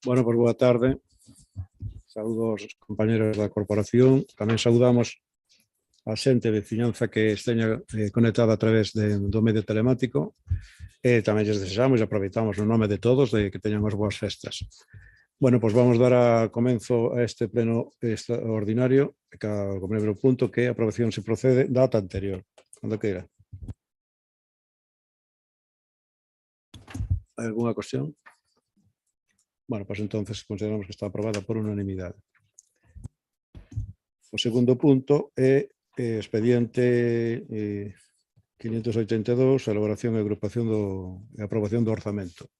Bueno, pois boa tarde. Saúdo aos compañeros da corporación. Tamén saudamos a xente de veciñanza que esteña conectada a través do medio telemático e tamén lles desexamos e aproveitamos no nome de todos de que teñan as boas festas. Bueno, pois vamos dar a comenzo a este pleno ordinario co primeiro punto que a aprobación se procede da ata anterior. Cando queira. Hai algunha cuestión? Bueno, pois entonces consideramos que está aprobada por unanimidade. O segundo punto é expediente 582, elaboración e agrupación e aprobación do orzamento.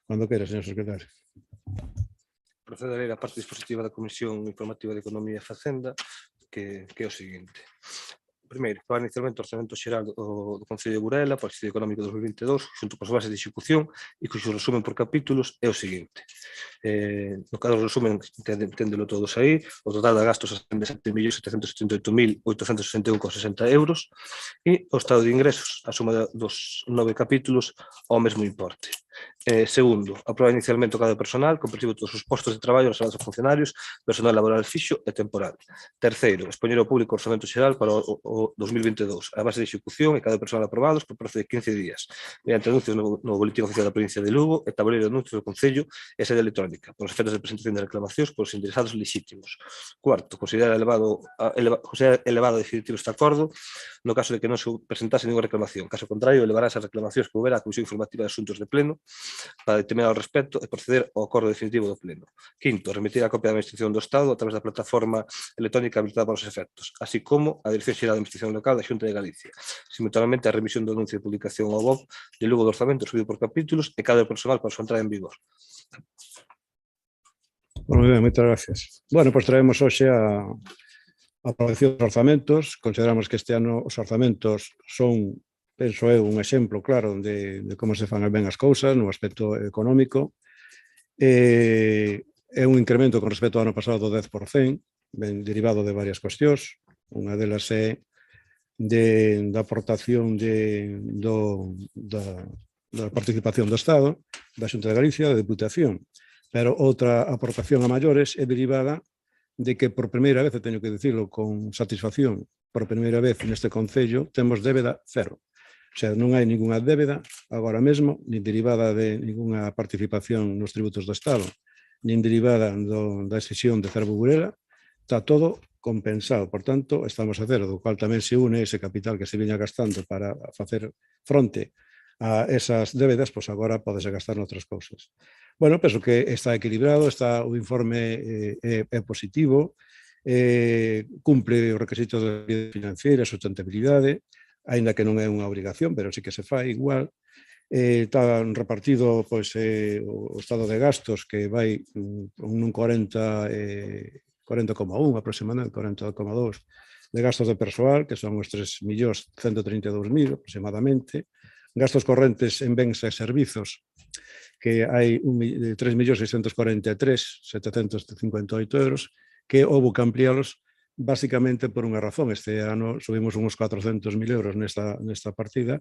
Cando queira, señor secretario. Procede a ler a parte dispositiva da Comisión Informativa de Economía e Facenda, que é o seguinte. Primeiro, para inicialmente o Orzamento Xeral do Concello de Burela para o exercicio económico 2022, xunto coas bases de execución e cuxo resumen por capítulos é o seguinte. No caso do resumen, enténdelo todos aí, o total de gastos ascende a 7.788.861,60 euros e o estado de ingresos, a suma dos 9 capítulos, ao mesmo importe. Segundo, aproba inicialmente o cadro personal, comprensivo todos os postos de traballo reservados a funcionarios, personal laboral fixo e temporal. Terceiro, expoñer ao público o Orzamento Xeral para o 2022, a base de execución e cadro personal aprobados por prazo de 15 días, mediante anuncios no Boletín Oficial da Provincia de Lugo e tabuleiro de anuncios do Concello e sede electrónica, por os efectos de presentación de reclamacións polos interesados lexítimos. Cuarto, considera elevado e definitivo este acordo no caso de que non se presentase ninguna reclamación. Caso contrario, elevará esas reclamacións que houbera a Comisión Informativa de Asuntos de Pleno para determinar o respecto e proceder ao acordo definitivo do Pleno. Quinto, remitir a copia da Administración do Estado a través da plataforma electrónica habilitada para os efectos, así como a Dirección Xeral da Administración Local da Xunta de Galicia, simultaneamente a remisión do anuncio de publicación ao BOP de Lugo do Orzamento subido por capítulos e cadro personal para a súa entrada en vigor. Bueno, moi ben, moitas gracias. Bueno, pois traemos hoxe a aprobación dos orzamentos. Consideramos que este ano os orzamentos son, penso eu, un exemplo claro de como se fan ben as cousas no aspecto económico. É un incremento con respecto ao ano pasado do 10%, ben derivado de varias cuestións. Unha delas é da aportación da participación do Estado, da Xunta de Galicia, da Deputación. Pero outra aportación a maiores é derivada de que por primeira vez, e teño que dicirlo con satisfacción, por primeira vez neste Concello temos débeda cero. O sea, non hai ninguna débeda agora mesmo, nin derivada de ninguna participación nos tributos do Estado, nin derivada da excesión de Cervo Burela, está todo compensado. Por tanto, estamos a cero, do cual tamén se une ese capital que se viña gastando para facer fronte a esas débedas, pois agora podese gastar noutras cousas. Bueno, penso que está equilibrado, o informe é positivo, cumple os requisitos de vida financiera, sustentabilidade, aínda que non é unha obrigación, pero sí que se fai igual. Está repartido pois, o estado de gastos que vai nun 40,1 aproximadamente, 40,2 de gastos de persoal, que son os 3.132.000 aproximadamente, gastos correntes en bens e servizos, que hai 3.643.758 euros, que houve que ampliálos basicamente por unha razón. Este ano subimos uns 400.000 euros nesta partida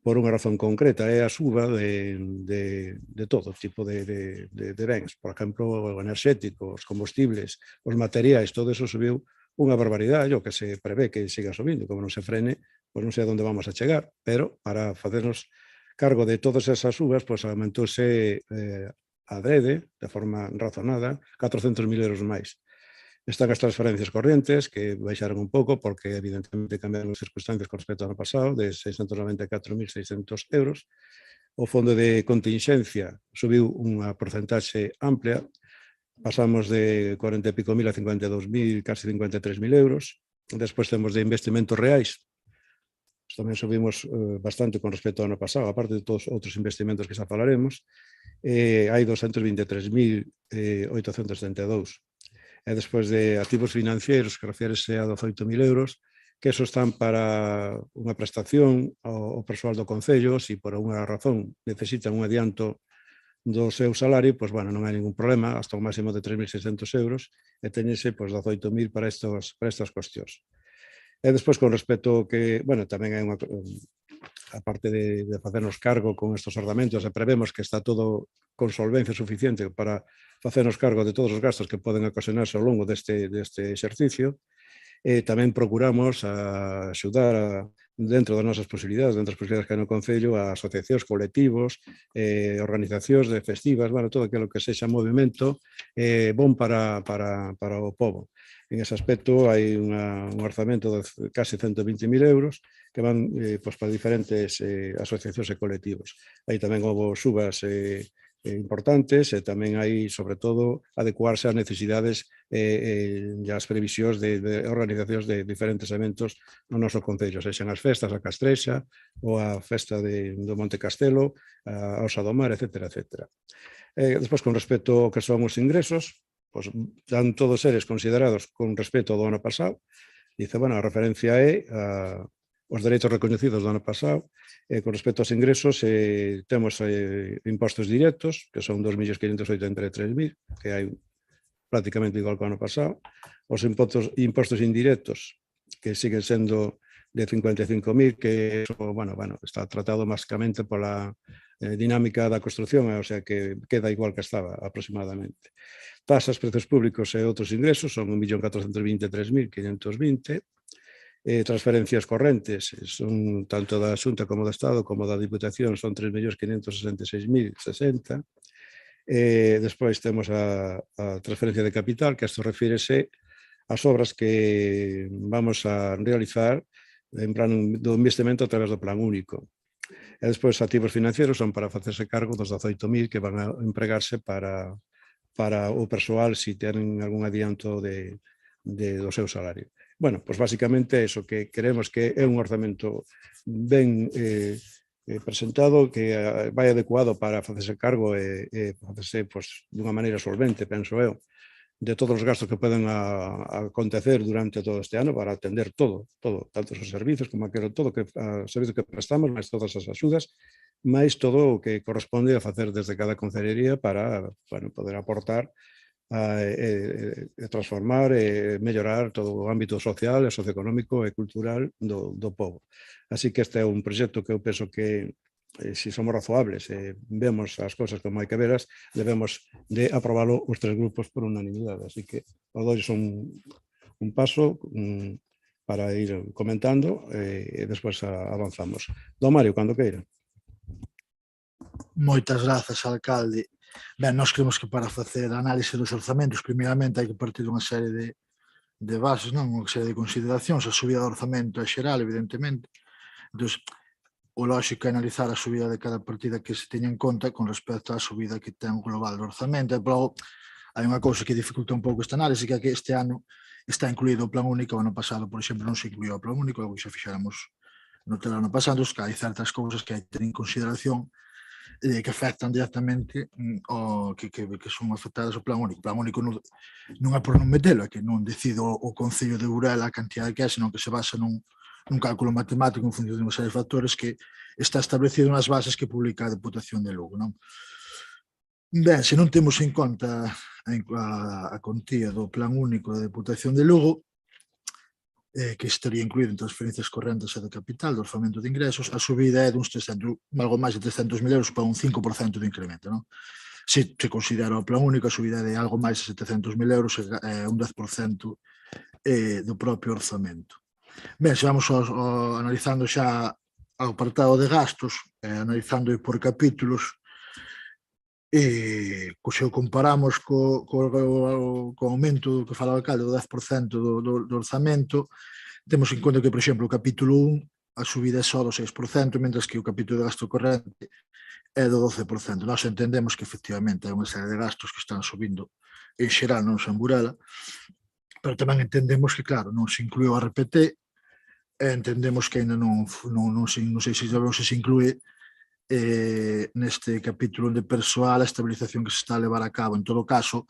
por unha razón concreta, é a suba de todo tipo de bens. Por exemplo, o enerxético, os combustibles, os materiais, todo eso subiu unha barbaridade, o que se prevé que siga subindo, como non se frene, pois non sei a onde vamos a chegar, pero para facernos cargo de todas esas subas, pois aumentouse adrede, de forma razonada, 400.000 euros máis. Están as transferencias corrientes, que baixaron un pouco, porque evidentemente cambiaron as circunstancias con respecto ao ano pasado, de 694.600 euros. O fondo de contingencia subiu unha porcentaxe amplia, pasamos de 40 e pico mil a 52.000, casi 53.000 euros. Despois temos de investimentos reais, tamén subimos bastante con respecto ao ano pasado, aparte de todos os outros investimentos que xa falaremos. Hai 222.872. E despois de activos financieros, que refierese a 18.000 euros, que eso están para unha prestación ao persoal do Concello, se por unha razón necesitan un adianto do seu salario, pois, bueno, non hai ningún problema, hasta un máximo de 3.600 euros, e teñese, pois, 18.000 para estas cuestións. E despois, con respecto que, bueno, tamén hai unha aparte de facernos cargo con estes orzamentos, e prevemos que está todo con solvencia suficiente para facernos cargo de todos os gastos que poden ocasionarse ao longo deste exercicio, tamén procuramos axudar dentro das nosas posibilidades, dentro das posibilidades que hai no Concello, a asociacións, colectivos, organizacións de festivas, bueno, todo aquilo que sexa movimento bon para o povo. En ese aspecto hai un orzamento de case 120.000 euros que van para diferentes asociacións e colectivos. Aí tamén houve subas importantes e tamén hai, sobre todo, adecuarse ás necesidades e as previsións de organizacións de diferentes eventos no noso Concello, sexan as festas, a Castrexa ou a festa do Monte Castelo, a Osa do Mar, etc. Despois, con respecto ao que son os ingresos, pois, dan todos eles considerados con respecto ao do ano pasado. Dice, bueno, a referencia é os dereitos reconhecidos do ano pasado. Con respecto aos ingresos, temos impostos directos, que son 2.583.000, que hai prácticamente igual que o ano pasado. Os impostos indirectos, que siguen sendo de 55.000, que eso, bueno, está tratado básicamente pola dinámica da construcción, o sea que queda igual que estaba aproximadamente. Tasas, prezos públicos e outros ingresos son 1.423.520. Transferencias correntes son tanto da Xunta como do Estado como da Diputación, son 3.566.060. Despois temos a transferencia de capital, que isto refírese ás obras que vamos a realizar en plan do investimento a través do plan único. E despois activos financieros son para facerse cargo dos 18.000 que van a empregarse para o persoal si tenen algún adianto do seu salario. Bueno, pois basicamente eso, que queremos que é un orzamento ben presentado, que vai adecuado para facerse cargo e facerse dunha maneira solvente, penso eu, de todos os gastos que poden acontecer durante todo este ano para atender todo, tanto os servizos como todo os servizos que prestamos, máis todas as axudas, máis todo o que corresponde a facer desde cada concellería para poder aportar transformar e mellorar todo o ámbito social, socioeconómico e cultural do povo. Así que este é un proxecto que eu penso que se somos razoables e vemos as cousas como hai que veras, debemos de aprobalo os tres grupos por unanimidade. Así que os dois son un paso para ir comentando e despois avanzamos. Don Mario, cando queira. Moitas grazas, alcalde. Ben, nós creemos que para facer a análise dos orzamentos, primeiramente hai que partir dunha serie de bases, non? Unha serie de consideracións. A subida do orzamento é xeral, evidentemente. Entón, o lógico é analizar a subida de cada partida que se teña en conta con respecto á subida que ten o global do orzamento. E logo, hai unha cousa que dificulta un pouco esta análise, que é que este ano está incluído o plan único. O ano pasado, por exemplo, non se incluíu o plan único, algo que xa fixéramos no ano pasado, que hai certas cousas que hai que ter en consideración que afectan directamente que son afectadas ao plan único. O plan único non é por non metelo, é que non decido o Concello de Burela a cantidad que é, senón que se basa nun cálculo matemático en función de unha serie de factores que está establecido nas bases que publica a Deputación de Lugo. Ben, se non temos en conta a contía do plan único da Deputación de Lugo, que estaría incluído en transferencias correntes e de capital do orzamento de ingresos, a subida é duns algo máis de 300.000 euros para un 5% de incremento. Se considera o plan único, a subida é de algo máis de 700.000 euros e un 10% do propio orzamento. Ben, se vamos analizando xa o apartado de gastos, analizando por capítulos, e se o comparamos co aumento do que fala o alcalde, do 10% do orzamento, temos en conta que, por exemplo, o capítulo 1, a subida é só do 6%, mentres que o capítulo de gasto corrente é do 12%. Nós entendemos que, efectivamente, hai unha serie de gastos que están subindo en xeral, non só en Burela, pero tamén entendemos que, claro, non se incluiu a RPT, e entendemos que ainda non sei se se inclúe neste capítulo de persoal a estabilización que se está a levar a cabo. En todo caso,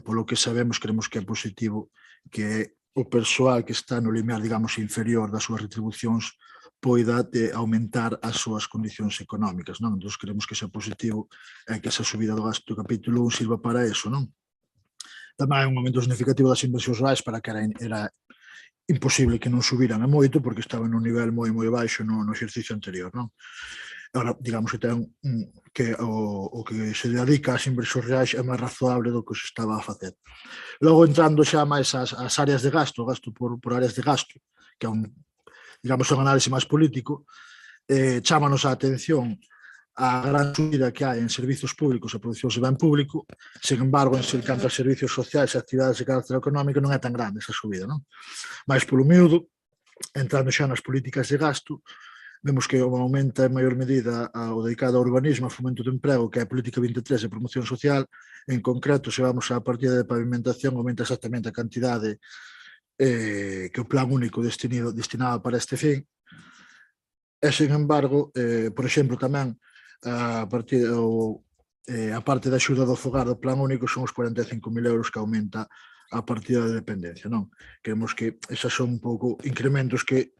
polo que sabemos, creemos que é positivo que o persoal que está no limiar, digamos, inferior das súas retribucións poida aumentar as súas condicións económicas. Entón, creemos que é positivo que esa subida do gasto do capítulo 1 sirva para eso. Tamén hai un aumento significativo das inversións reais para que era imposible que non subiran a moito porque estaban nun nivel moi baixo no exercicio anterior, non? Agora, digamos que ten que o que se dedica ás inversións reais é máis razoable do que se estaba a facer. Logo, entrando xa máis ás áreas de gasto, gasto por áreas de gasto, que é digamos, un análise máis político, chámanos a atención a gran subida que hai en servizos públicos e producións de ben público. Sen embargo, en canto a servizos sociais e actividades de carácter económico, non é tan grande esa subida, non? Mais polo miúdo, entrando xa nas políticas de gasto, vemos que aumenta en maior medida o dedicado ao urbanismo, ao fomento do emprego, que é a política 23 de promoción social. En concreto, se vamos á partida de pavimentación, aumenta exactamente a cantidade que o plan único destinaba para este fin. E, sen embargo, por exemplo, tamén a parte da axuda do fogar do plan único son os 45.000 euros que aumenta a partida de dependencia, non? Creemos que esas son un pouco incrementos que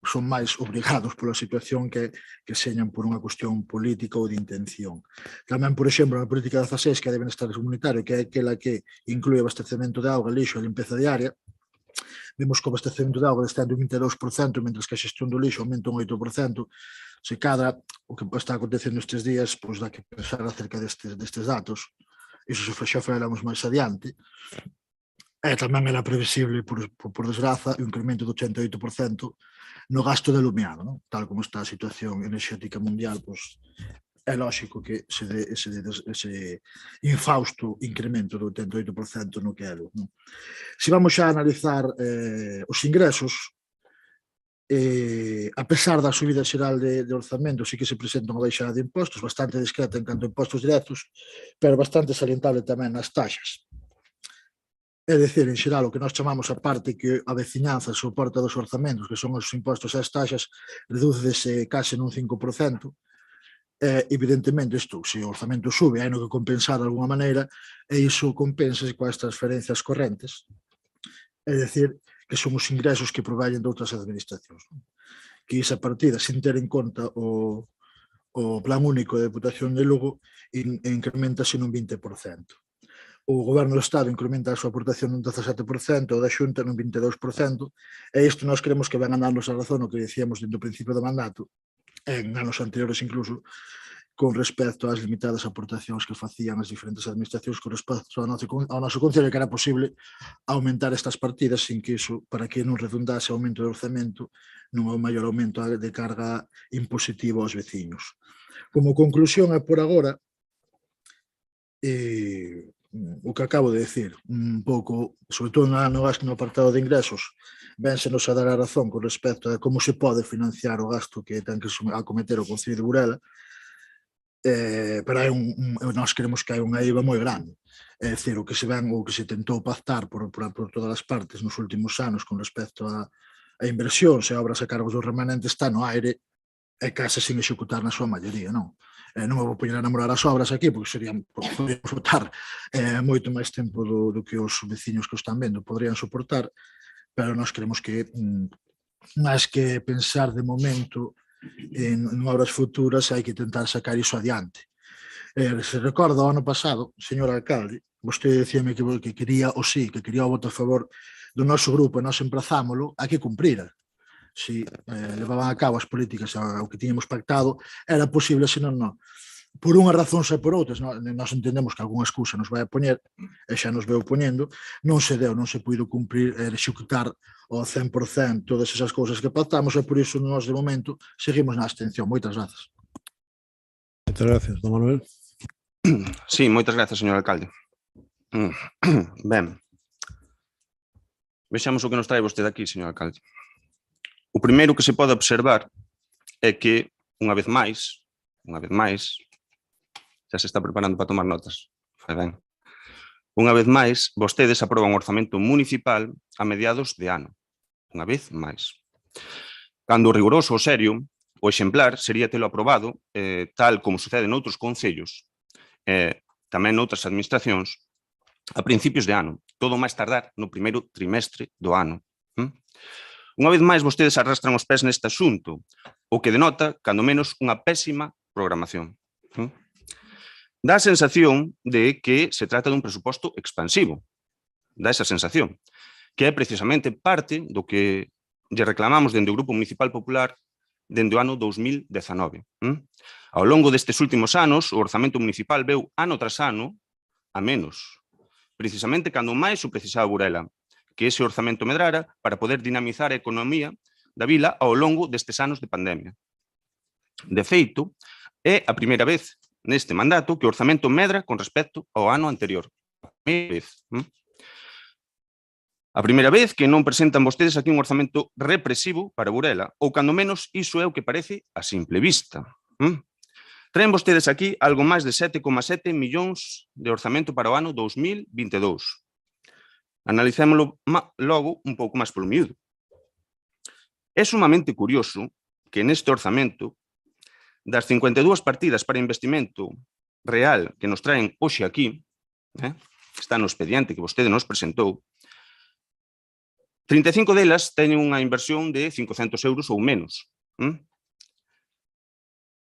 son máis obrigados pola situación que señan por unha cuestión política ou de intención. Tamén, por exemplo, na política 16, que é de benestar comunitario, que é aquela que inclui abastecemento de auga, lixo e limpeza diaria, vemos que o abastecemento de auga descende un 22%, mentre que a xestión do lixo aumenta un 8%. Se cadra, o que está acontecendo estes días, pois dá que pensar acerca destes datos. Iso xa falamos máis adiante. E tamén era previsible, por desgraza, o incremento do 88% no gasto de alumiado, non? Tal como está a situación enerxética mundial, pois é lógico que se dé ese infausto incremento do 88% no que é luz, non? Se vamos xa a analizar os ingresos, a pesar da subida xeral de orzamento, sí que se presenta unha baixada de impostos, bastante discreta en canto a impostos directos, pero bastante salientable tamén nas taxas. É dicir, en xeral, o que nós chamamos a parte que a veciñanza soporta dos orzamentos, que son os impostos e as taxas, redúcese case nun 5%. Evidentemente, isto, se o orzamento sube, hai no que compensar de alguna maneira, e iso compensa coas transferencias correntes. É dicir, que son os ingresos que provellen de outras administracións. Que esa partida, sin ter en conta o plan único de Deputación de Lugo, incrementase nun 20%. O Goberno do Estado incrementa a súa aportación nun 17%, o da Xunta nun 22%, e isto nós creemos que van a darnos a razón o que dicíamos desde o principio do mandato, en anos anteriores incluso, con respecto ás limitadas aportacións que facían as diferentes administracións con respecto ao noso concello, que era posible aumentar estas partidas sin que iso, para que non redundase aumento de orzamento nun maior aumento de carga impositiva aos veciños. Como conclusión, é por agora, o que acabo de decir, un pouco, sobre todo no apartado de ingresos, vénsenos a dar a razón con respecto a como se pode financiar o gasto que ten que acometer o Concello de Burela, pero nós creemos que hai unha eiva moi grande. É dicir, o que se tentou pactar por todas as partes nos últimos anos con respecto a inversións e obras a cargos dos remanentes está no aire e case sin executar na súa maioría, non? Non me vou poñer a namorar as obras aquí, porque podríamos botar moito máis tempo do que os veciños que o están vendo podrían soportar, pero nós creemos que máis que pensar de momento en obras futuras hai que tentar sacar iso adiante. Se recorda o ano pasado, señor alcalde, vostede dicíame que quería o sí, que quería o voto a favor do noso grupo e nós emprazámolo a que cumprira. Si levaban a cabo as políticas ao que tiñamos pactado, era posible, senón non. Por unha razón e por outras, nós entendemos que algunha excusa nos vai a poñer, e xa nos veu poñendo, non se deu, non se puido cumprir e executar ao 100% todas esas cousas que pactamos, e por iso nós de momento seguimos na abstención. Moitas grazas. Moitas gracias, don Manuel. Sí, moitas grazas, señor alcalde. Ben, vexamos o que nos trae vostede aquí, señor alcalde. O primeiro que se pode observar é que, unha vez máis, xa se está preparando para tomar notas, fai ben, unha vez máis, vostedes aproban un orzamento municipal a mediados de ano, unha vez máis. Cando o rigoroso ou serio, o exemplar sería telo aprobado, tal como sucede noutros concellos, tamén noutras administracións, a principios de ano, todo máis tardar no primeiro trimestre do ano. Unha vez máis, vostedes arrastran os pés neste asunto, o que denota, cando menos, unha pésima programación. Dá a sensación de que se trata dun presuposto expansivo. Dá esa sensación. que é precisamente parte do que lle reclamamos dende o Grupo Municipal Popular dende o ano 2019. Ao longo destes últimos anos, o orzamento municipal veu ano tras ano a menos, precisamente cando máis o precisaba Burela, que ese orzamento medrara para poder dinamizar a economía da vila ao longo destes anos de pandemia. De feito, é a primeira vez neste mandato que o orzamento medra con respecto ao ano anterior. A primeira vez que non presentan vostedes aquí un orzamento represivo para Burela, ou cando menos iso é o que parece a simple vista. Traen vostedes aquí algo máis de 7,7 millóns de orzamento para o ano 2022. Analicémolo logo un pouco máis polo miúdo. É sumamente curioso que neste orzamento, das 52 partidas para investimento real que nos traen hoxe aquí, está no expediente que vostede nos presentou, 35 delas teñen unha inversión de 500 euros ou menos.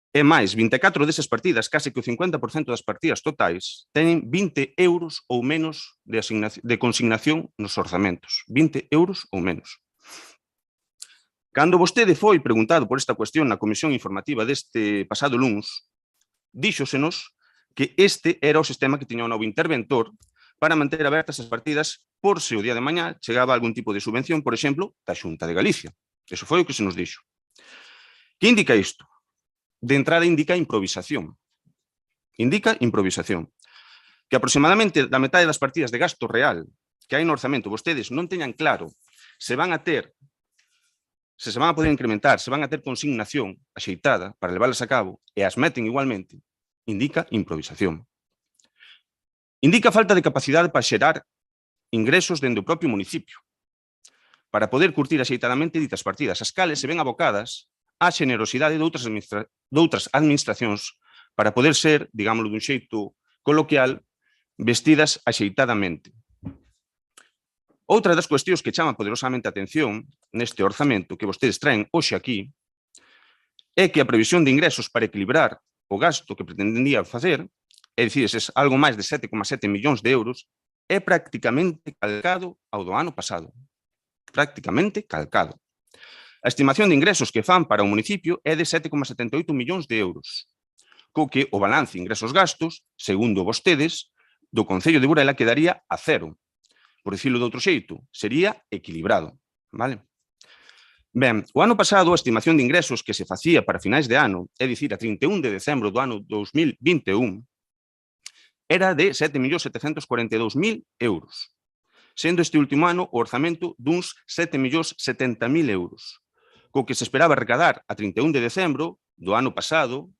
E máis, 24 desas partidas, case que o 50% das partidas totais, teñen 20 euros ou menos de consignación nos orzamentos. 20 euros ou menos. Cando vostede foi preguntado por esta cuestión na comisión informativa deste pasado luns, díxosenos que este era o sistema que tiña o novo interventor para manter abertas as partidas por se o día de mañá chegaba algún tipo de subvención, por exemplo, da Xunta de Galicia. Eso foi o que se nos dixo. Que indica isto? De entrada indica improvisación. Indica improvisación. Que aproximadamente da metade das partidas de gasto real que hai no orzamento vostedes non teñan claro se van a ter, se van a poder incrementar, se van a ter consignación axeitada para leválas a cabo e as meten igualmente, indica improvisación. Indica falta de capacidade para xerar ingresos dende o propio municipio, para poder curtir axeitadamente ditas partidas, as cales se ven abocadas á xenerosidade de outras administracións para poder ser, digámoslo dun xeito coloquial, vestidas axeitadamente. Outra das cuestións que chama poderosamente a atención neste orzamento que vostedes traen hoxe aquí é que a previsión de ingresos para equilibrar o gasto que pretendía facer, é dicir, eses algo máis de 7,7 millóns de euros, é prácticamente calcado ao do ano pasado. Prácticamente calcado. A estimación de ingresos que fan para o municipio é de 7,78 millóns de euros, co que o balance ingresos-gastos, segundo vostedes, do Concello de Burela quedaría a cero. Por dicilo de outro xeito, sería equilibrado. Vale? Ben, o ano pasado a estimación de ingresos que se facía para finais de ano, é dicir, a 31 de decembro do ano 2021, era de 7.742.000 euros, sendo este último ano o orzamento duns 7.070.000 euros, co que se esperaba recadar a 31 de decembro do ano pasado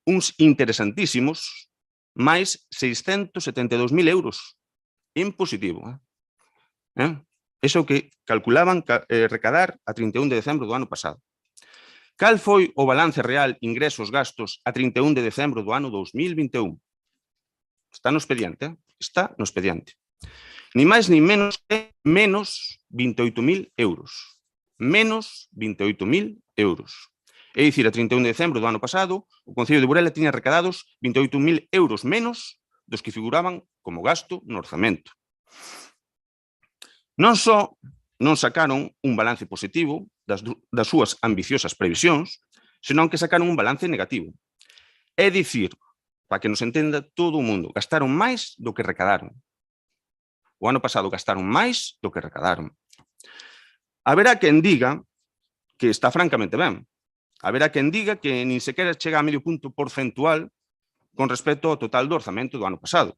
uns interesantísimos máis 672.000 euros en positivo. Eso é o que calculaban recadar a 31 de decembro do ano pasado. Cal foi o balance real ingresos-gastos a 31 de decembro do ano 2021? Está no expediente, está no expediente. Ni máis ni menos que menos 28.000 euros. Menos 28.000 euros. É dicir, a 31 de decembro do ano pasado, o Concello de Burela tiña recadados 28.000 euros menos dos que figuraban como gasto no orzamento. Non só non sacaron un balance positivo das súas ambiciosas previsións, senón que sacaron un balance negativo. É dicir, para que nos entenda todo o mundo, gastaron máis do que recadaron. O ano pasado gastaron máis do que recadaron. Haberá quen diga que está francamente ben. Haberá quen diga que nin sequera chega a medio punto porcentual con respecto ao total do orzamento do ano pasado.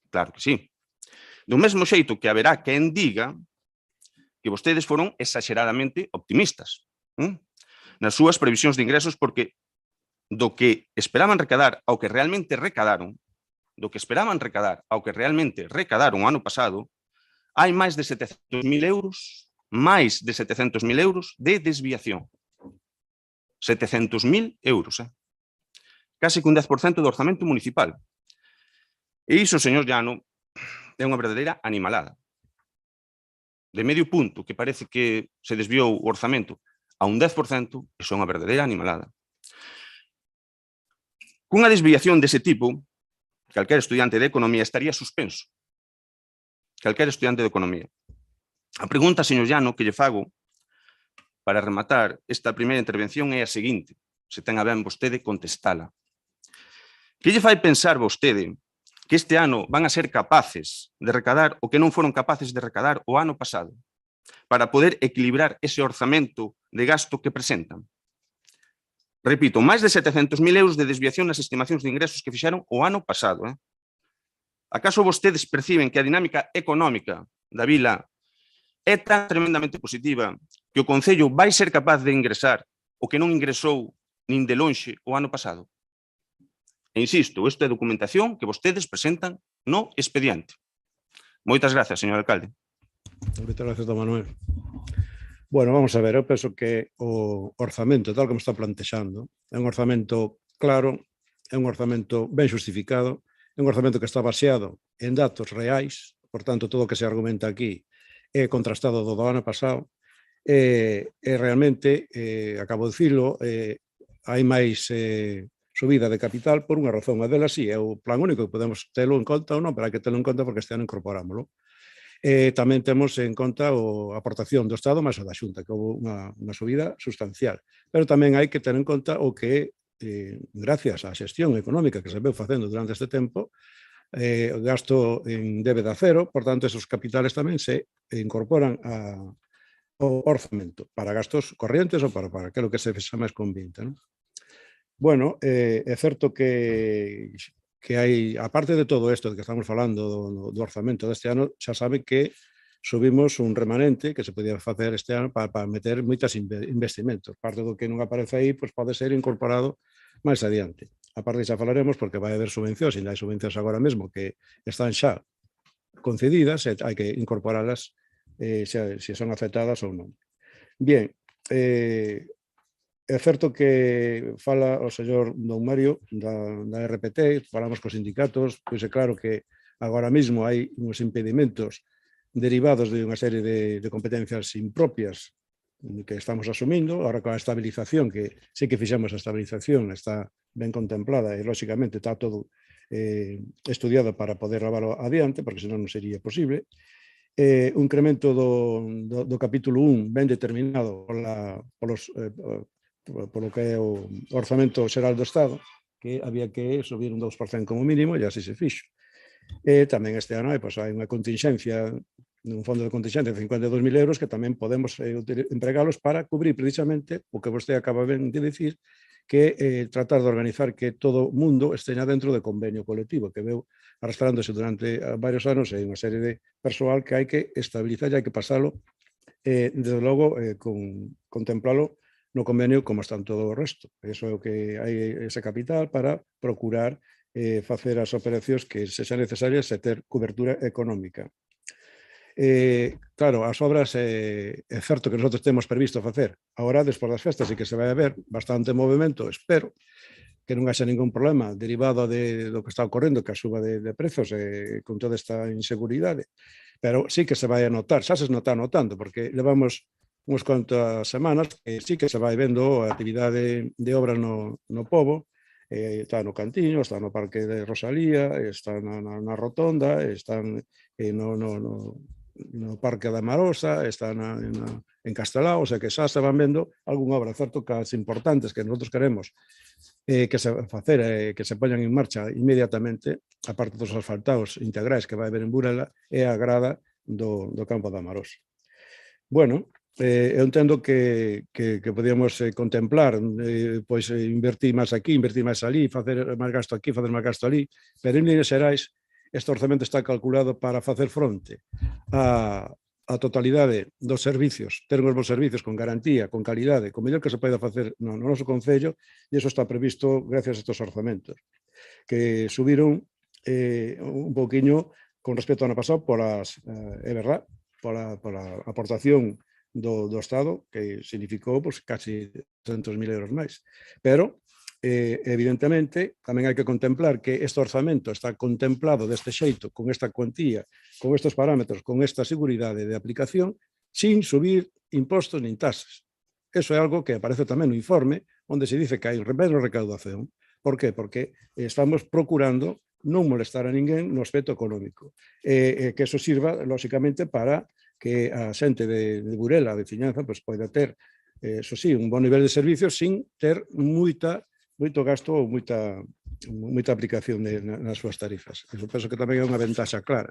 Claro que sí. Do mesmo xeito que haberá quen diga que vostedes foron exageradamente optimistas nas súas previsións de ingresos porque do que esperaban recadar ao que realmente recadaron, do que esperaban recadar ao que realmente recadaron o ano pasado, hai máis de 700.000 euros, máis de 700.000 euros de desviación. 700.000 euros, case que un 10% do orzamento municipal. E iso, señor Llano, é unha verdadeira animalada. De medio punto, que parece que se desviou o orzamento a un 10%, iso é unha verdadeira animalada. Cunha desviación dese tipo, calquera estudiante de economía estaría suspenso. Calquera estudiante de economía. A pregunta, señor Llano, que lle fago para rematar esta primeira intervención é a seguinte, se ten a ben vostede contestala. Que lle fai pensar vostede que este ano van a ser capaces de recadar o que non foron capaces de recadar o ano pasado para poder equilibrar ese orzamento de gasto que presentan? Repito, máis de 700.000 euros de desviación nas estimacións de ingresos que fixeron o ano pasado. Acaso vostedes perciben que a dinámica económica da vila é tan tremendamente positiva que o Concello vai ser capaz de ingresar o que non ingresou nin de lonxe o ano pasado? E insisto, isto é documentación que vostedes presentan no expediente. Moitas grazas, señor alcalde. Moitas gracias, don Manuel. Bueno, vamos a ver, eu penso que o orzamento, tal como está plantexando, é un orzamento claro, é un orzamento ben justificado, é un orzamento que está baseado en datos reais, por tanto, todo o que se argumenta aquí é contrastado do ano pasado, e realmente, acabo de dicilo, hai máis subida de capital por unha razón, a dela sí, é o plan único que podemos telo en conta ou non, pero hai que telo en conta porque este ano incorporámoslo. Tamén temos en conta a aportación do Estado máis a da Xunta, que houve unha subida sustancial. Pero tamén hai que ter en conta o que, gracias á xestión económica que se veu facendo durante este tempo, o gasto en débeda cero, por tanto, esos capitales tamén se incorporan ao orzamento para gastos corrientes ou para aquilo que se fecha máis convinte, non? Bueno, é certo que hai, aparte de todo isto que estamos falando do orzamento deste ano, xa sabe que subimos un remanente que se podía facer este ano para meter moitos investimentos. Parte do que non aparece aí pode ser incorporado máis adiante. A parte xa falaremos porque vai haber subvencións, e hai subvencións agora mesmo que están xa concedidas e hai que incorporalas se son aceptadas ou non. Bien, é certo que fala o señor Don Mario da RPT, falamos cos sindicatos, pois é claro que agora mesmo hai uns impedimentos derivados de unha serie de competencias impropias que estamos asumindo, agora con a estabilización, que sí que fixemos a estabilización, está ben contemplada e, lóxicamente, está todo estudiado para poder levarlo adiante, porque senón non sería posible. Un incremento do capítulo 1 ben determinado polo que é o orzamento xeral do Estado, que había que subir un 2% como mínimo, e así se fixo. E tamén este ano hai unha contingencia, un fondo de contingencia de 52.000 euros que tamén podemos empregalos para cubrir precisamente o que vostede acaba ben de dicir, que tratar de organizar que todo o mundo esteña dentro de convenio colectivo, que veu arrastrándose durante varios anos e unha serie de persoal que hai que estabilizar e hai que pasalo, desde logo, contemplalo no convenio como están todo o resto. Iso é o que hai ese capital para procurar facer as operacións que sexan necesarias e ter cobertura económica. Claro, as obras é certo que nosotros temos previsto facer agora, despois das festas, e que se vai haber bastante movimento, espero que non haxa ningún problema derivado do que está ocorrendo, que a suba de prezos con toda esta inseguridade. Pero sí que se vai a notar, xa se está notando, porque levamos uns cuantas semanas que sí que se vai vendo a actividade de obras no pobo, está no Cantiño, está no Parque de Rosalía, está na Rotonda, está no Parque da Marosa, está en Castelao, o sea que xa se van vendo algunha obra, certo que as importantes que nosotros queremos que se facer, que se poñan en marcha inmediatamente, a parte dos asfaltados integrais que vai haber en Burela, é a grada do Campo da Marosa. Bueno, eu entendo que podíamos contemplar, pois invertir máis aquí, invertir máis ali, facer máis gasto aquí, facer máis gasto ali, pero en líneas xerais este orzamento está calculado para facer fronte a totalidade dos servicios, ter uns bons servicios con garantía, con calidade, con mellor que se poida facer no noso Concello, e iso está previsto gracias a estes orzamentos, que subiron un pouquiño con respecto ao ano pasado é verdad, pola aportación do Estado, que significou casi 300.000 euros máis. Pero, evidentemente, tamén hai que contemplar que este orzamento está contemplado deste xeito, con esta cuantía, con estes parámetros, con esta seguridade de aplicación, sin subir impostos nin tasas. Eso é algo que aparece tamén no informe, onde se dice que hai menos recaudación. Por qué? Porque estamos procurando non molestar a ninguén no aspecto económico. Que eso sirva, lóxicamente, para que a xente de Burela, a veciñanza, pois poida ter, eso sí, un bon nivel de servicios sin ter moito gasto ou moita aplicación nas súas tarifas. Eso penso que tamén é unha ventaxa clara.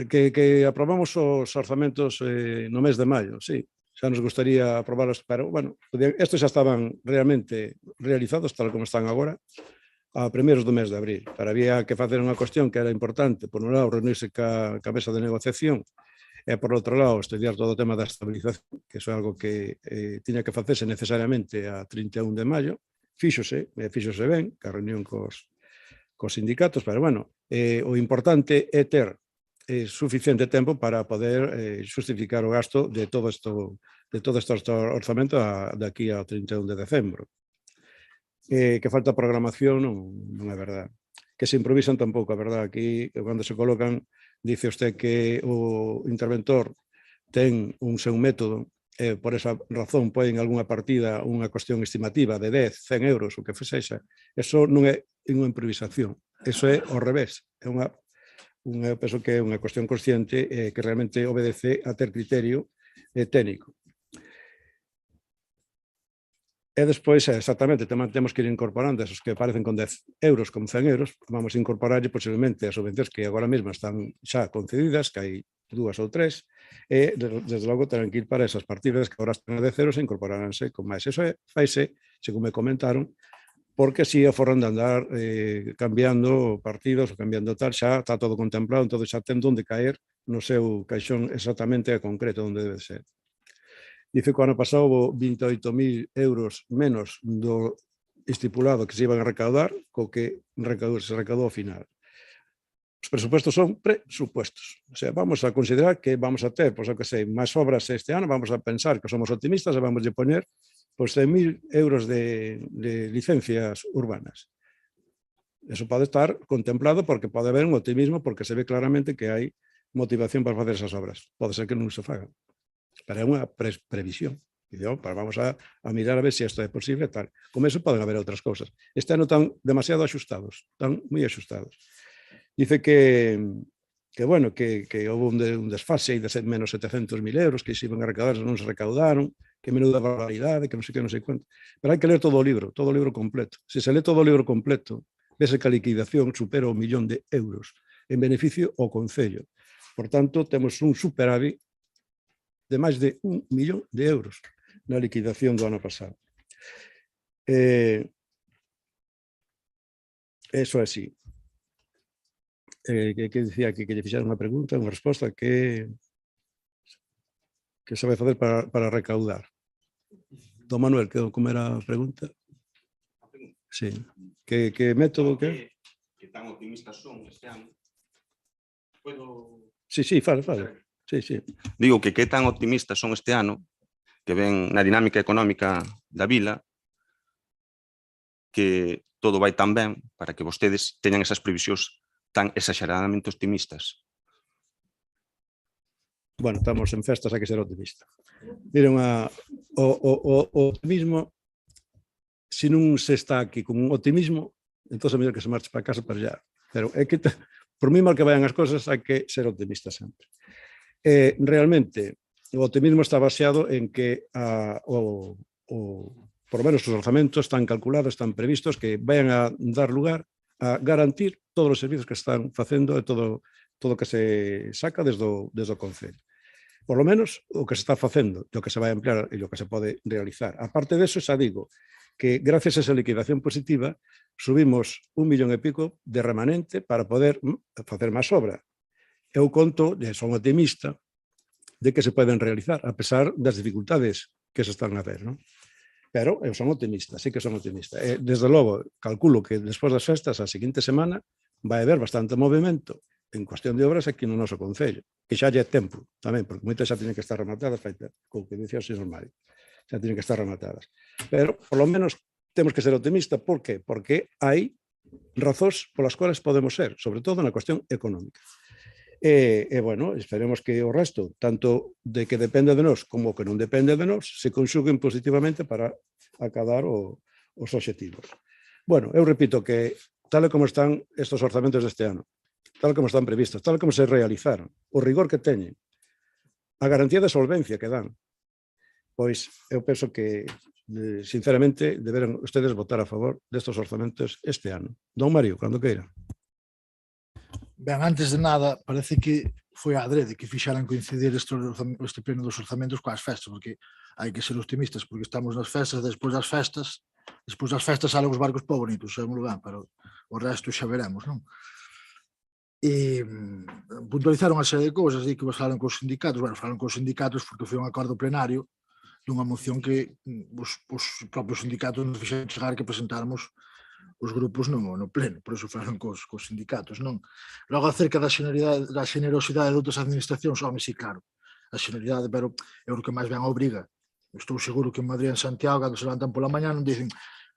Que aprobamos os orzamentos no mes de maio, sí, xa nos gustaría aprobalos, pero, bueno, estos xa estaban realmente realizados tal como están agora, a primeiros do mes de abril, pero había que facer unha cuestión que era importante, por un lado, reunirse ca mesa de negociación, e, por outro lado, estudiar todo o tema da estabilización, que iso é algo que tiña que facerse necesariamente a 31 de maio, fíxose ben, que a reunión cos sindicatos, pero, bueno, o importante é ter suficiente tempo para poder justificar o gasto de todo este orzamento de aquí ao 31 de decembro. Que falta programación non é verdade. Que se improvisan tampouco, é verdade. Aquí, cando se colocan, dice usted que o interventor ten un seu método, por esa razón poden algunha partida unha cuestión estimativa de 10, 100 euros, o que sexa. Eso non é unha improvisación, eso é ao revés. Eu penso que é unha cuestión consciente que realmente obedece a ter criterio técnico. E despois, exactamente, temos que ir incorporando esos que aparecen con 10 euros, con 100 euros, vamos a incorporarlle posiblemente as subvencións que agora mesmo están xa concedidas, que hai 2 ou 3, e, desde logo, terán que ir para esas partidas que agora están a 10 euros e incorporaránse con máis. Eso faise, según me comentaron, porque si a forran de andar cambiando partidos ou cambiando tal, xa está todo contemplado, entón xa ten onde caer no seu caixón exactamente e concreto onde debe ser. Dice que o ano pasado houve 28.000 euros menos do estipulado que se iban a recaudar co que se recaudou ao final. Os presupuestos son presupuestos. O sea, vamos a considerar que vamos a ter, pois, máis obras este ano, vamos a pensar que somos optimistas e vamos a poñer 100.000 euros de licencias urbanas. Eso pode estar contemplado porque pode haber un optimismo porque se ve claramente que hai motivación para facer esas obras. Pode ser que non se fagan, pero é unha previsión. Vamos a mirar a ver se isto é posible. Tal. Como eso poden haber outras cousas. Este ano están demasiado axustados, están moi axustados. Dice que bueno, que houve un desfase de menos 700.000 euros, que se iban a recaudar, non se recaudaron, que menuda barbaridade, que non sei quanto. Pero hai que ler todo o libro completo. Se se lee todo o libro completo, vese que a liquidación supera 1 millón de euros en beneficio ao Concello. Por tanto, temos un superávit de máis de 1 millón de euros na liquidación do ano pasado. Eso é así. Que dicía que lle fixeron unha pregunta, unha resposta que se vai facer para recaudar. Don Manuel, como era a pregunta? Sí. Que método que? Que tan optimistas son este ano. Sí, fale. Sí. Digo que tan optimistas son este ano, que ven na dinámica económica da vila, que todo vai tan ben para que vostedes teñan esas previsións tan exageradamente optimistas. Bueno, estamos en festas, hai que ser optimista. Miren, o optimismo, se non se está aquí con un optimismo, entón é mellor que se marche para casa para allá. Pero é que, por moi mal que vayan as cousas, hai que ser optimista sempre. Realmente, o optimismo está baseado en que por lo menos os orzamentos están calculados, están previstos que vayan a dar lugar a garantir todos os servicios que están facendo e todo o que se saca desde o Concello. Por lo menos o que se está facendo, o que se vai emplear e o que se pode realizar. A parte deso, xa digo que gracias a esa liquidación positiva subimos 1 millón e pico de remanente para poder facer máis obra. Eu conto, son optimista, de que se poden realizar, a pesar das dificultades que se están a ver, non? Pero eu son optimista, sí que son optimista. Desde logo, calculo que despois das festas, a seguinte semana, vai haber bastante movimento en cuestión de obras aquí no noso Concello, que xa lle é tempo tamén, porque moitas xa tienen que estar rematadas, como que dicía o señor Mario, xa tienen que estar rematadas. Pero, por lo menos, temos que ser optimistas. Por qué? Porque hai razóns polas cuales podemos ser, sobre todo na cuestión económica. Bueno, esperemos que o resto, tanto de que depende de nós como que non depende de nós, se conxuguen positivamente para acadar os obxectivos. Bueno, eu repito que, tal como están estes orzamentos deste ano, tal como están previstas, tal como se realizaron, o rigor que teñen, a garantía de solvencia que dan, pois eu penso que, sinceramente, deberan ustedes votar a favor destes orzamentos este ano. Don Mario, cando queira. Ben, antes de nada, parece que foi a adrede que fixaran coincidir este pleno dos orzamentos coas festas, porque hai que ser optimistas, porque estamos nas festas, despois das festas salen os barcos para bonitos, sabemos ben, pero o resto xa veremos, non? E puntualizaron a serie de cousas, di que falaron cos sindicatos, bueno, falaron cos sindicatos porque foi un acordo plenario dunha moción que os propios sindicatos nos fixeron chegar que presentáramos os grupos no pleno, por iso falaron cos sindicatos, non? Logo, acerca da xenerosidade de outras administracións, home, sí, claro, a xenerosidade, pero é o que máis ben obriga. Estou seguro que en Madrid e en Santiago, cando se levantan pola mañá, non dicen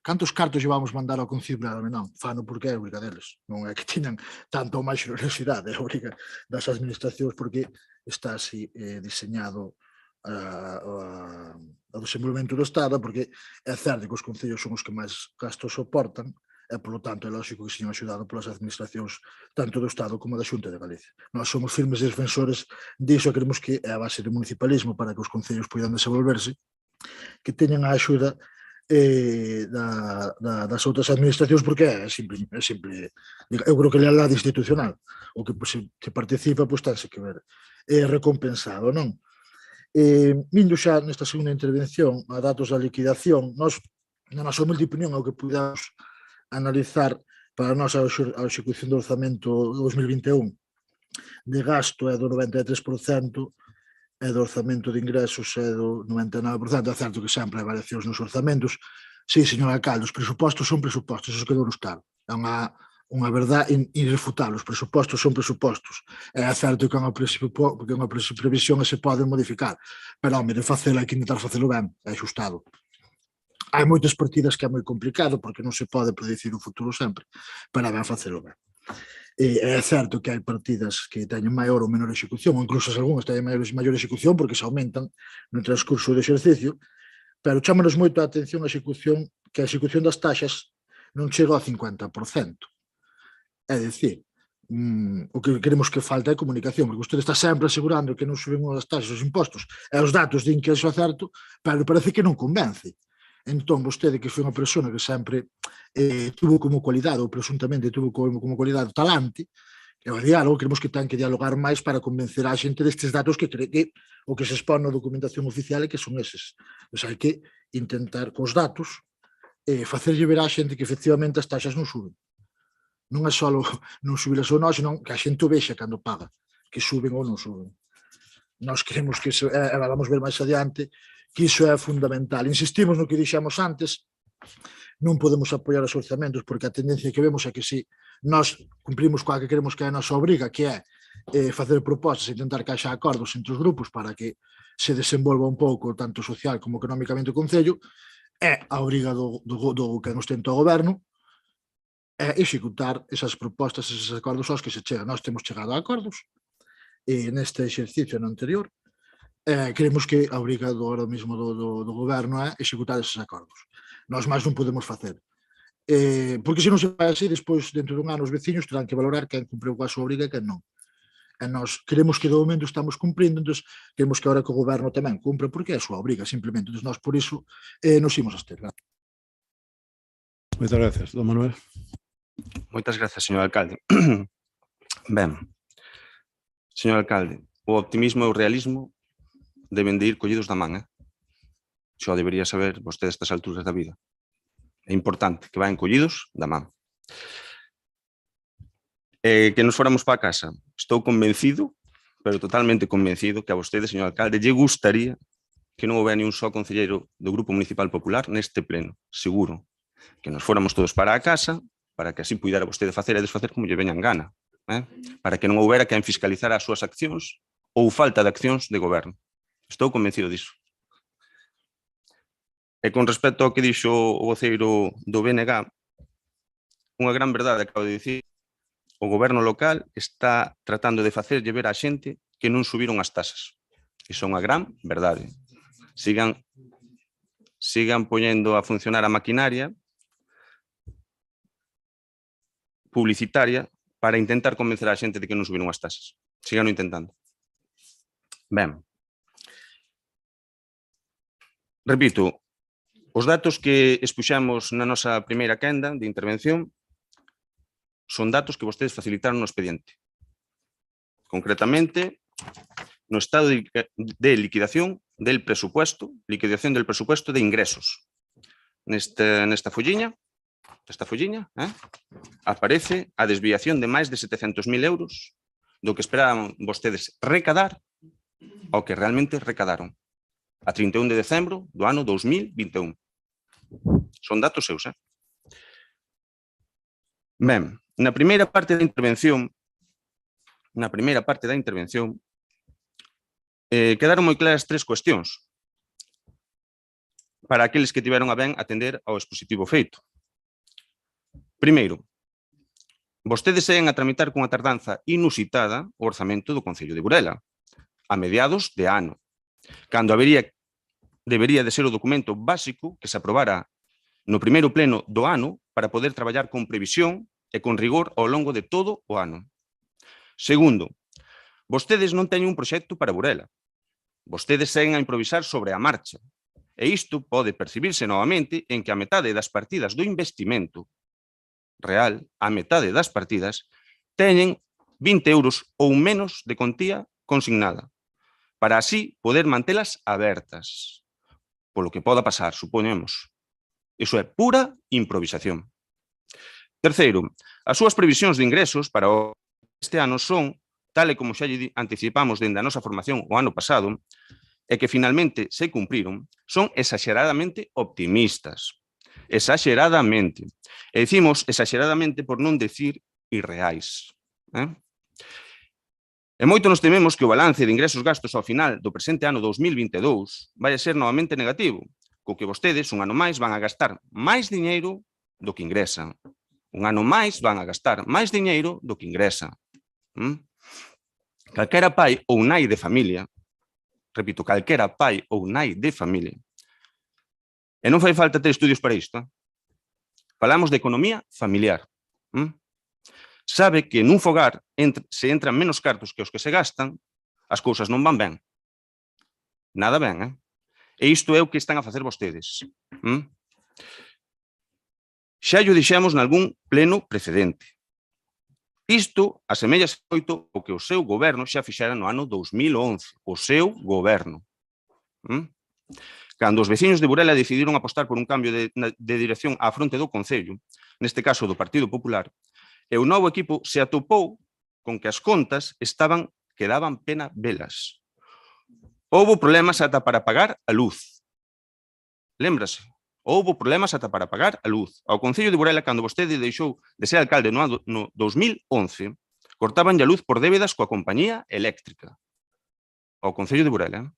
cantos cartos llevamos mandar ao Concilio, non, fano porque é obriga deles, non é que teñan tanto ou máis xenerosidade, é obriga das administracións porque está así diseñado o desenvolvemento do Estado, porque é certo que os concellos son os que máis gastos soportan, e, polo tanto, é lógico que señan axudado polas administracións tanto do Estado como da Xunta de Galicia. Nós somos firmes defensores diso, queremos que é a base do municipalismo para que os concellos poidan desenvolverse, que teñan a axuda das outras administracións, porque é simple, eu creo que é a lealdade institucional, o que se participa, pois tense que ver recompensado, non? Vindo xa nesta segunda intervención a datos da liquidación, nós, na nosa humilde opinión, ao que pudamos analizar para nós a execución do orzamento 2021 de gasto é do 93%, e do orzamento de ingresos é do 99%, é certo que sempre hai variacións nos orzamentos. Sí, señor alcalde, os presupostos son presupostos, eso quedou no Estado. É unha verdade irrefutable, os presupostos son presupostos. É certo que é unha previsión e se poden modificar, pero, home, de facelo hai que intentar facelo ben, é axustado. Hai moitas partidas que é moi complicado porque non se pode predicir o futuro sempre, pero é ben facelo ben. É certo que hai partidas que teñen maior ou menor execución, ou incluso algunhas teñen maior execución porque se aumentan no transcurso do exercicio, pero chámanos moito a atención a execución, que a execución das taxas non chega ao 50%. É dicir, o que queremos que falta é comunicación, porque usted está sempre asegurando que non suben as taxas os impostos, e os datos din que é certo, pero parece que non convence. Entón, vostede, que foi unha persona que sempre tuvo como cualidade, ou presuntamente tuvo como cualidade, talante, e o diálogo, queremos que ten que dialogar máis para convencer a xente destes datos que cree que o que se expón na documentación oficial é que son eses. Pois hai que intentar, cos datos, facerlle ver á xente que efectivamente as taxas non suben. Non é só non subirlas ou non, senón que a xente o vexa cando paga, que suben ou non suben. Nós queremos que iso, vamos ver máis adiante, que iso é fundamental. Insistimos no que dixemos antes, non podemos apoiar os orzamentos porque a tendencia que vemos é que se nós cumprimos coa que queremos que é a nosa obriga, que é facer propostas e intentar que haxa acordos entre os grupos para que se desenvolva un pouco tanto social como económicamente o Concello, é a obriga do que nos tenta o Goberno é executar esas propostas, eses acordos aos que se chegan. Nós temos chegado a acordos neste exercicio no anterior. Creemos que a obriga agora mesmo do Goberno é executar eses acordos. Nós máis non podemos facer. Porque se non se fai así, despois, dentro dun ano, os veciños terán que valorar quen cumpriu coa súa obriga e quen non. E nós queremos que de momento estamos cumprindo, entón queremos que agora que o Goberno tamén cumpra, porque é a súa obriga, simplemente. Entón nós, por iso, nos imos abster. Moitas gracias, don Manuel. Moitas grazas, señor alcalde. Ben, señor alcalde, o optimismo e o realismo deben de ir collidos da man, Xo debería saber vostede a estas alturas da vida. É importante que vayan collidos da man. Que nos fóramos para casa. Estou convencido, pero totalmente convencido, que a vostede, señor alcalde, lle gustaría que non houbera ni un só concelleiro do Grupo Municipal Popular neste pleno. Seguro. Que nos fóramos todos para a casa, para que así puidera vostede facer e desfacer como lle veñan gana. Para que non houbera quen fiscalizara as súas accións ou falta de accións de goberno. Estou convencido disso. E con respecto ao que dixo o voceiro do BNG, unha gran verdade acabo de dicir, o goberno local está tratando de facerlle ver á xente que non subiron as tasas. Iso é unha gran verdade. Sigan poñendo a funcionar a maquinaria publicitaria para intentar convencer a xente de que non subiron as tasas. Sígano intentando. Ben. Repito, os datos que expuxamos na nosa primeira quenda de intervención son datos que vostedes facilitaron no expediente. Concretamente, no estado de liquidación del presupuesto de ingresos. Nesta folliña, aparece a desviación de máis de 700.000 euros do que esperaban vostedes recadar ao que realmente recadaron a 31 de decembro do ano 2021. Son datos seus, Ben, na primeira parte da intervención, quedaron moi claras tres cuestións para aqueles que tiveron a ben atender ao expositivo feito. Primeiro, vostedes seguen a tramitar cunha tardanza inusitada o orzamento do Concello de Burela, a mediados de ano, cando debería de ser o documento básico que se aprobara no primeiro pleno do ano para poder traballar con previsión e con rigor ao longo de todo o ano. Segundo, vostedes non teñen un proxecto para Burela. Vostedes seguen a improvisar sobre a marcha. E isto pode percibirse novamente en que a metade das partidas do investimento real, a metade das partidas, teñen 20 euros ou menos de contía consignada, para así poder mantelas abertas, polo que poda pasar, supoñemos. Iso é pura improvisación. Terceiro, as súas previsións de ingresos para este ano son, tal e como xa lle anticipamos dende a nosa formación o ano pasado, e que finalmente se cumpriron, son exaxeradamente optimistas. Exaxeradamente. E dicimos exaxeradamente por non decir irreais. E moito nos tememos que o balance de ingresos-gastos ao final do presente ano 2022 vai a ser novamente negativo, co que vostedes un ano máis van a gastar máis diñeiro do que ingresan. Un ano máis van a gastar máis diñeiro do que ingresa. Calquera pai ou nai de familia, repito, calquera pai ou nai de familia, e non fai falta ter estudios para isto, falamos de economía familiar. Sabe que nun fogar se entran menos cartos que os que se gastan, as cousas non van ben. Nada ben, E isto é o que están a facer vostedes. Xa llo dixemos nalgún pleno precedente. Isto asemellase moito o que o seu goberno xa fixera no ano 2011. O seu goberno. Cando os veciños de Burela decidiron apostar por un cambio de dirección á fronte do Concello, neste caso do Partido Popular, e o novo equipo se atopou con que as contas que daban pena velas. Houbo problemas ata para pagar a luz. Lémbrase. Houbo problemas ata para pagar a luz. Ao Concello de Burela, cando vostede deixou de ser alcalde no 2011, cortaban a luz por débedas coa compañía eléctrica. Ao Concello de Burela.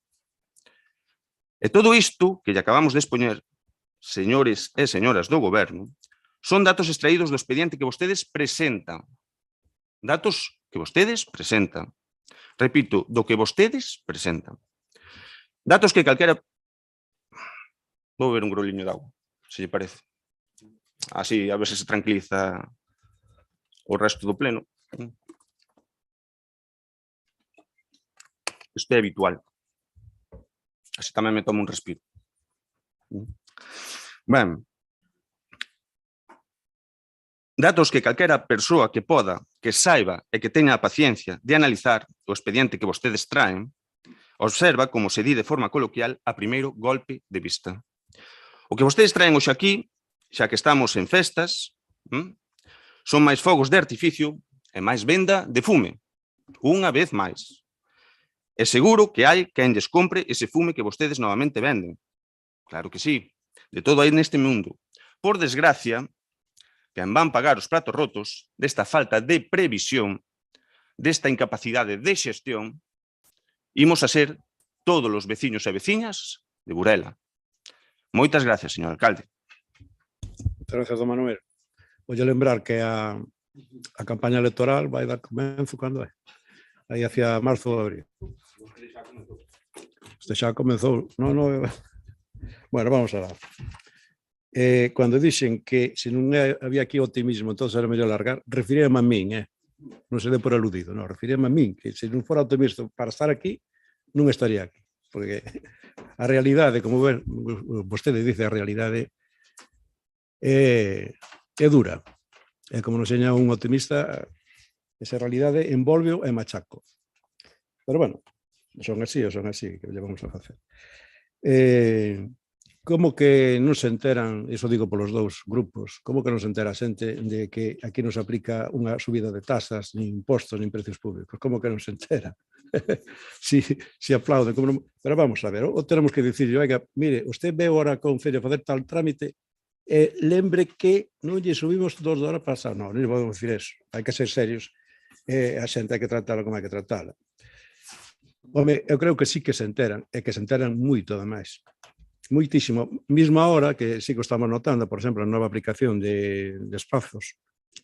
E todo isto que lle acabamos de expoñer, señores e señoras do goberno, son datos extraídos do expediente que vostedes presentan. Datos que vostedes presentan. Repito, do que vostedes presentan. Datos que calquera... Vou beber un groliño de agua, se lle parece. Así, a ver se tranquiliza o resto do pleno. Isto é habitual. Así tamén me tomo un respiro. Ben. Datos que calquera persoa que poda, que saiba e que teña a paciencia de analizar o expediente que vostedes traen, observa, como se di de forma coloquial, a primeiro golpe de vista. O que vostedes traen hoxe aquí, xa que estamos en festas, son máis fogos de artificio e máis venda de fume, unha vez máis. É seguro que hai quen lles compre ese fume que vostedes novamente venden. Claro que sí, de todo hai neste mundo. Por desgracia, quen van pagar os pratos rotos desta falta de previsión, desta incapacidade de xestión, imos a ser todos os veciños e veciñas de Burela. Moitas gracias, señor alcalde. Moitas gracias, don Manuel. Vou lembrar que a campaña electoral vai dar comenzo cando é? Aí hacia marzo ou abril. Este xa comenzou. Bueno, vamos a dar. Cando dixen que se non había aquí optimismo, entón era mellor largar, refiríame a min, non se dé por aludido, non, referíame a min, que se non fora optimista para estar aquí, non estaría aquí, porque a realidade, como vostede dice, a realidade é dura, e como nos enseña un optimista, esa realidade envolveo e machaco. Pero bueno, son así, que lle vamos a facer. Como que non se enteran, iso digo polos dous grupos, como que non se entera a xente de que aquí non se aplica unha subida de tasas, nin impostos, nin precios públicos? Como que non se entera? si aplauden, como non... Pero vamos a ver, o tenemos que dicirle, oiga, mire, usted ve ahora con Feria facer tal trámite, lembre que non lle subimos $2 pasado. Non lle podemos dicir eso, hai que ser serios, a xente hai que tratala como hai que tratala. Home, eu creo que sí que se enteran, e que se enteran moito, ademais. Moitísimo. Mismo ahora, que sí que estamos notando, por exemplo, a nova aplicación de espazos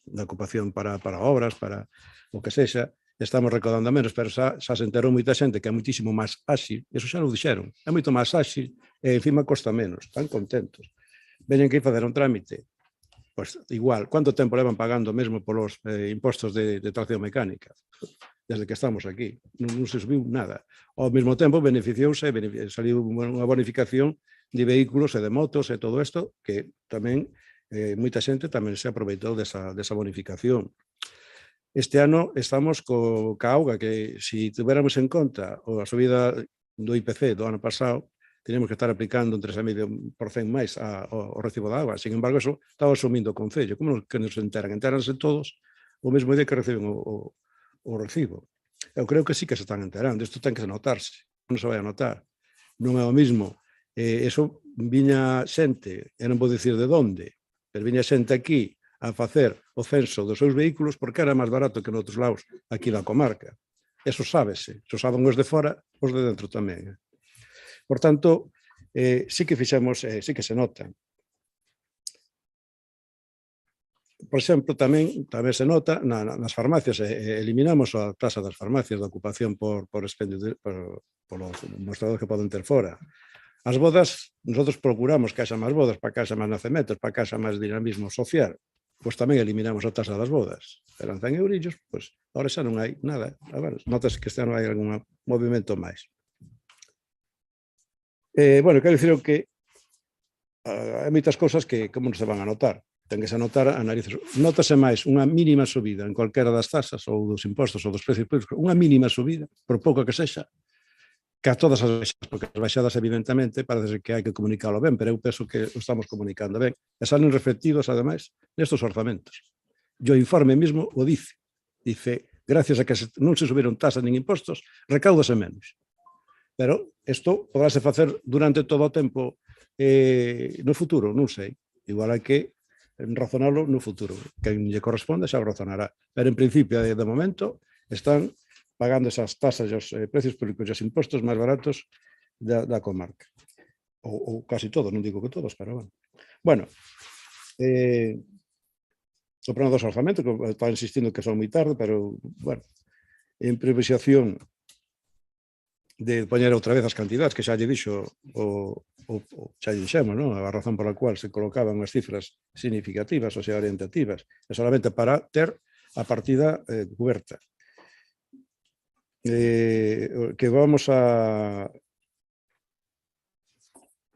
de ocupación para obras, para o que sexa, estamos recaudando menos, pero xa se enterou moita xente que é moitísimo máis áxil, eso xa nos dixeron, é moito máis áxil e encima costa menos, están contentos. Veñen que facer un trámite, pois igual, quanto tempo levan pagando mesmo polos impostos de tracción mecánica? Desde que estamos aquí, non se subiu nada. Ao mesmo tempo beneficiouse, saliu unha bonificación de vehículos e de motos e todo isto, que tamén moita xente tamén se aproveitou desa bonificación. Este ano estamos ca auga, que se tuviéramos en conta a subida do IPC do ano pasado, teníamos que estar aplicando un 3,5% máis ao recibo de auga. Sin embargo, eso estaba asumindo o Concello. Como que nos enteran? Enteranse todos o mesmo día que reciben o recibo. Eu creo que sí que se están enterando. Isto ten que notarse. Non se vai a notar. Non é o mismo. Eso viña xente, e non vou dicir de onde, pero viña xente aquí a facer o censo dos seus vehículos porque era máis barato que noutros lados aquí da comarca. Eso sábese. Eso saben os de fora, os de dentro tamén. Por tanto, sí que fixemos, sí que se notan. Por exemplo, tamén se nota nas farmacias, eliminamos a tasa das farmacias de ocupación por expendio, polo mostrador que poden ter fora. As bodas, nosotros procuramos que haxa máis bodas, para que haxa máis nacementos, para que haxa máis dinamismo social, pois tamén eliminamos a tasa das bodas. Eran 100 eurillos, pois agora xa non hai nada. Notas que este ano hai algún movimento máis. Bueno, quero dicir que hai moitas cousas que como non se van a notar. Ten que se notar a narices. Nótase máis unha mínima subida en calquera das tasas ou dos impostos ou dos precios públicos, unha mínima subida, por pouco que sexa, que a todas as baixadas, porque as baixadas evidentemente parece que hai que comunicalo ben, pero eu penso que o estamos comunicando ben. E salen reflectidos, ademais, nestos orzamentos. E o informe mesmo o dice. Dice, gracias a que non se subiron tasas nin impostos, recaudase menos. Pero isto podráse facer durante todo o tempo no futuro, non sei. Igual hai que razonarlo no futuro. Quen lle corresponde xa o razonará. Pero en principio, de momento, están pagando esas tasas e os precios públicos e os impostos máis baratos da comarca. Ou casi todos, non digo que todos, pero bueno. Bueno, o plano dos orzamentos, que está insistindo que son moi tarde, pero, bueno, en previsión de poñer outra vez as cantidades, que xa lle dixo xa lle dixemos, non? A razón por a cual se colocaban as cifras significativas, ou sea, orientativas, é solamente para ter a partida coberta. Que vamos a...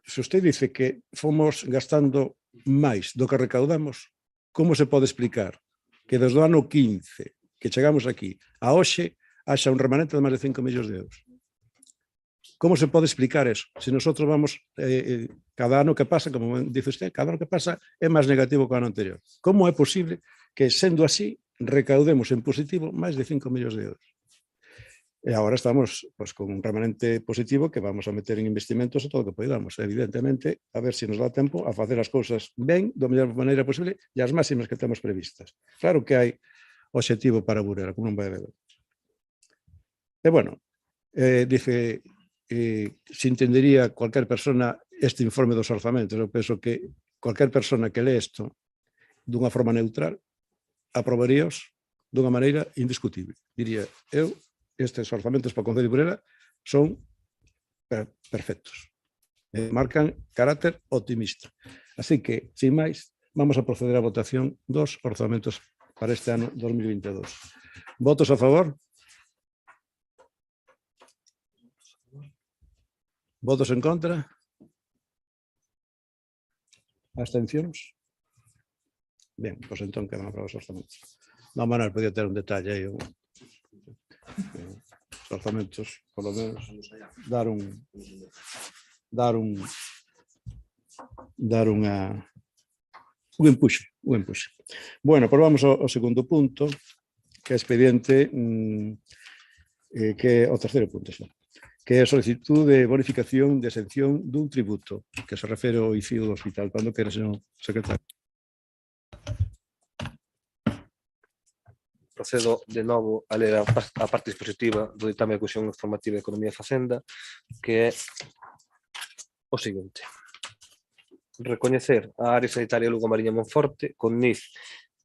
Se usted dice que fomos gastando máis do que recaudamos, como se pode explicar que desde o ano 15 que chegamos aquí a hoxe haxa un remanente de máis de 5 millóns de euros? Como se pode explicar eso? Se nosotros vamos, cada ano que pasa, como dice usted, cada ano que pasa é máis negativo que o ano anterior. Como é posible que, sendo así, recaudemos en positivo máis de 5 millóns de euros? E agora estamos con un remanente positivo que vamos a meter en investimentos e todo o que podamos. Evidentemente, a ver se nos dá tempo a facer as cousas ben, da mellor maneira posible, e as máximas que temos previstas. Claro que hai obxectivo para Burela, como non vai haber. E, bueno, dice... se entendería cualquier persona este informe dos orzamentos. Eu penso que cualquier persona que lee isto dunha forma neutral aprobaríos dunha maneira indiscutible. Diría, estes orzamentos para o Concello de Burela son perfectos. Marcan carácter optimista. Así que, sin máis, vamos a proceder á votación dos orzamentos para este ano 2022. Votos a favor? Votos en contra? Abstencións? Ben, pois entón quedan aprobados os orzamentos. Non, Manuel, podía ter un detalle aí. Os orzamentos, por lo menos, dar un empuxe. Bueno, pois vamos ao segundo punto, que é expediente, que é o terceiro punto xa, que é a solicitud de bonificación de exención dun tributo, que se refere ao ICIO do hospital. Cando quere, señor secretario. Procedo de novo a ler a parte dispositiva do ditame de Comisión Informativa de Economía e Facenda, que é o seguinte. Recoñecer a área sanitaria Lugo Mariña Monforte con NIF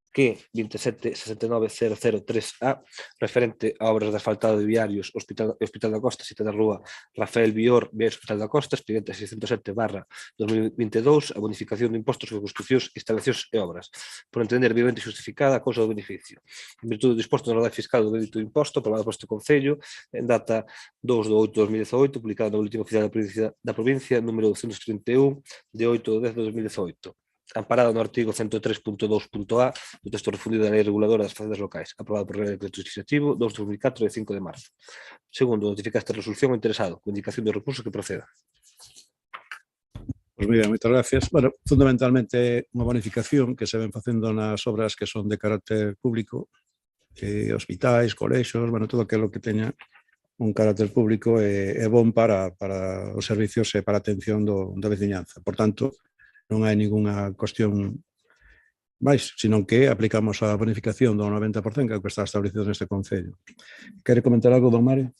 que 2769003A, referente a obras de asfaltado de viarios Hospital da Costa, Sita da Rúa Rafael Bior, Viarios Hospital da Costa, expediente 607/2022, a bonificación de impostos sobre construcións, instalacións e obras. Por entender vivamente justificada a causa do beneficio. En virtude do disposto na Ordem Fiscal do débito de imposto aprobado por este Concello en data 2/8/2018, publicada no Boletín Oficial da Provincia, número 231, de 8/10/2018. Amparado no artigo 103.2.a do texto refundido da Lei Reguladora das Facendas Locais, aprobado por Real Decreto Legislativo 2/2004 de 5 de marzo. Segundo, notifica esta resolución ao interesado, con indicación do recurso que proceda. Pois mira, moitas gracias. Bueno, fundamentalmente unha bonificación que se ven facendo nas obras que son de carácter público, hospitais, colexios, bueno, todo aquilo que teña un carácter público é bon para os servicios e para a atención da veciñanza. Por tanto, non hai ninguna cuestión máis, senón que aplicamos a bonificación do 90%, que é o que está establecido neste Concello. Quere comentar algo, don Mario?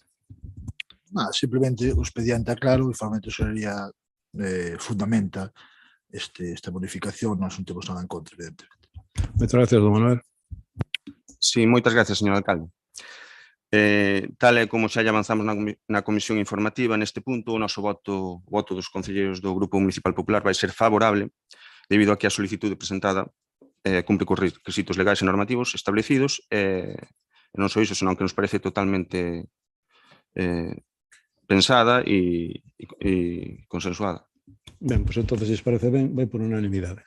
Simplemente o expediente claro, e formalmente sería fundamenta esta bonificación, non temos nada en contra, evidentemente. Moitas gracias, don Manuel. Sí, moitas gracias, señor alcalde. Tal e como xa avanzamos na comisión informativa, neste punto o noso voto dos concelleiros do Grupo Municipal Popular vai ser favorable, debido a que a solicitude presentada cumpre cos requisitos legais e normativos establecidos, e non só iso, senón que nos parece totalmente pensada e consensuada. Ben, pois entón, se parece ben, vai por unanimidade.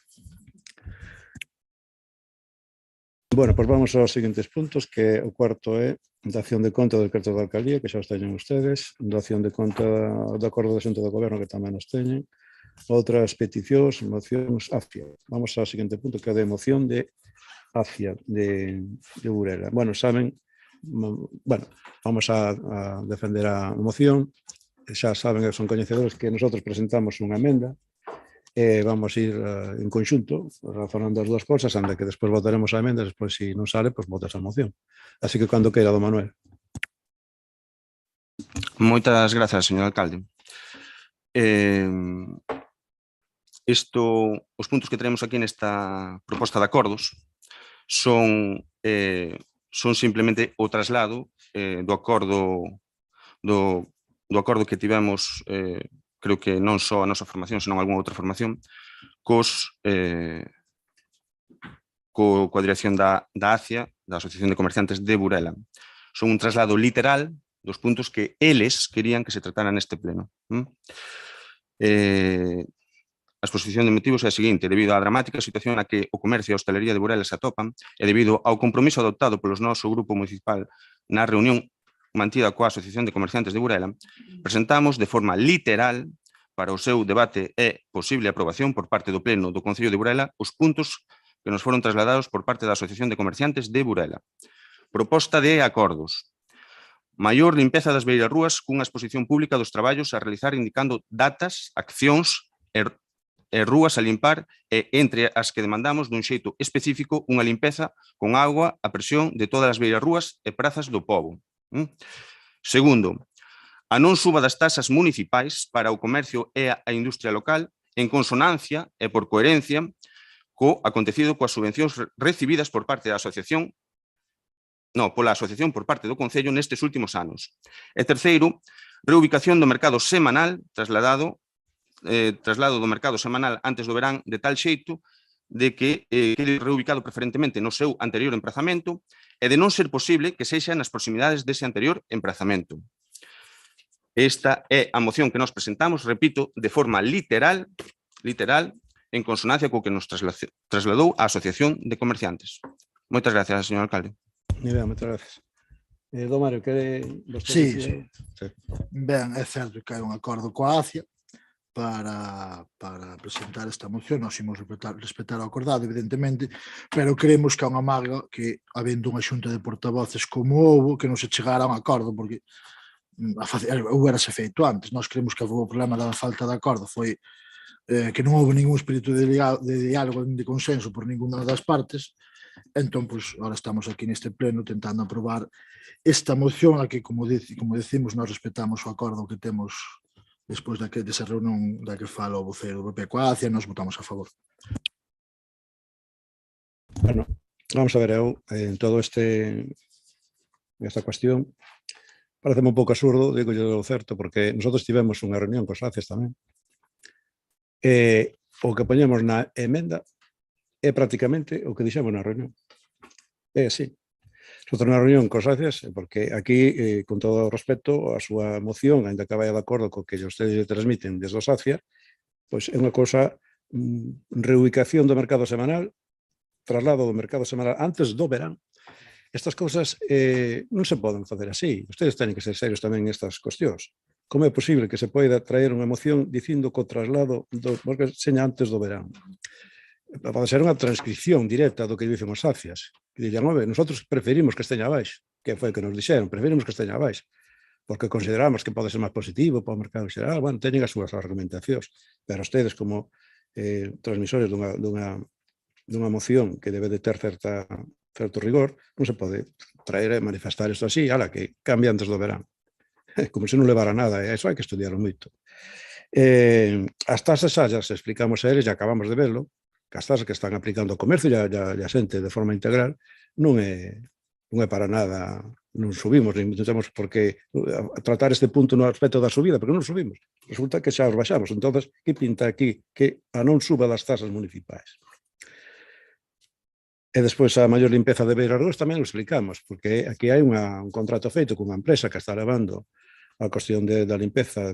Bueno, pois vamos aos seguintes puntos, que o cuarto é dación de conta do decreto da alcaldía, que xa os teñen ustedes, dación de conta do acordo de xunta do goberno, que tamén os teñen, outras peticións, mocións, AFIA. Vamos ao seguinte punto, que é a de moción de AFIA, de Burela. Bueno, saben, vamos a defender a moción, xa saben que son coñecedores que nosotros presentamos unha emenda, vamos ir en conxunto razonando as dúas cosas, anda que despois votaremos a emenda, despois se non sale, pois votas a moción. Así que cando queira, don Manuel. Moitas grazas, señor alcalde. Os puntos que tenemos aquí nesta proposta de acordos son simplemente o traslado do acordo que tivemos, creo que non só a nosa formación, senón algunha outra formación, coa dirección da ACIA, da Asociación de Comerciantes de Burela. Son un traslado literal dos puntos que eles querían que se trataran neste pleno. A exposición de motivos é a seguinte: debido á dramática situación na que o comercio e a hostalería de Burela se atopan e debido ao compromiso adoptado polo noso grupo municipal na reunión mantida coa Asociación de Comerciantes de Burela, presentamos de forma literal para o seu debate e posible aprobación por parte do Pleno do Concello de Burela os puntos que nos foron trasladados por parte da Asociación de Comerciantes de Burela. Proposta de acordos. Maior limpeza das beirarrúas cunha exposición pública dos traballos a realizar indicando datas, accións e rúas a limpar e entre as que demandamos dun xeito específico unha limpeza con agua a presión de todas as beirarrúas e prazas do pobo. Segundo, a non suba das tasas municipais para o comercio e a industria local en consonancia e por coherencia co acontecido coas subvencións recibidas por parte da asociación, pola asociación por parte do Concello nestes últimos anos. E terceiro, reubicación do mercado semanal, traslado do mercado semanal antes do verán de tal xeito de que quede reubicado preferentemente no seu anterior emprazamento e de non ser posible que sexa nas proximidades dese anterior emprazamento. Esta é a moción que nos presentamos, repito, de forma literal, en consonancia co que nos trasladou a Asociación de Comerciantes. Moitas gracias, señor alcalde. Moitas gracias. Don Mario, quere Sí. Ben, é certo que hai un acordo coa ACIA para presentar esta moción. Nós imos respetar o acordado, evidentemente, pero creemos que é unha mágoa que, habendo unha xunta de portavoces como houbo, que non se chegara a un acordo, porque hubiérase feito antes. Nós creemos que o problema da falta de acordo foi que non houve ningún espírito de diálogo de consenso por ninguna das partes. Entón, pois, agora estamos aquí neste pleno tentando aprobar esta moción a que, como decimos, nós respetamos o acordo que temos despois desa reunión da que fala o voceiro do PP coa ACIA, nós votamos a favor. Bueno, vamos a ver, en todo esta cuestión parece un pouco absurdo, digo yo lo certo, porque nosotros tivemos unha reunión cos ACIAs tamén. O que poñemos na emenda é prácticamente o que dixemos na reunión. É así. Nosotros na reunión cos ACIAs, porque aquí, con todo o respeto, a súa moción, ainda que vai de acordo co que ustedes transmiten desde os ACIA, pois é unha cousa, reubicación do mercado semanal, traslado do mercado semanal antes do verán. Estas cousas non se poden facer así. Ustedes teñen que ser serios tamén nestas cuestións. Como é posible que se poida traer unha moción dicindo que o traslado porque seña antes do verán? Pode ser unha transcripción directa do que dicen os ACIAs. Que dirían, nosotros preferimos que esteña abaixo, que foi o que nos dixeron, preferimos que esteña abaixo, porque consideramos que pode ser máis positivo para o mercado xeral. Bueno, teñen as súas argumentacións, pero ustedes como transmisores dunha moción que debe de ter certo rigor, non se pode traer e manifestar isto así, ala, que cambia antes do verán. Como se non levara nada, e iso hai que estudiarlo moito. As tasas xa se explicamos a eles, e acabamos de verlo, que as tasas que están aplicando o comercio e a xente de forma integral non é para nada, non subimos, non temos por que tratar este punto no aspecto da subida, porque non subimos. Resulta que xa os baixamos. Entón, que pinta aquí que a non suba das tasas municipais? E despois a maior limpeza de beirarrúas tamén o explicamos, porque aquí hai un contrato feito con unha empresa que está levando a cuestión da limpeza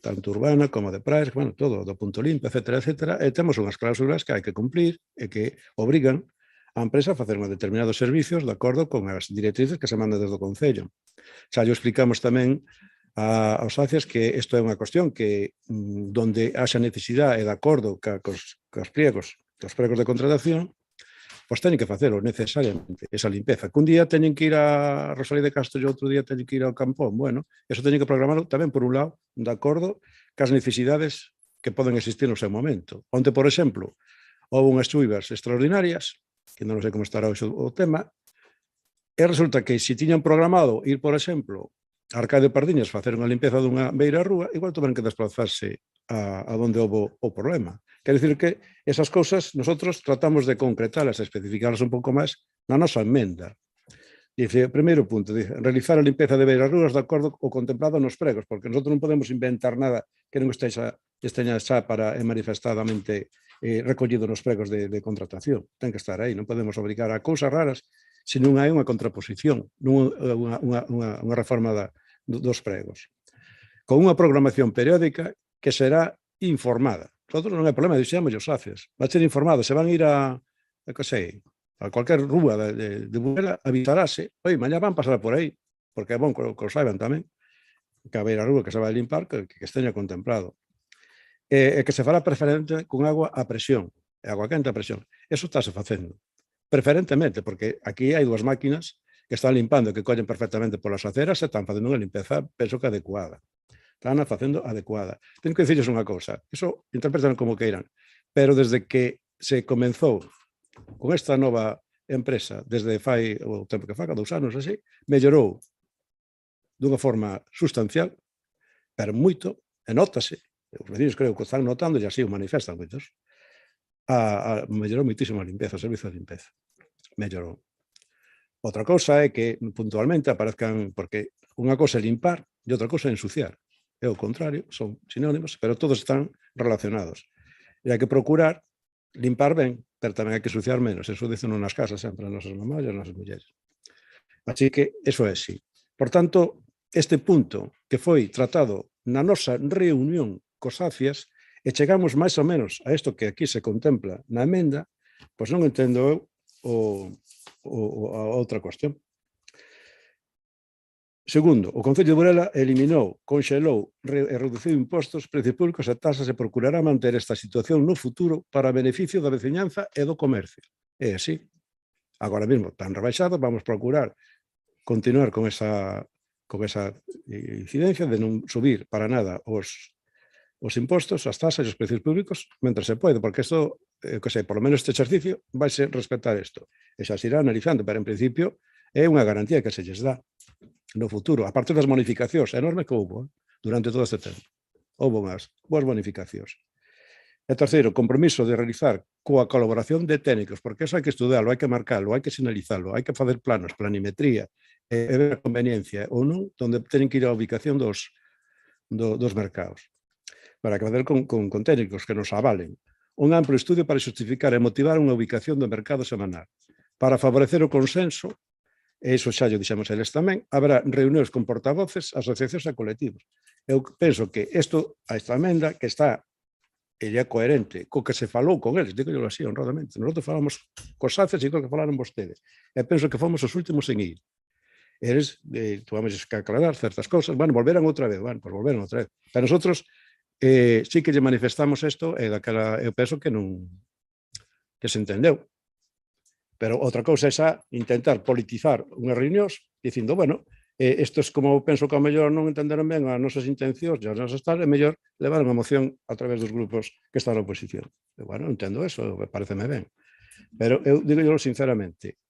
tanto urbana como de praias, bueno, todo, do punto limpo, etcétera, e temos unhas cláusulas que hai que cumplir e que obrigan a empresa a facer uns determinados servicios de acordo con as directrices que se mandan desde o Concello. Xa yo explicamos tamén aos ACIAs que isto é unha cuestión que donde haxa necesidade e de acordo cos pregos de contratación, pois teñen que facelo necesariamente, esa limpeza. Que un día teñen que ir a Rosalía de Castro e outro día teñen que ir ao Campón. Bueno, eso teñen que programarlo tamén, por un lado, de acordo cas necesidades que poden existir no seu momento. Onde, por exemplo, houve unhas chuivas extraordinarias, que non sei como estará hoxe o tema, e resulta que se tiñan programado ir, por exemplo, a Arcade de Pardiñas facer unha limpeza dunha beira rúa, igual tuveran que desplazarse a donde houve o problema. Quer dicir que esas cousas nosotros tratamos de concretarlas e especificarlas un pouco máis na nosa emenda. Dice, primeiro punto, dice, realizar a limpeza de beiras rúas de acordo co contemplado nos pregos, porque nosotros non podemos inventar nada que non esteña xa para manifestadamente recollido nos pregos de contratación. Ten que estar aí, non podemos obrigar a cousas raras se non hai unha contraposición, non unha reforma dos pregos. Con unha programación periódica que será informada. Nosotros non hai problema, dixemos os ACIAs. Vai ser informado, se van ir a cualquier rúa de Burela, avisarase, oi, mañá van pasar por aí, porque é bon que o saiban tamén, que a beira rúa que se vai a limpar, que esteña contemplado. E que se fará preferente con agua a presión, agua quente a presión. Eso estáse facendo. Preferentemente, porque aquí hai dúas máquinas que están limpando e que collen perfectamente polas aceras e están facendo unha limpeza, penso que adecuada. Están facendo adecuada. Tenho que dicirles unha cousa, iso interpretan como queiran, pero desde que se comenzou con esta nova empresa, desde fai o tempo que faca, 2 anos así, mellorou dunha forma sustancial, pero moito, e nótase, os vecinos creo que están notando e así o manifestan moitos, mellorou moitísimo a limpeza, o servizo de limpeza. Mellorou. Outra cousa é que puntualmente aparezcan, porque unha cousa é limpar e outra cousa é ensuciar. É o contrario, son sinónimos, pero todos están relacionados. E hai que procurar limpar ben, pero tamén hai que suciar menos. Eso dicen nas casas sempre as nosas mamás e as nosas mulleres. Así que eso é así. Por tanto, este punto que foi tratado na nosa reunión cos ACIAs e chegamos máis ou menos a isto que aquí se contempla na emenda, pois non entendo eu a outra cuestión. Segundo, o Concello de Burela eliminou, conxelou e reduciu impostos, precios públicos e tasas e procurará manter esta situación no futuro para beneficio da veciñanza e do comercio. É así. Agora mesmo, tan rebaixado, vamos procurar continuar con esa incidencia de non subir para nada os impostos, as tasas e os precios públicos mentre se pode, porque isto, que sei, por lo menos este exercicio vai ser respetar isto. E xa se irá analizando, pero en principio é unha garantía que se lles dá no futuro, a partir das bonificacións enormes que houve durante todo este tempo. Houve unhas boas bonificacións. E terceiro, compromiso de realizar coa colaboración de técnicos, porque eso hai que estudarlo, hai que marcarlo, hai que sinalizarlo, hai que facer planos, planimetría, e ver a conveniencia ou non, onde teñen que ir a ubicación dos mercados. Para que facer con técnicos que nos avalen. Un amplo estudio para justificar e motivar unha ubicación do mercado semanal. Para favorecer o consenso, e iso xa lle dixemos a eles tamén, haberá reunións con portavoces, asociacións e colectivos. Eu penso que esta emenda que está, ella é coherente co que se falou con eles, digo yo así, honradamente. Nosotros falamos cos ACES e co que falaron vostedes. E penso que fomos os últimos en ir. Eles, tuvamos que aclarar certas cosas, volveran outra vez, pois volveran outra vez. Pero nosotros sí que lle manifestamos isto e daquela, eu penso que non, que se entendeu. Pero outra cousa é xa intentar politizar unhas reunións dicindo, isto é como penso que ao mellor non entenderon ben as nosas intencións e as nosas tal, é mellor levar unha moción a través dos grupos que están na oposición. Entendo eso, pareceme ben. Pero eu digo sinceramente,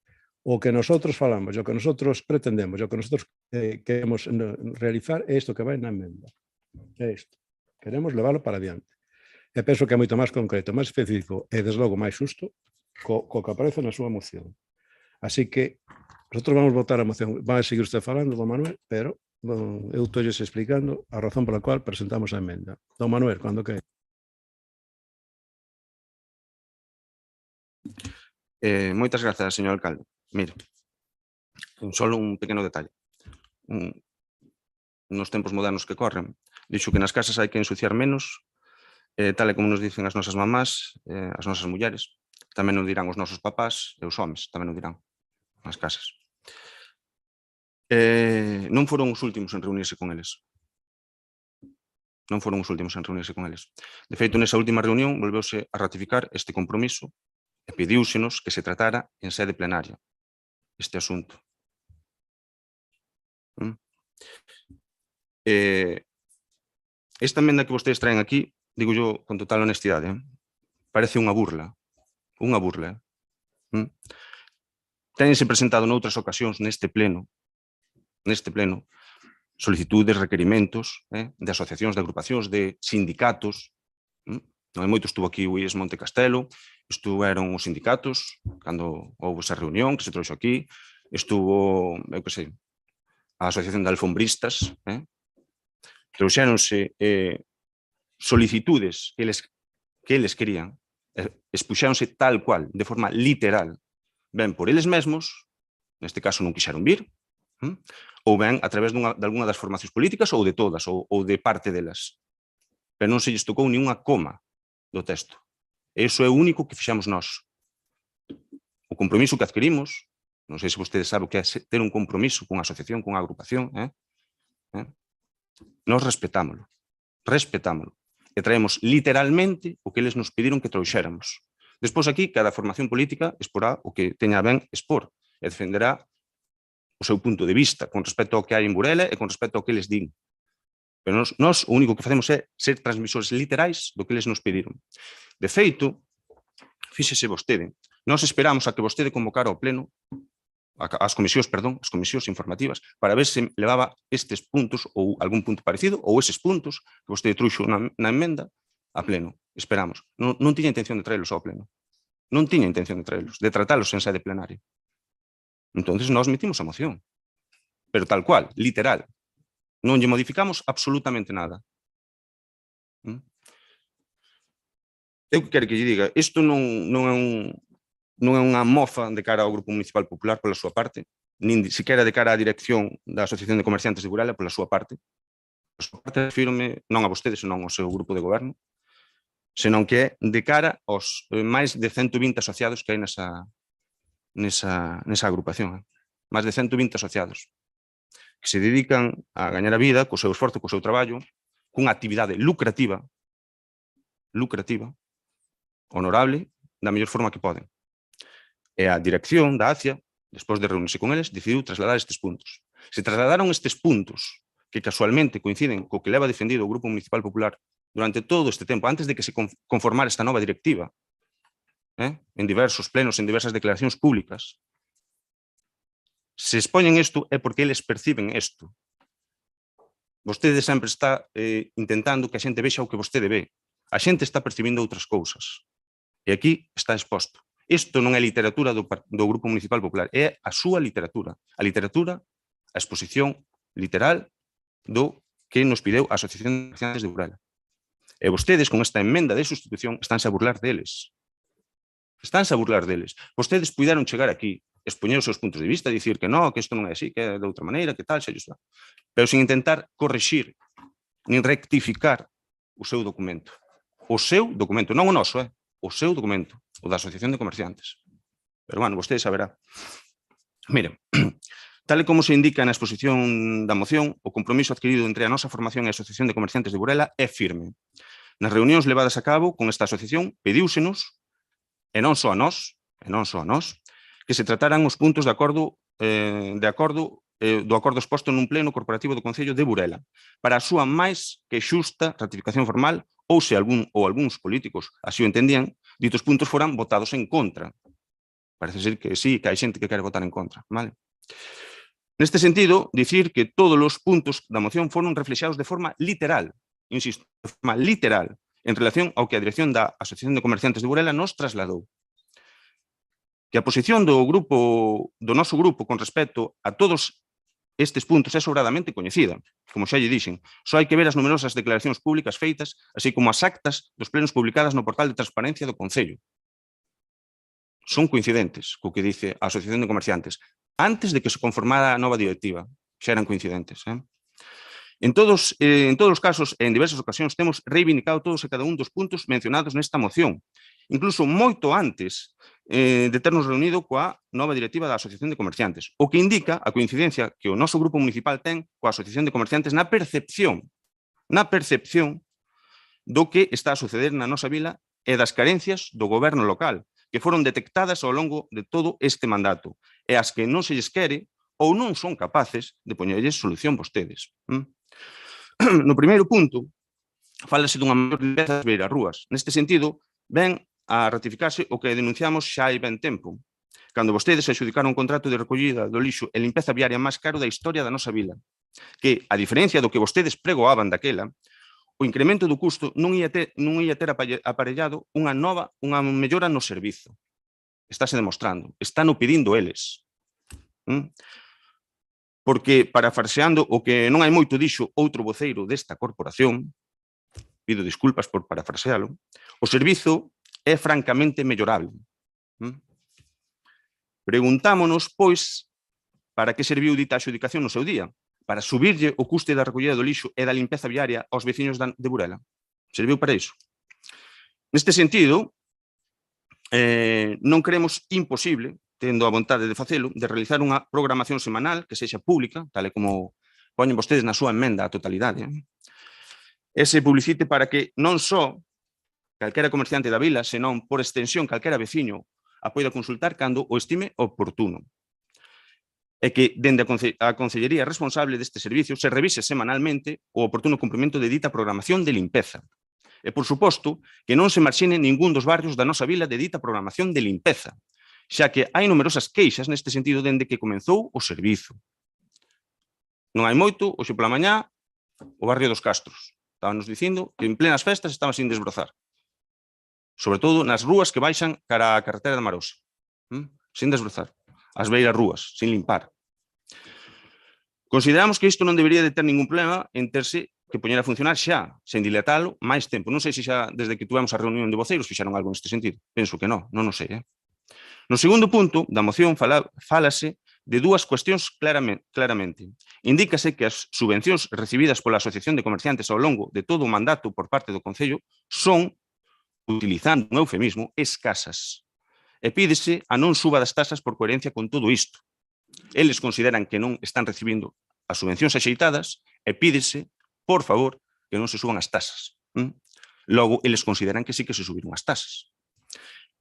o que nosotros falamos, o que nosotros pretendemos, o que nosotros queremos realizar é isto que vai na emenda. É isto. Queremos leválo para adiante. E penso que é moito máis concreto, máis específico e, desde logo, máis xusto co que aparece na súa moción. Así que nosotros vamos votar a moción. Vai seguir usted falando, don Manuel, pero eu estou explicando a razón pola cual presentamos a emenda. Don Manuel, cando que? Moitas grazas, señor alcalde. Mire, só un pequeno detalle. Nos tempos modernos que corren, dixo que nas casas hai que ensuciar menos, tal e como nos dicen as nosas mamás, as nosas mulleres, tamén nos dirán os nosos papás e os homes, tamén nos dirán nas casas. Non foron os últimos en reunirse con eles. Non foron os últimos en reunirse con eles. De feito, nesa última reunión volveuse a ratificar este compromiso e pediúsenos que se tratara en sede plenaria este asunto. Esta emenda que vostedes traen aquí, digo yo con total honestidade, parece unha burla. Unha burla. Téñense presentado noutras ocasións neste pleno, solicitudes, requerimentos de asociacións, de agrupacións, de sindicatos. Non hai moito, estuvo aquí o IES Monte Castelo, estuveron os sindicatos, cando houve esa reunión que se trouxo aquí, estuvo, eu que sei, a Asociación de Alfombristas, trouxéronse solicitudes que eles querían, expuxéronse tal cual, de forma literal, ben por eles mesmos, neste caso non quixeron vir, ou ben a través de alguna das formacións políticas ou de todas, ou de parte delas. Pero non se lles tocou ni unha coma do texto. E iso é o único que fixamos nós. O compromiso que adquirimos, non sei se vostedes saben o que é ter un compromiso cunha asociación, cunha agrupación, nós respetámolo. E traemos literalmente o que eles nos pediron que trouxéramos. Despois aquí, cada formación política exporá o que teña ben expor e defenderá o seu punto de vista con respecto ao que hai en Burela e con respecto ao que eles din. Pero nós o único que facemos é ser transmisores literais do que eles nos pediron. De feito, fíxese vostede, nós esperamos a que vostede convocara ao pleno as comisións informativas para ver se levaba estes puntos ou algún punto parecido ou eses puntos que vostede trouxo na emenda a pleno. Esperamos. Non tiña intención de traelos ao pleno. Non tiña intención de traelos, de tratalos en sede plenaria. Entonces nós metimos a moción. Pero tal cual, literal. Non lle modificamos absolutamente nada. Eu que quero que lle diga, isto non é unha mofa de cara ao Grupo Municipal Popular pola súa parte, nin siquiera de cara á dirección da Asociación de Comerciantes de Burela pola súa parte. Pola súa parte, refírome non a vostedes, senón ao seu grupo de goberno, senón que é de cara aos máis de 120 asociados que hai nesa agrupación. Máis de 120 asociados que se dedican a gañar a vida co seu esforzo, co seu traballo, cunha actividade lucrativa, honorable, da mellor forma que poden. E a dirección da ACIA, despois de reunirse con eles, decidiu trasladar estes puntos. Se trasladaron estes puntos que casualmente coinciden co que leva defendido o Grupo Municipal Popular durante todo este tempo, antes de que se conformara esta nova directiva, en diversos plenos, en diversas declaracións públicas, se expoñen isto é porque eles perciben isto. Vostede sempre está intentando que a xente vexa o que vostede ve. A xente está percibindo outras cousas. E aquí está exposto. Isto non é literatura do Grupo Municipal Popular, é a súa literatura. A literatura, a exposición literal do que nos pideu a Asociación de Comerciantes de Burela. E vostedes, con esta emenda de sustitución, estánse a burlar deles. Vostedes puideron chegar aquí, expoñer os seus puntos de vista, dicir que non, que isto non é así, que é de outra maneira, que tal, xa está. Pero sin intentar corrixir, nin rectificar o seu documento. O seu documento, non o noso, o seu documento, o da Asociación de Comerciantes. Pero, bueno, vostede saberá. Miren, tal e como se indica na exposición da moción, o compromiso adquirido entre a nosa formación e a Asociación de Comerciantes de Burela é firme. Nas reunións levadas a cabo con esta asociación, pediúsenos, e non só a nós, que se trataran os puntos do acordo exposto nun pleno corporativo do Concello de Burela, para a súa máis que xusta ratificación formal, ou se algúns políticos así o entendían, ditos puntos foran votados en contra. Parece ser que sí, que hai xente que quere votar en contra. Vale? Neste sentido, dicir que todos os puntos da moción foron reflexados de forma literal, insisto, de forma literal, en relación ao que a dirección da Asociación de Comerciantes de Burela nos trasladou. Que a posición do noso grupo con respecto a todos estes puntos é sobradamente coñecida, como xa lle dixen. Só hai que ver as numerosas declaracións públicas feitas, así como as actas dos plenos publicadas no portal de transparencia do Concello. Son coincidentes co que dice a Asociación de Comerciantes. Antes de que se conformara a nova directiva, xa eran coincidentes. En todos os casos e en diversas ocasións temos reivindicado todos e cada un dos puntos mencionados nesta moción, incluso moito antes de ternos reunido coa nova directiva da Asociación de Comerciantes, o que indica a coincidencia que o noso grupo municipal ten coa Asociación de Comerciantes na percepción do que está a suceder na nosa vila e das carencias do goberno local, que foron detectadas ao longo de todo este mandato, e as que non se lles quere ou non son capaces de poñerlles solución vostedes. No primeiro punto, fálase dunha maior limpeza das beirarrúas. Neste sentido, ven a ratificarse o que denunciamos xa hai ben tempo, cando vostedes adxudicaron un contrato de recollida do lixo e limpeza viaria máis caro da historia da nosa vila, que, a diferencia do que vostedes pregoaban daquela, o incremento do custo non ia ter aparellado unha mellora no servizo. Estáse demostrando, están o pedindo eles. Porque, parafraseando o que non hai moito dixo outro voceiro desta corporación, pido disculpas por parafrasealo, o servizo é francamente mellorable. Preguntámonos, pois, para que serviu dita adxudicación no seu día? Para subirlle o custe da recollida do lixo e da limpeza viaria aos veciños de Burela? Serviu para iso? Neste sentido, non creemos imposible, tendo a vontade de facelo, de realizar unha programación semanal que sexa pública, tal e como poñen vostedes na súa emenda á totalidade, e se publicite para que non só calquera comerciante da vila, senón, por extensión, calquera veciño a poida consultar cando o estime oportuno. E que, dende a Consellería responsable deste servicio, se revise semanalmente o oportuno cumprimento de dita programación de limpeza. E, por suposto, que non se marxine ningún dos barrios da nosa vila de dita programación de limpeza, xa que hai numerosas queixas neste sentido dende que comenzou o servizo. Non hai moito, hoxe pola mañá, o barrio dos Castros. Estábanos dicindo que en plenas festas estaban sin desbrozar. Sobre todo nas rúas que baixan cara á carretera de Marosa. Sin desbrozar. As beiras rúas, sin limpar. Consideramos que isto non debería de ter ningún problema en terse que poñer a funcionar xa, sen dilatalo máis tempo. Non sei se xa, desde que tuvemos a reunión de voceiros, fixaron algo neste sentido. Penso que non o sei. No segundo punto da moción fálase de dúas cuestións claramente. Indícase que as subvencións recibidas pola Asociación de Comerciantes ao longo de todo o mandato por parte do Concello son, utilizando un eufemismo, escasas. E pídese a non suba das tasas por coherencia con todo isto. Eles consideran que non están recibindo as subvencións axeitadas e pídese, por favor, que non se suban as tasas. Logo, eles consideran que sí que se subiron as tasas.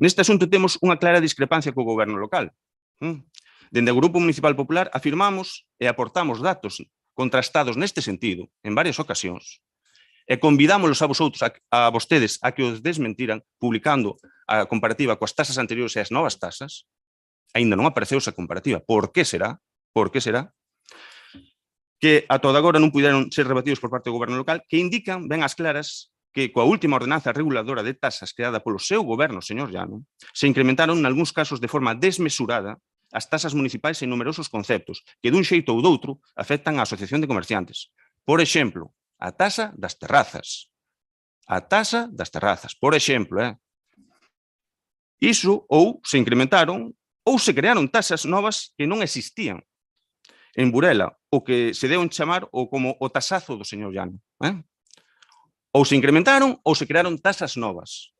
Neste asunto temos unha clara discrepancia co goberno local. Dende o Grupo Municipal Popular afirmamos e aportamos datos contrastados neste sentido en varias ocasións e convidámoslos a vosotros, a vostedes, a que os desmentiran publicando a comparativa coas tasas anteriores e as novas tasas. Ainda non apareceu esa comparativa. Por que será? Por que será? Que a toda agora non puderon ser rebatidos por parte do goberno local, que indican ben as claras que coa última ordenanza reguladora de tasas creada polo seu goberno, señor Llano, se incrementaron nalgúns casos de forma desmesurada as tasas municipais en numerosos conceptos que dun xeito ou doutro afectan a Asociación de Comerciantes. Por exemplo, a tasa das terrazas. A tasa das terrazas, por exemplo. Iso ou se incrementaron ou se crearon tasas novas que non existían. En Burela, o que se deu en chamar como o tasazo do señor Llano. Ou se incrementaron ou se crearon tasas novas.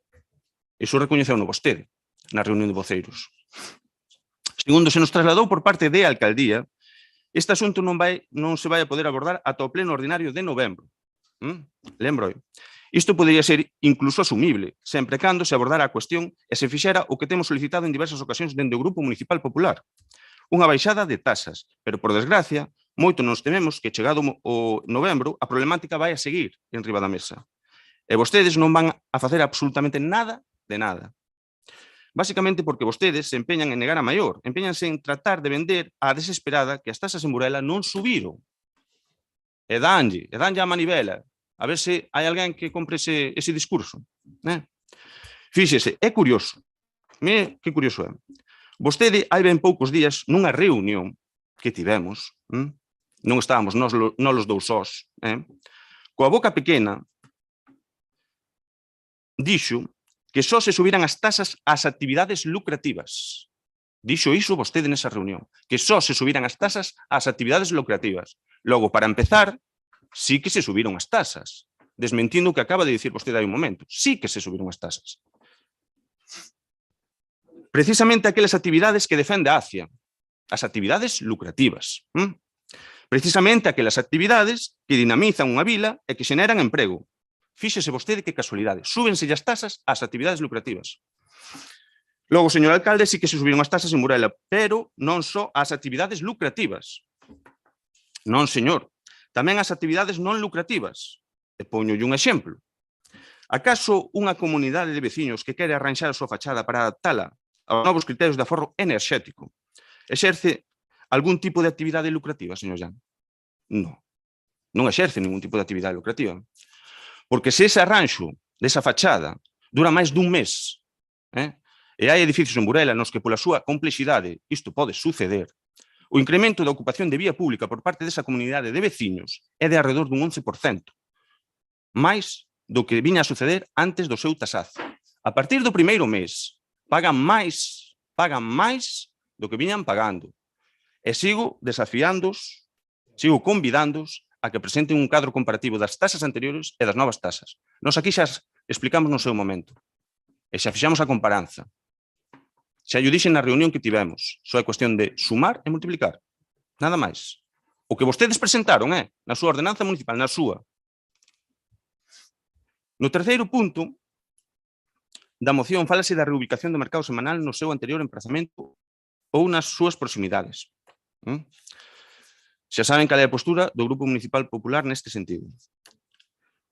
Iso recoñeceu no vostede, na reunión de voceiros. Segundo se nos trasladou por parte de Alcaldía, este asunto non se vai a poder abordar ata o pleno ordinario de novembro. Lembro. Isto podería ser incluso asumible, sempre cando se abordara a cuestión e se fixera o que temos solicitado en diversas ocasións dende o Grupo Municipal Popular. Unha baixada de tasas, pero por desgracia, moito nos tememos que chegado o novembro a problemática vai a seguir en riba da mesa. E vostedes non van a facer absolutamente nada de nada. Básicamente porque vostedes se empeñan en negar a maior, empeñanse en tratar de vender a desesperada que as tasas en Burela non subiron. E danlle a manivela, a ver se hai alguén que compre ese discurso. Fíxese, é curioso, que curioso é. Vostede, hai ben poucos días, nunha reunión que tivemos, non estábamos nós os dous sós, coa boca pequena, dixo que só se subiran as tasas ás actividades lucrativas. Dixo iso vostede nesa reunión, que só se subiran as tasas ás actividades lucrativas. Logo, para empezar, sí que se subiron as tasas, desmentindo o que acaba de dicir vostede hai un momento. Sí que se subiron as tasas. Precisamente aquelas actividades que defende a ACIA, as actividades lucrativas. Precisamente aquelas actividades que dinamizan unha vila e que xeneran emprego. Fíxese vostede que casualidade, súbense as tasas ás actividades lucrativas. Logo, señor alcalde, sí que se subiron as tasas en Burela, pero non só ás actividades lucrativas. Non, señor, tamén ás actividades non lucrativas. E poñolle un exemplo. Acaso unha comunidade de veciños que quere arranxar a súa fachada para adaptala aos novos criterios de aforro enerxético exerce algún tipo de actividade lucrativa, señor Llano? Non. Non exerce ningún tipo de actividade lucrativa. Porque se ese arranxo desa fachada dura máis dun mes, e hai edificios en Burela nos que pola súa complexidade isto pode suceder, o incremento da ocupación de vía pública por parte desa comunidade de veciños é de alrededor dun 11%, máis do que viña a suceder antes do seu tasazo. A partir do primeiro mes, pagan máis do que viñan pagando. E sigo desafiándoos, sigo convidándoos a que presenten un cadro comparativo das tasas anteriores e das novas tasas. Nos aquí xa explicamos no seu momento. E xa fixamos a comparanza. Xa yo dixen na reunión que tivemos. Só é cuestión de sumar e multiplicar. Nada máis. O que vostedes presentaron na súa ordenanza municipal, na súa. No terceiro punto da moción fálase da reubicación do mercado semanal no seu anterior emprazamento ou nas súas proximidades. Xa saben cal é a postura do Grupo Municipal Popular neste sentido.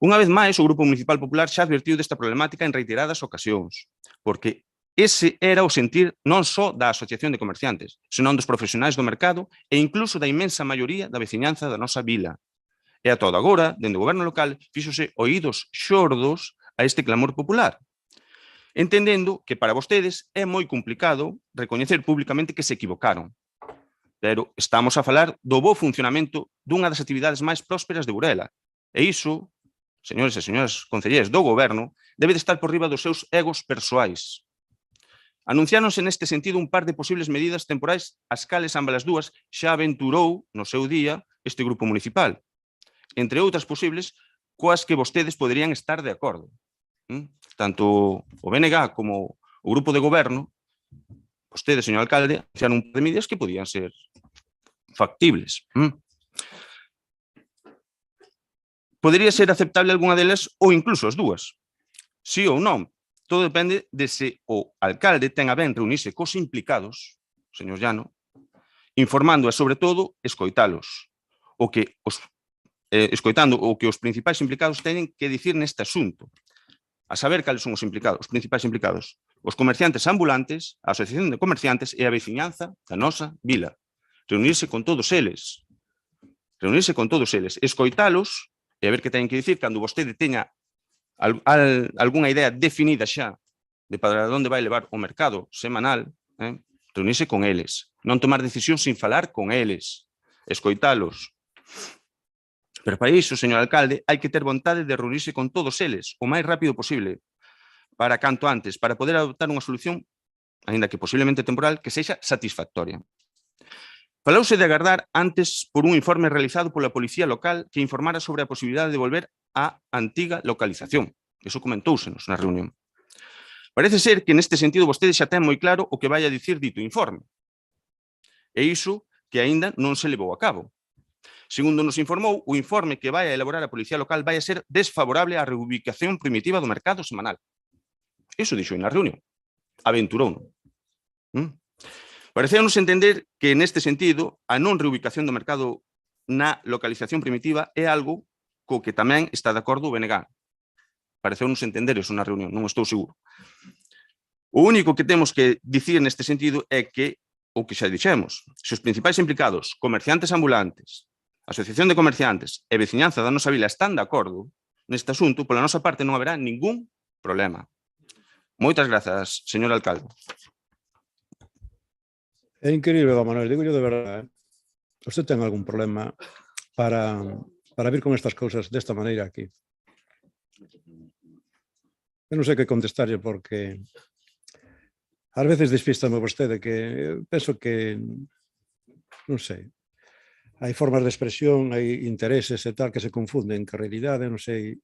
Unha vez máis, o Grupo Municipal Popular xa advertiu desta problemática en reiteradas ocasións, porque ese era o sentir non só da Asociación de Comerciantes, senón dos profesionais do mercado e incluso da inmensa maioría da veciñanza da nosa vila. E a todo agora, dende o goberno local, fíxose oídos xordos a este clamor popular, entendendo que para vostedes é moi complicado recoñecer públicamente que se equivocaron. Pero estamos a falar do bo funcionamento dunha das actividades máis prósperas de Burela, E iso, señores e señoras concelleiras do goberno, debe de estar por riba dos seus egos persoais. Anunciáronse neste sentido un par de posibles medidas temporais as cales ambas as dúas xa aventurou no seu día este grupo municipal, entre outras posibles coas que vostedes poderían estar de acordo. Tanto o BNG como o grupo de goberno, vostedes, señor alcalde, anunciaron un par de medidas que podían ser factibles. Podería ser aceptable algunha delas ou incluso as dúas. Sí ou non, todo depende de se o alcalde ten a ben reunirse cos implicados, señor Llano, informando e, sobre todo, escoitalos. Escoitando o que os principais implicados teñen que dicir neste asunto. A saber cales son os principais implicados. Os comerciantes ambulantes, a Asociación de Comerciantes e a veciñanza da nosa vila. Reunirse con todos eles. Escoitalos e a ver que teñen que dicir cando vostede teña algunha idea definida xa de para onde vai levar o mercado semanal, reunirse con eles, non tomar decisións sin falar con eles, escoitalos. Pero para iso, señor alcalde, hai que ter vontade de reunirse con todos eles o máis rápido posible, para canto antes, para poder adoptar unha solución, aínda que posiblemente temporal, que sexa satisfactoria. Falouse de agardar antes por un informe realizado pola Policía Local que informara sobre a posibilidade de volver á antiga localización. Iso comentousenos na reunión. Parece ser que neste sentido vostede xa ten moi claro o que vai a dicir dito informe. E iso que aínda non se levou a cabo. Segundo nos informou, o informe que vai a elaborar a Policía Local vai a ser desfavorable á reubicación primitiva do mercado semanal. Iso dixo na reunión. Aventurouno. Pareceu-nos entender que, neste sentido, a non reubicación do mercado na localización primitiva é algo co que tamén está de acordo o BNG. Pareceu-nos entender eso na reunión, non estou seguro. O único que temos que dicir neste sentido é que, o que xa dixemos, se os principais implicados, comerciantes ambulantes, Asociación de Comerciantes e veciñanza da nosa vila están de acordo neste asunto, pola nosa parte non haberá ningún problema. Moitas grazas, señor alcalde. É increíble, don Manuel, digo yo de verdade. Usted ten algún problema para vir con estas cousas desta maneira aquí? Eu non sei que contestarlle porque ás veces despístame vostede que penso que non sei, hai formas de expresión, hai intereses e tal que se confunden, que a realidade non sei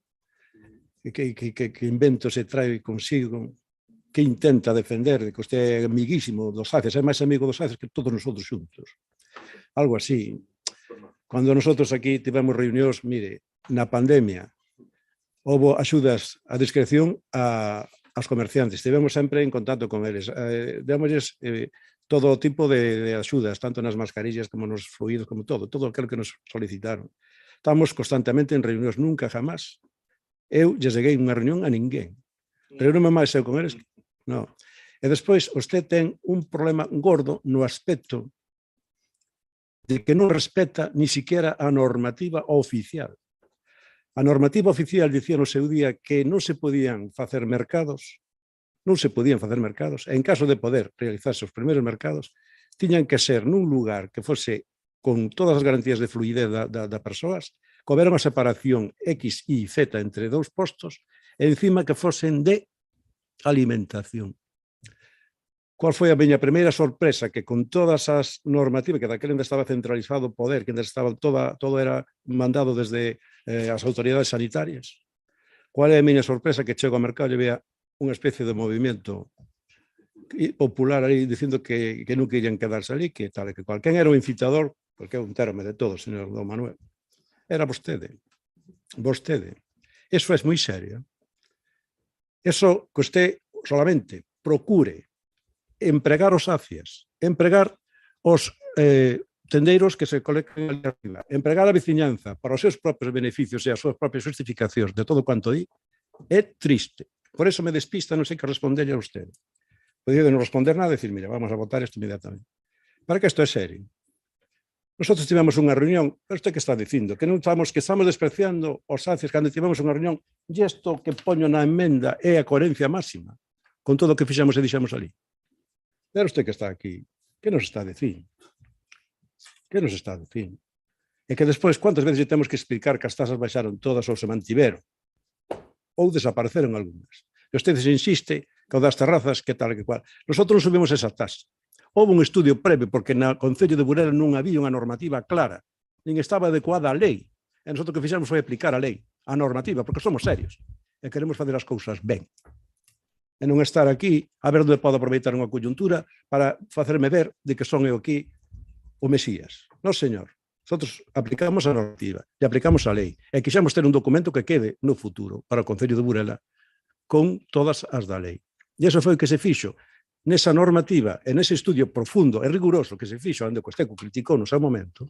que inventos se trae consigo, que intenta defender, de que usted é amiguísimo dos Aces, é máis amigo dos Aces que todos nosotros xuntos. Algo así. Cando nosotros aquí tivemos reunións, mire, na pandemia, houve axudas a discreción aos comerciantes, estivemos sempre en contacto con eles, démosles todo tipo de axudas, tanto nas mascarillas como nos fluidos, como todo aquilo que nos solicitaron. Estamos constantemente en reunións, nunca jamás eu lle cheguei unha reunión a ninguén. Reúnome máis eu con eles, non. E despois, usted ten un problema gordo no aspecto de que non respeta ni siquiera a normativa oficial. A normativa oficial dicía no seu día que non se podían facer mercados, e en caso de poder realizarse os primeiros mercados, tiñan que ser nun lugar que fose con todas as garantías de fluidez da persoas, que houbera unha separación X, Y, Z entre dous postos, e encima que fosen de alimentación. Qual foi a miña primeira sorpresa? Que con todas as normativas, que daquela ainda estaba centralizado o poder, que ainda estaba todo era mandado desde as autoridades sanitarias. Qual é a miña sorpresa? Que chego ao mercado e vea unha especie de movimento popular ali dicindo que non querían quedarse ali, que tal, que cualquén era o incitador, porque é un termo de todo, señor Don Manuel. Era vostede. Eso é moi serio. Eso que usted solamente procure empregar os ACIAs, empregar os tendeiros que se colecten ali arriba, empregar a veciñanza para os seus propios beneficios e as súas propias justificacións de todo quanto di, é triste. Por eso me despista, non sei que responderlle a usted. Podría non responder nada e dicir, mira, vamos a votar isto inmediatamente. Para que isto é serio. Nosotros tivemos unha reunión, pero isto que está dicindo, que estamos despreciando os ACIAs cando tivemos unha reunión, e isto que poño na emenda é a coherencia máxima con todo o que fixemos e dixemos ali. Pero usted que está aquí, que nos está a decir? Que nos está a decir? E que despois, quantas veces temos que explicar que as tasas baixaron todas ou se mantiveron? Ou desapareceron algunhas. E ustedes insiste que o das terrazas, que tal, que cual. Nosotros non subimos esa tasa. Houve un estudio previo, porque na Concello de Burela non había unha normativa clara, nin estaba adecuada a lei. E nosotros o que fixemos foi aplicar a lei, a normativa, porque somos serios e queremos fazer as cousas ben. E non estar aquí a ver onde podo aproveitar unha coyuntura para facerme ver de que son eu aquí o Mesías. Non, señor. Nosotros aplicamos a normativa e aplicamos a lei. E quixemos ter un documento que quede no futuro para o Concello de Burela con todas as da lei. E iso foi o que se fixo nesa normativa e nese estudio profundo e riguroso que se fixo, onde o Costeco criticou no seu momento.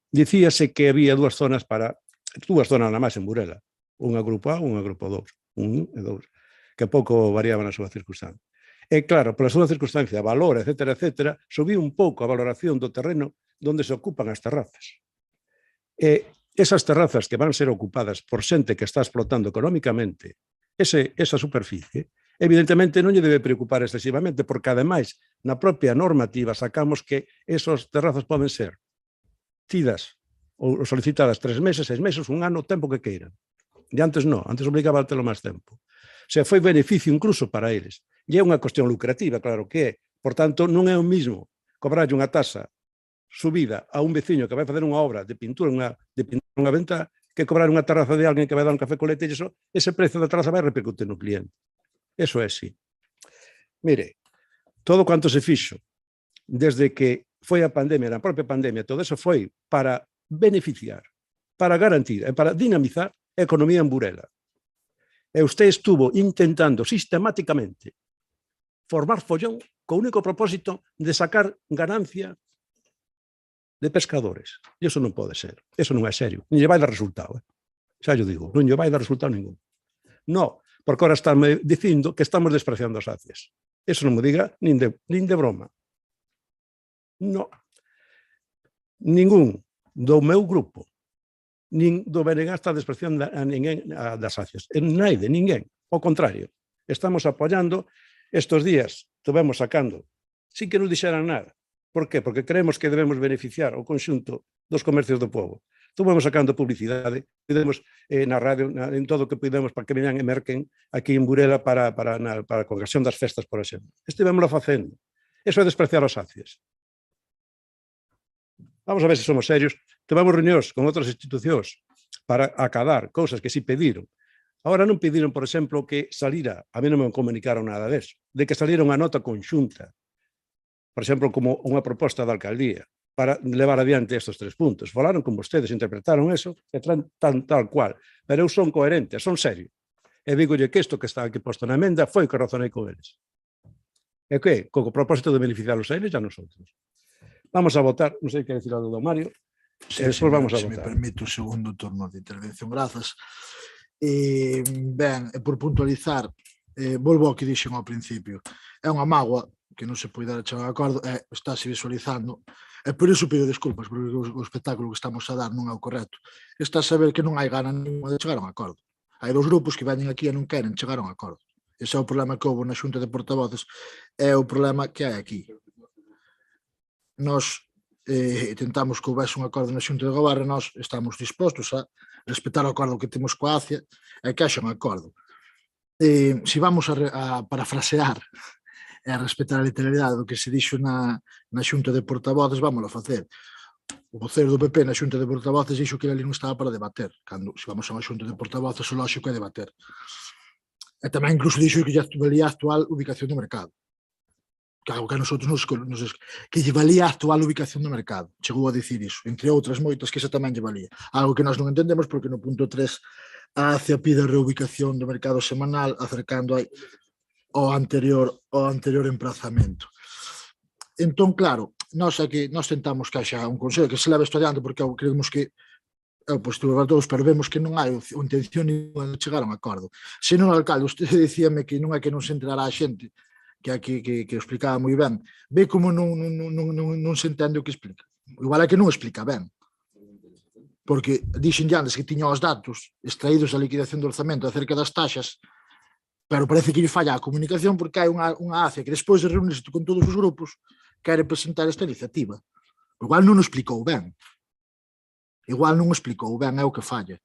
Dicíase que había dúas zonas na máis en Burela, unha grupo A, unha grupo 2, 1 e 2, que pouco variaban a súa circunstancia. E claro, pola súa circunstancia, valor, etcétera, subiu un pouco a valoración do terreno donde se ocupan as terrazas. E esas terrazas que van ser ocupadas por xente que está explotando económicamente esa superficie, evidentemente non lle debe preocupar excesivamente, porque ademais na propia normativa sacamos que esas terrazas poden ser tidas ou solicitadas 3 meses, 6 meses, un ano, o tempo que queiran. E antes non, antes obligaba a telo máis tempo. O sea, foi beneficio incluso para eles. E é unha cuestión lucrativa, claro que é. Por tanto, non é o mismo cobrarlle unha tasa subida a un veciño que vai facer unha obra de pintura unha venta que cobrar unha terraza de alguén que vai dar un café con leite, e ese precio da terraza vai repercutir no cliente. Eso é así. Mire, todo quanto se fixo desde que foi a pandemia, na propia pandemia, todo eso foi para beneficiar, para garantir e para dinamizar a economía en Burela. E usted estuvo intentando sistemáticamente formar follón co único propósito de sacar ganancia de pescadores. E iso non pode ser. Iso non é serio. Nin lle vai dar resultado. Xa yo digo, non lle vai dar resultado ningún. No, porque ahora estánme dicindo que estamos despreciando as acias. Iso non me diga nin de broma. No. Ningún do meu grupo, nin do BNG está despreciando a ninguén das acias. Naide, ninguén. Ao contrario, estamos apoiando. Estos días estuvemos sacando, sin que non dixeran nada. Por qué? Porque creemos que debemos beneficiar o conxunto dos comercios do povo. Estuvemos sacando publicidade, pudemos na radio, en todo o que pudemos para que veñan e merquen aquí en Burela para a congregación das festas, por exemplo. Estivemos facendo. Eso é despreciar as acias. Vamos a ver se somos serios. Tivemos reunións con outras institucións para acadar cousas que si pediron. Agora non pediron, por exemplo, que salira, a mí non me comunicaron nada deso, de que salira unha nota conxunta, por exemplo, como unha proposta da alcaldía, para levar adiante estes 3 puntos. Falaron con vostedes, interpretaron eso, e tal cual. Pero eu son coherente, son serio. E digolle que isto que está aquí posto na emenda foi que razonei con eles. E que, co propósito de beneficiarlos a eles e a nosotros. Vamos a votar, non sei que decir algo do Mario, e despois vamos a votar. Se me permite o segundo turno de intervención, grazas. Ben, por puntualizar, volvo ao que dixen ao principio, é unha mágoa que non se poida chegar a acordo, estáse visualizando, e por iso pido desculpas, porque o espectáculo que estamos a dar non é o correcto. Está a saber que non hai gana ninguna de chegar a un acordo. Hai 2 grupos que veñen aquí e non queren chegar a un acordo. Ese é o problema que houve na xunta de portavoces, é o problema que hai aquí. Nós tentamos que houvese un acordo na xunta de goberno, nós estamos dispostos a respetar o acordo que temos coa ACIA e que haxa un acordo. Se vamos a parafrasear e a respetar a literalidade do que se dixo na xunta de portavoces, vámoslo a facer. O voceiro do PP na xunta de portavoces dixo que ali non estaba para debater, cando se vamos a unha xunta de portavoces o lóxico é debater. E tamén incluso dixo que lle valía a actual ubicación do mercado. Que algo que a nosotros que lle valía a actual ubicación do mercado. Chegou a dicir iso, entre outras moitas que esa tamén lle valía. Algo que nós non entendemos porque no punto 3 a ACIA pide a reubicación do mercado semanal acercando ao anterior emprazamento. Entón, claro, nós tentamos que haxa un consello que se leve estudiando porque creemos que é o positivo para todos, pero vemos que non hai intención de chegar a un acordo. Se non, alcalde, usted dicíame que non é que non se enterará a xente, que explicaba moi ben, ve como non se entende o que explica. Igual é que non explica ben. Porque dixen antes que tiña os datos extraídos da liquidación do orzamento acerca das taxas, pero parece que lle falla a comunicación porque hai unha ACIA que despois de reunirse con todos os grupos quere presentar esta iniciativa. Igual non o explicou ben. Igual non explicou ben, é o que falla.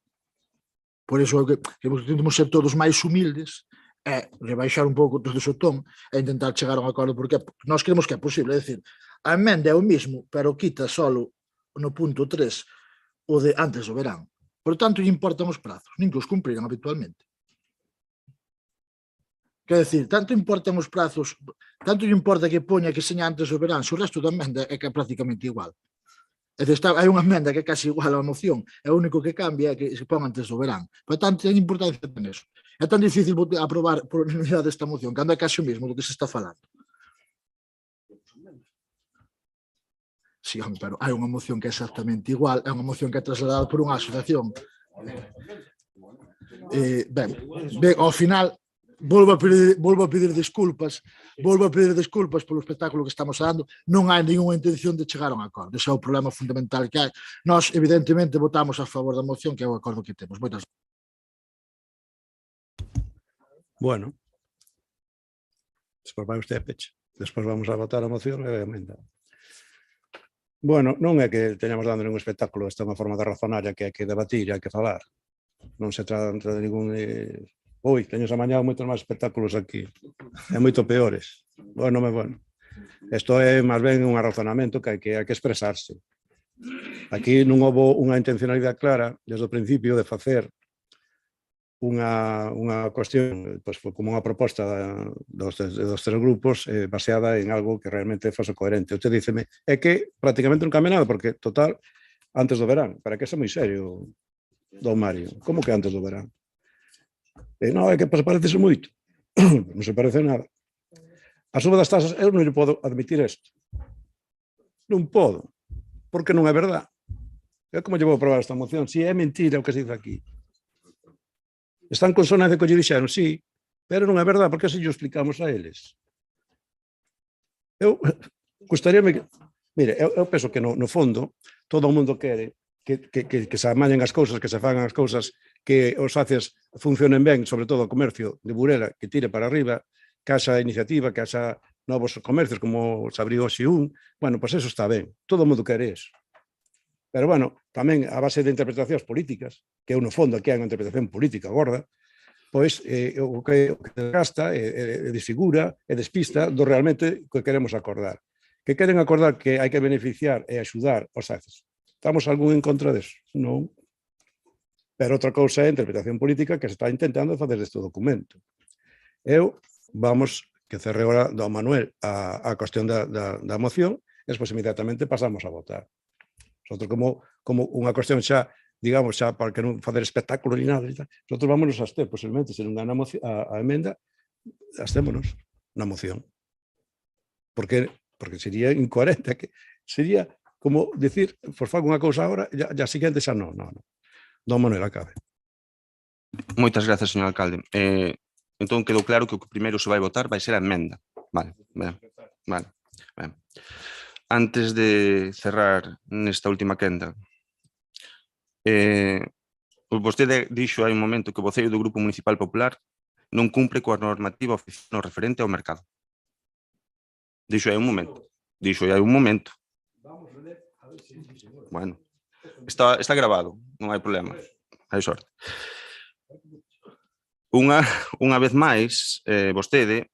Por iso que tentamos ser todos máis humildes e rebaixar un pouco todo o ton e intentar chegar a un acordo, porque nós creemos que é posible. É dicir, a emenda é o mismo, pero quita solo no punto 3 o de antes do verán. Por tanto, lle importan os prazos, nin que os cumpriran habitualmente. Quer decir, tanto importan os prazos, tanto lle importa que poña que seña antes do verán, se o resto da emenda é que é prácticamente igual. É dicir, hai unha emenda que é casi igual á moción, é o único que cambia é que se pon antes do verán. Por tanto, ten importancia ten eso. É tan difícil aprobar por unanimidade esta moción, cando é casi o mesmo do que se está falando. Sí, pero hai unha moción que é exactamente igual, é unha moción que é trasladada por unha asociación. Ben, ao final, volvo a pedir desculpas polo espectáculo que estamos dando. Non hai ninguna intención de chegar a un acordo. Ese é o problema fundamental que hai. Nós, evidentemente, votamos a favor da moción, que é o acordo que temos. Moitas gracias. Bueno, despois vai usted a peche. Despois vamos a votar a moción e a emenda. Bueno, non é que teñamos dando ningún espectáculo, esta é unha forma de razonar, que hai que debatir, hai que falar. Non se trata de ningún... Ui, teños amañado moitos máis espectáculos aquí, e moito peores. Bueno. Isto é máis ben un razonamento que hai que expresarse. Aquí non houve unha intencionalidade clara desde o principio de facer unha cuestión, pois, como unha proposta dos tres grupos baseada en algo que realmente fose coherente. Usted díceme, é que prácticamente non cambia nada, porque, total, antes do verán, para que é moi serio, don Mario, como que antes do verán? Non, é que parece moito. Non se parece nada. A suba das tasas, eu non lle podo admitir isto. Non podo, porque non é verdad. Eu como lle vou aprobar esta moción? Si é mentira o que se dice aquí. Está en consonancia co lle dixeron, sí, pero non é verdad, porque se lle explicamos a eles. Eu gustaríame que... Mire, eu penso que no fondo todo o mundo quere que se amañen as cousas, que se fagan as cousas, que os socios funcionen ben, sobre todo o comercio de Burela, que tire para arriba, que haxa iniciativa, que haxa novos comercios, como se abriu hoxe un. Bueno, pois eso está ben. Todo o mundo quere eso. Pero, bueno, tamén a base de interpretacións políticas, que no fondo aquí hai unha interpretación política gorda, pois o que gasta e desfigura e despista do realmente que queremos acordar. Que queren acordar que hai que beneficiar e axudar os socios. Estamos algún en contra deso? Non. Pero outra cousa é a interpretación política que se está intentando facer deste documento. Vamos, que cerre agora do Manuel a cuestión da moción, e despois imediatamente pasamos a votar. Nosotros como unha cuestión xa, digamos, xa para que non facer espectáculo ni nada, nosotros vámonos a abster, posiblemente, se non gana a emenda, abstémonos na moción. Porque sería incoherente, sería como decir, pois fago unha cousa agora, e a seguinte xa non. Don Manuel, acabe. Moitas grazas, señor alcalde. Entón, quedou claro que o que primeiro se vai votar vai ser a emenda. Vale. Antes de cerrar nesta última quenda, vostede dixo hai un momento que o voceiro do Grupo Municipal Popular non cumpre coa normativa oficial no referente ao mercado. Dixo hai un momento. Bueno, está grabado, non hai problema. Hai sorte. Unha vez máis, vostede,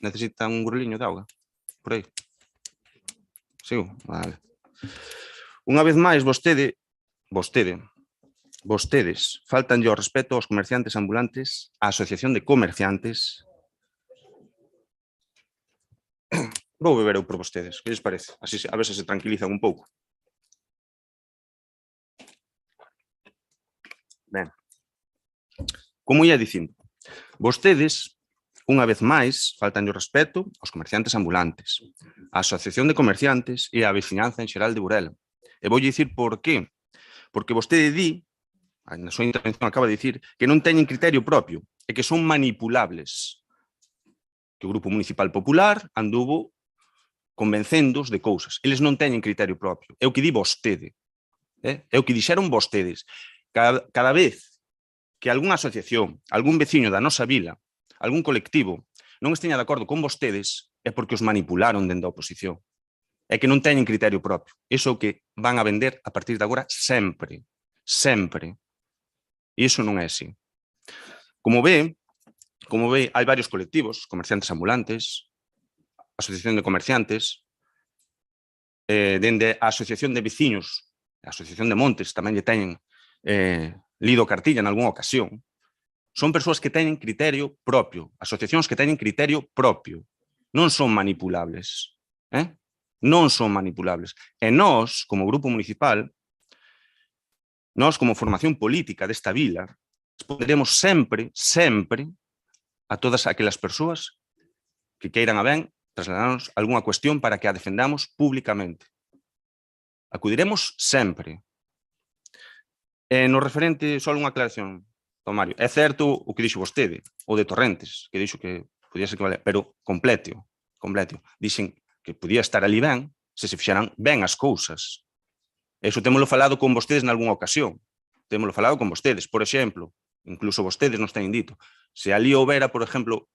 necesita un gorliño de auga, por aí. Sigo? Vale. Unha vez máis, vostedes faltanlle ao respeto aos comerciantes ambulantes, á Asociación de Comerciantes. Vou beber eu por vostedes, que lles parece? Así, a ver se se tranquilizan un pouco. Ben, como ia dicindo, vostedes, unha vez máis, faltanlle o respeto aos comerciantes ambulantes, á Asociación de Comerciantes e á veciñanza en xeral de Burela. E voulle dicir por qué. Porque vostede di, na súa intervención acaba de dicir, que non teñen criterio propio e que son manipulables. Que o Grupo Municipal Popular anduvo convencéndoos de cousas. Eles non teñen criterio propio. É o que di vostede. É o que dixeron vostedes. Cada vez que algunha asociación, algún veciño da nosa vila, algún colectivo, non esteña de acordo con vostedes, é porque os manipularon dende a oposición. É que non teñen criterio propio. Iso é o que van a vender a partir de agora sempre. Sempre. E iso non é así. Como ve, hai varios colectivos, comerciantes ambulantes, asociación de comerciantes, dende a asociación de veciños, a asociación de montes, tamén lle teñen lido cartilla en algunha ocasión. Son persoas que teñen criterio propio, asociacións que teñen criterio propio. Non son manipulables. Non son manipulables. E nós, como grupo municipal, nós como formación política desta vila, responderemos sempre, sempre, a todas aquelas persoas que queiran a ben trasladarnos algunha cuestión para que a defendamos públicamente. Acudiremos sempre. No referente, só unha aclaración, don Mario. É certo o que dixo vostede, o de Torrentes, que dixo que podía ser que valera, pero completio. Dixen que podía estar ali ben se se fixeran ben as cousas. Eso témolo falado con vostedes nalgúna ocasión. Témolo falado con vostedes. Por exemplo, incluso vostedes nos teñen dito, se ali houbera, por exemplo,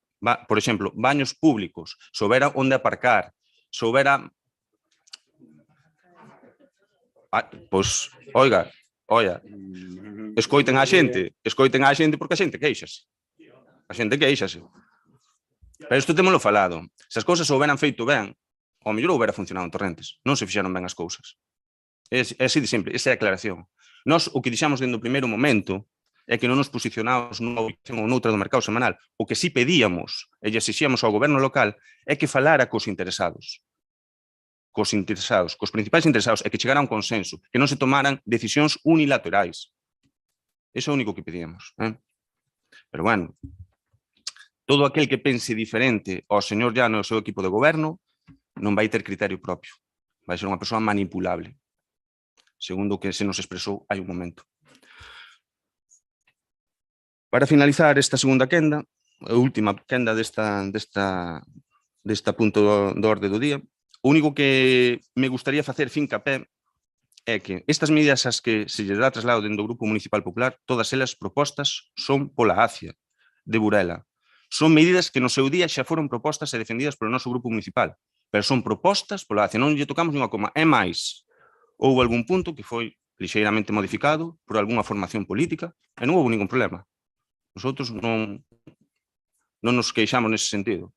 baños públicos, se houbera onde aparcar, se houbera... Pois, oiga, escoiten á xente porque a xente queixase. Pero isto témolo falado. Se as cousas se houberan feito ben, ao mellor houbera funcionado en Torrentes. Non se fixeron ben as cousas. É así de simple, esa é a aclaración. Nós o que dixamos dende o primeiro momento é que non nos posicionamos nunha ubicación ou noutra do mercado semanal. O que sí pedíamos e lle exixíamos ao goberno local é que falara cos interesados, cos principais interesados, e que chegara a un consenso, que non se tomaran decisións unilaterais. Iso é o único que pedíamos. Pero bueno, todo aquel que pense diferente ao señor Llano e ao seu equipo de goberno non vai ter criterio propio. Vai ser unha persoa manipulable, segundo o que se nos expresou hai un momento. Para finalizar esta segunda quenda, a última quenda desta punto do orde do día, o único que me gustaría facer fincapé é que estas medidas as que se lle dá traslado dentro do Grupo Municipal Popular, todas elas propostas son pola ACIA de Burela. Son medidas que no seu día xa foron propostas e defendidas polo noso grupo municipal, pero son propostas pola ACIA, non lle tocamos ni unha coma. É máis, houve algún punto que foi lixeiramente modificado por algunha formación política e non houve ningún problema. Nosotros non nos queixamos nese sentido.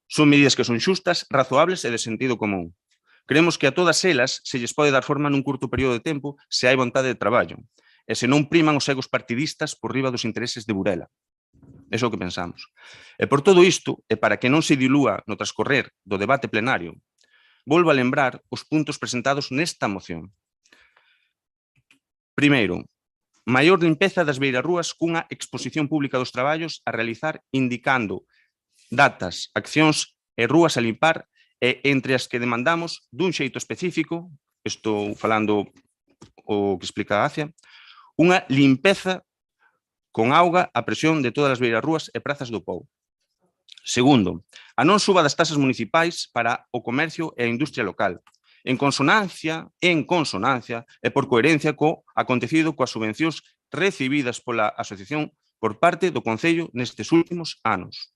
Son medidas que son xustas, razoables e de sentido común. Creemos que a todas elas se lles pode dar forma nun curto período de tempo se hai vontade de traballo e se non priman os egos partidistas por riba dos intereses de Burela. Eso é o que pensamos. E por todo isto, e para que non se dilúa no transcorrer do debate plenario, volvo a lembrar os puntos presentados nesta moción. Primeiro, maior limpeza das beirarrúas cunha exposición pública dos traballos a realizar indicando datas, accións e rúas a limpar e entre as que demandamos dun xeito específico, estou falando o que explica a ACIA, unha limpeza con auga a presión de todas as beirarrúas e prazas do Pou. Segundo, a non suba das tasas municipais para o comercio e a industria local, en consonancia e por coherencia co acontecido coas subvencións recibidas pola asociación por parte do Concello nestes últimos anos.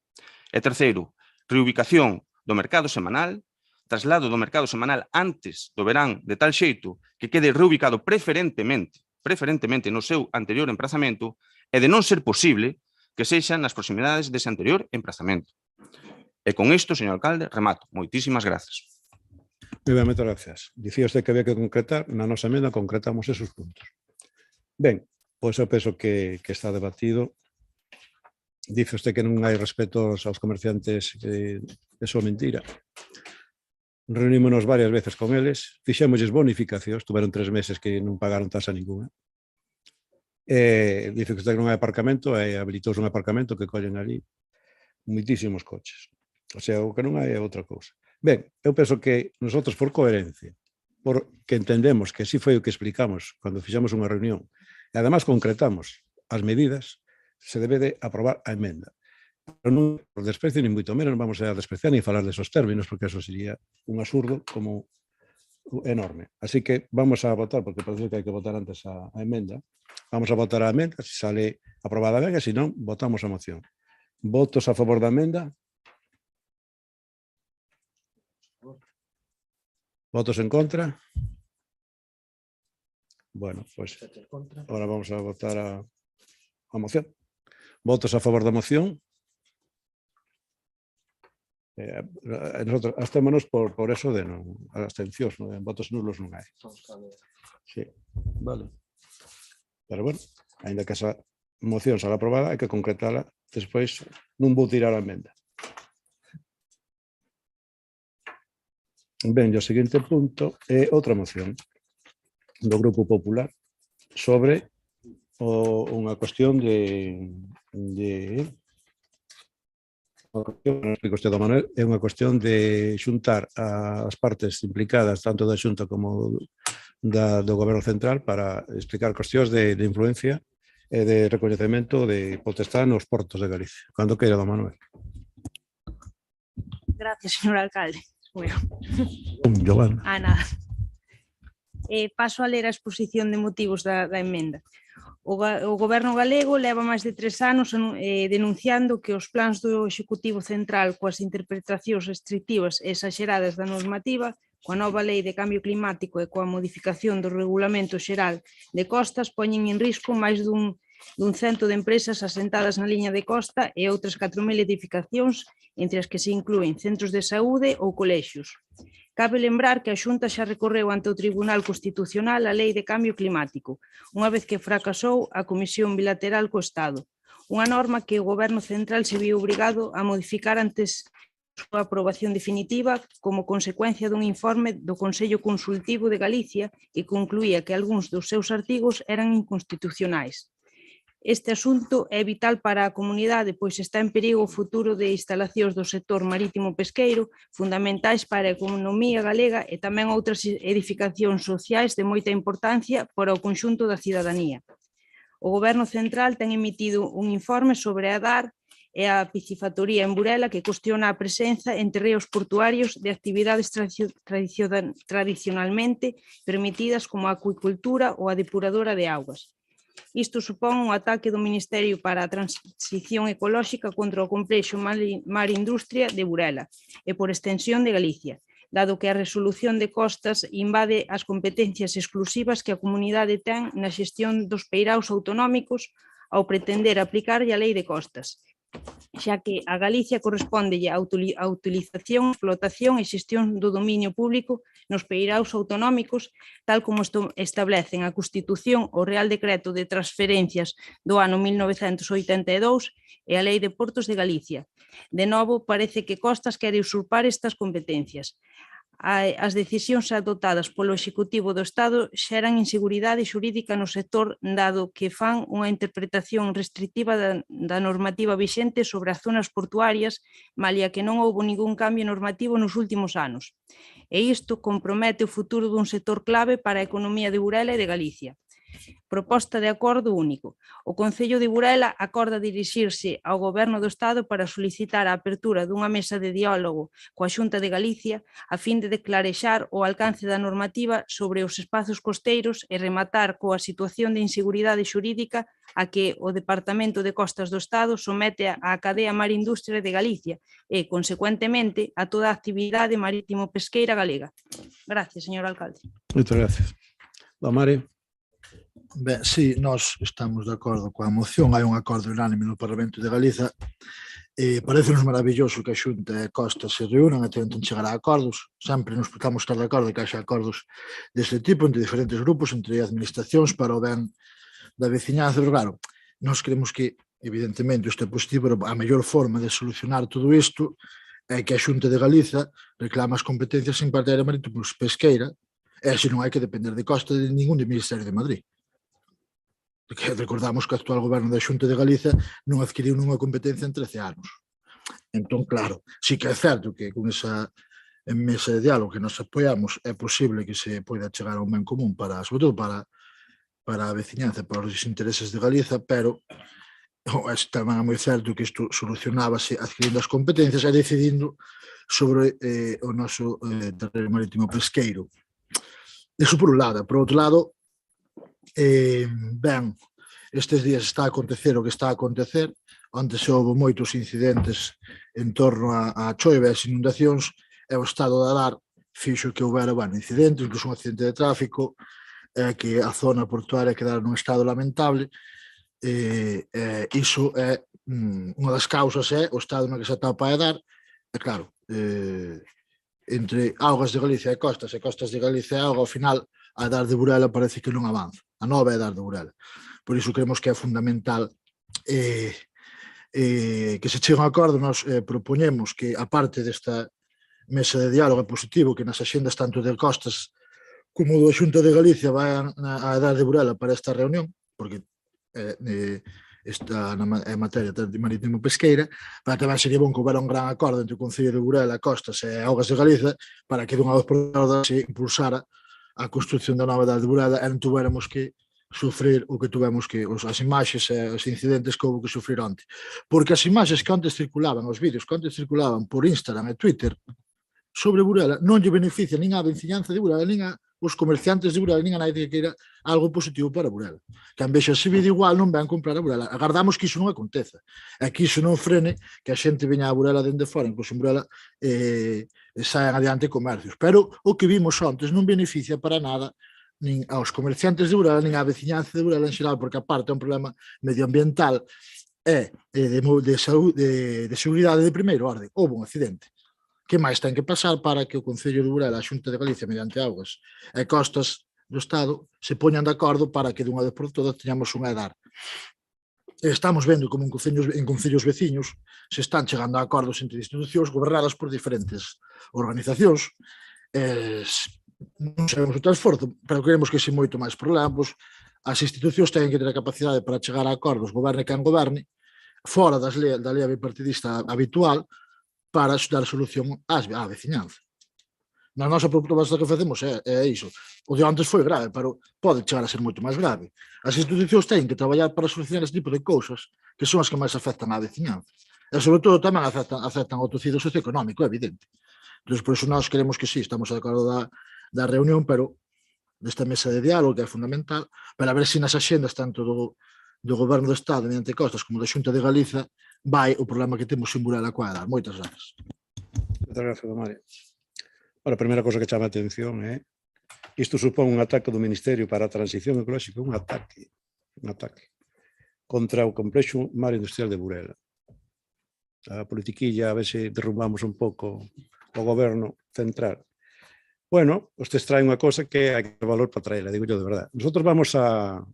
E terceiro, reubicación do mercado semanal, traslado do mercado semanal antes do verán de tal xeito que quede reubicado preferentemente no seu anterior emprazamento e de non ser posible que sexan nas proximidades dese anterior emprazamento. E con isto, señor alcalde, remato. Moitísimas grazas. Moi ben, moitas gracias. Dicía usted que había que concretar, na nosa emenda concretamos esos puntos. Ben, pois eu penso que está debatido. Dice usted que non hai respeto aos comerciantes, eso é mentira. Reunímonos varias veces con eles, fixémosles bonificacións, tuveron 3 meses que non pagaron tasa ninguna. Dice que non hai aparcamento, e habilitouse un aparcamento que collen ali moitísimos coches. O sea, o que non hai é outra cousa. Ben, eu penso que nosotros, por coherencia, porque entendemos que así foi o que explicamos cando fixamos unha reunión, e además concretamos as medidas, se debe de aprobar a emenda. Pero non por desprecio, ni moito menos, non vamos a despreciar ni falar desos términos, porque eso sería un absurdo como enorme. Así que vamos a votar, porque parece que hai que votar antes a emenda. Vamos a votar a emenda, se sale aprobada ben, e se non, votamos a moción. Votos a favor da emenda? Votos en contra? Bueno, pues ahora vamos a votar a moción. Votos a favor da moción? Nosotros abstémonos por eso de non, abstencións, non, votos nulos non hai. Sí, vale. Pero bueno, ainda que esa moción será aprobada, hai que concretala despois, non vou tirar a emenda. Ben, o seguinte punto é outra moción do Grupo Popular sobre unha cuestión é unha cuestión de xuntar as partes implicadas tanto da Xunta como do Goberno Central para explicar cuestións de influencia e de recoñecemento de potestade nos portos de Galicia. Cando queira, don Manuel. Gracias, señor alcalde. Bueno. Giovanna. Nada. Paso a ler a exposición de motivos da emenda. O Goberno galego leva máis de 3 anos denunciando que os plans do Executivo Central coas interpretacións restrictivas e exageradas da normativa, coa nova Lei de Cambio Climático e coa modificación do Regulamento Xeral de Costas poñen en risco máis dun 100 de empresas asentadas na liña de costa e outras 4.000 edificacións, entre as que se inclúen centros de saúde ou colexios. Cabe lembrar que a Xunta xa recorreu ante o Tribunal Constitucional a Lei de Cambio Climático, unha vez que fracasou a Comisión Bilateral co Estado, unha norma que o Goberno Central se viu obrigado a modificar antes da súa aprobación definitiva como consecuencia dun informe do Consello Consultivo de Galicia que concluía que algúns dos seus artigos eran inconstitucionais. Este asunto é vital para a comunidade, pois está en perigo o futuro de instalacións do sector marítimo pesqueiro, fundamentais para a economía galega e tamén outras edificacións sociais de moita importancia para o conxunto da cidadanía. O Goberno Central ten emitido un informe sobre a DAR e a piscifactoría en Burela que cuestiona a presenza en terreos portuarios de actividades tradicionalmente permitidas como a acuicultura ou a depuradora de augas. Isto supón un ataque do Ministerio para a Transición Ecolóxica contra o complexo Mar Industria de Burela e por extensión de Galicia, dado que a resolución de costas invade as competencias exclusivas que a comunidade ten na xestión dos peiraos autonómicos ao pretender aplicarlle a Lei de Costas, xa que a Galicia correspóndelle a utilización, explotación e xestión do dominio público nos peiraos autonómicos, tal como establecen a Constitución, o Real Decreto de Transferencias do ano 1982 e a Lei de Portos de Galicia. De novo, parece que Costas quere usurpar estas competencias. As decisións adoptadas polo Executivo do Estado xeran inseguridade xurídica no sector, dado que fan unha interpretación restrictiva da normativa vixente sobre as zonas portuarias, malia que non houbo ningún cambio normativo nos últimos anos. E isto compromete o futuro dun sector clave para a economía de Burela e de Galicia. Proposta de acordo único. O Concello de Burela acorda dirixirse ao Goberno do Estado para solicitar a apertura dunha mesa de diálogo coa Xunta de Galicia a fin de declarexar o alcance da normativa sobre os espazos costeiros e rematar coa situación de inseguridade xurídica a que o Departamento de Costas do Estado somete á cadea Mar Industria de Galicia e, consecuentemente, a toda a actividade marítimo pesqueira galega. Gracias, señor alcalde. Moitas gracias. Don Mario. Ben, sí, nós estamos de acordo coa moción, hai un acordo unánime no Parlamento de Galiza e parece-nos maravilloso que a Xunta e Costas se reúnan e tenten chegar a acordos. Sempre nos podemos estar de acordo que haxa acordos deste tipo entre diferentes grupos, entre administracións para o ben da veciñanza, pero claro, nós creemos que evidentemente isto é positivo, pero a mellor forma de solucionar todo isto é que a Xunta de Galiza reclama as competencias en materia marítimo pesqueira e se non hai que depender de Costa de ningún do Ministerio de Madrid. Que recordamos que o actual goberno da Xunta de Galiza non adquiriu nunha competencia en 13 anos. Entón, claro, sí que é certo que con esa mesa de diálogo que nos apoiamos é posible que se poida chegar a un ben común, sobre todo para a veciñanza, para os intereses de Galiza, pero tamén é moi certo que isto solucionábase adquirindo as competencias e decidindo sobre o noso terreno marítimo pesqueiro. Iso por un lado. Por outro lado, ben, estes días está a acontecer o que está a acontecer. Onte se houve moitos incidentes en torno a choiva e as inundacións e o estado de alar fixo que houbera, incidentes, incluso un accidente de tráfico, que a zona portuaria quedara nun estado lamentable. Iso é unha das causas, é o estado no que se atopa a Edar, e claro, entre augas de Galicia e costas de Galicia e auga, ao final a Edar de Burela parece que non avanza, a nova Edar de Burela. Por iso creemos que é fundamental que se chegue a un acordo. Nos propoñemos que, a parte desta mesa de diálogo positivo, que nas axendas tanto de costas como da Xunta de Galicia vayan a Edar de Burela para esta reunión, porque está en materia de marítimo pesqueira, pero tamén sería bon que houbera un gran acordo entre o Concello de Burela, Costas e Augas de Galiza para que dunha vez por todas se impulsara a construción da nova Edar de Burela e non tuveramos que sufrir o que tuvemos que, as imaxes e os incidentes que houve que sufrir onte. Porque as imaxes que antes circulaban, os vídeos que antes circulaban por Instagram e Twitter sobre Burela non lle beneficia nin a veciñanza de Burela, nin a os comerciantes de Burela, nin a nadie que queira algo positivo para Burela. Quen vexa ese vídeo igual non ven comprar a Burela. Agardamos que iso non aconteza. E que iso non frene que a xente veña a Burela dende fora, incluso en Burela saian adiante comercios. Pero o que vimos antes non beneficia para nada nin aos comerciantes de Burela, nin á veciñanza de Burela en xeral, porque aparte é un problema medioambiental e de seguridade de primeiro orden. Houve un accidente. Que máis ten que pasar para que o Concello de Burela, a Xunta de Galicia, mediante Augas e Costas do Estado, se poñan de acordo para que dunha vez por todas teñamos unha Edar. Estamos vendo como en concellos veciños se están chegando a acordos entre institucións gobernadas por diferentes organizacións. Non sabemos o esforzo, pero queremos que se moito máis problema, pois as institucións teñen que ter a capacidade para chegar a acordos, goberne quen goberne, fora da lei bipartidista habitual, para dar solución á veciñanza. Na nosa proposta que facemos é iso. O de antes foi grave, pero pode chegar a ser moito máis grave. As institucións teñen que traballar para solucionar este tipo de cousas que son as que máis afectan á veciñanza. E, sobre todo, tamén afectan ao tecido socioeconómico, é evidente. Entón, por iso nós queremos que sí, estamos de acordo da reunión, pero desta mesa de diálogo, que é fundamental, para ver se nas axendas tanto do Goberno do Estado, mediante Costas, como da Xunta de Galiza, vai o problema que temos en Burela coa Edar. Moitas gracias. Moitas gracias, don Mario. A primeira cosa que chama a atención é isto supón un ataque do Ministerio para a Transición Ecolóxica, un ataque contra o complexo mar industrial de Burela. A politiquilla, a ver se derrumbamos un pouco o goberno central. Bueno, usted trae unha cosa que hai que ter valor para traela, digo yo de verdade. Nosotros vamos a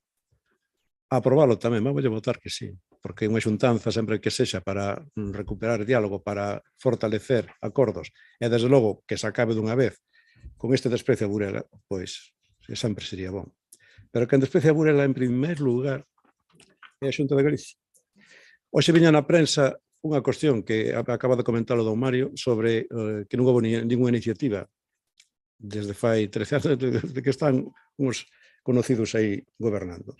aprobarlo tamén, vamos a votar que sí, porque unha xuntanza sempre que sexa para recuperar diálogo, para fortalecer acordos, e desde logo que se acabe dunha vez con este desprecio a Burela, pois sempre sería bon. Pero quen desprecia a Burela en primeiro lugar é a Xunta de Galicia. Hoxe viña na prensa unha cuestión que acaba de comentar o don Mario sobre que non houve ninguna iniciativa desde fai 13 anos, desde que están uns conocidos aí gobernando.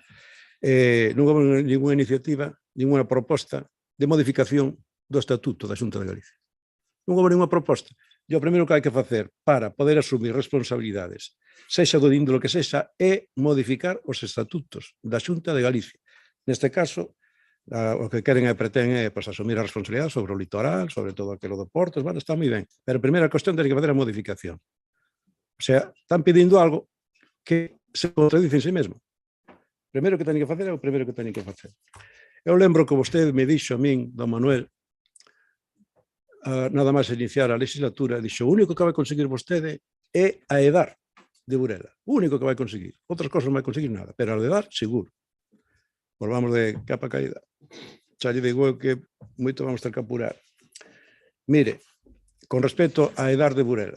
Non houve ninguna iniciativa, ninguna proposta de modificación do Estatuto da Xunta de Galicia. Non houve ninguna proposta. E o primeiro que hai que facer para poder asumir responsabilidades, sexa do índolo que sexa, é modificar os estatutos da Xunta de Galicia. Neste caso, o que queren e pretenden é asumir a responsabilidade sobre o litoral, sobre todo aquilo do portos, bueno, está moi ben. Pero a primeira cuestión ten que fazer a modificación. O sea, están pedindo algo que se contradice en sí mesmo. O primeiro que teñen que facer é o primeiro que teñen que facer. Eu lembro que vostede me dixo a min, don Manuel, nada máis iniciar a legislatura, dixo, o único que vai conseguir vostede é a Edar de Burela. O único que vai conseguir. Outras cosas non vai conseguir nada, pero a Edar, seguro. Volvamos de capa caída. Xa lle digo que moito vamos ter que apurar. Mire, con respecto a Edar de Burela,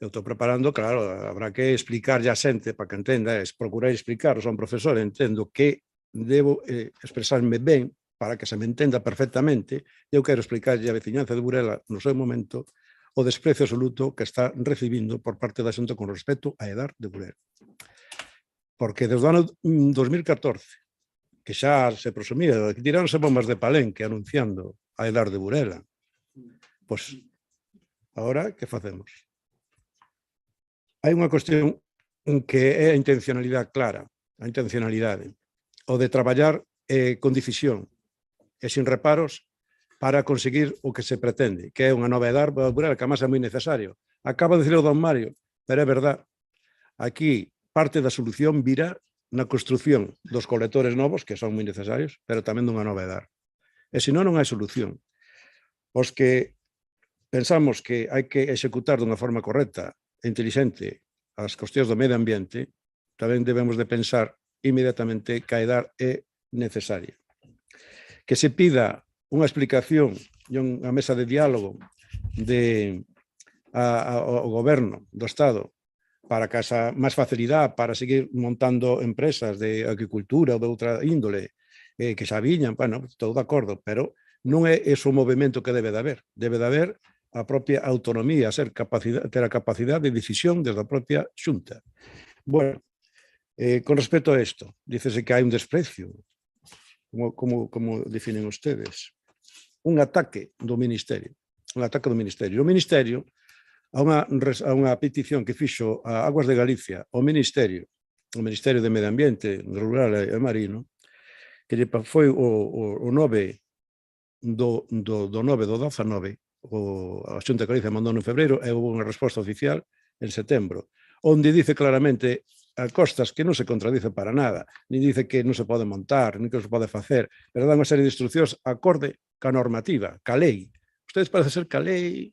eu estou preparando, claro, habrá que explicarlle a xente para que entenda, procurei explicar, son profesor, entendo que debo expresarme ben para que se me entenda perfectamente. Eu quero explicarlle a veciñanza de Burela no seu momento o desprecio absoluto que está recibindo por parte da Xunta con respecto a Edar de Burela. Porque desde o ano 2014, que xa se presumía, que tiráronse bombas de Palenque anunciando a Edar de Burela, pois, agora, que facemos? Hai unha cuestión que é a intencionalidade clara, a intencionalidade, o de traballar con decisión e sin reparos para conseguir o que se pretende, que é unha nova edar para Burela, que además é moi necesario. Acaba de decir o don Mario, pero é verdad, aquí parte da solución virá na construción dos colectores novos, que son moi necesarios, pero tamén dunha nova edar. E senón non hai solución. Os que pensamos que hai que executar dunha forma correcta e inteligente as cuestións do medio ambiente, tamén debemos de pensar inmediatamente que a edar é necesaria. Que se pida unha explicación e unha mesa de diálogo ao goberno do Estado para que haxa máis facilidade para seguir montando empresas de agricultura ou de outra índole que xa viñan, bueno, todo de acordo, pero non é ese o movimento que debe de haber. Debe de haber a propia autonomía, ter a capacidade de decisión desde a propia xunta. Bueno, con respecto a isto, dícese que hai un desprecio, como definen ustedes, un ataque do Ministerio. Un ataque do Ministerio. O Ministerio, a unha petición que fixo a Aguas de Galicia, o Ministerio de Medio Ambiente, Rural e Marino, que foi o 9 do 19, a Xunta de Galicia mandou en febreiro e houve unha resposta oficial en setembro, onde dice claramente a costas que non se contradice para nada, ni dice que non se pode montar, ni que non se pode facer, pero dá unha serie de instruccións acorde ca normativa, ca lei. Ustedes parece ser ca lei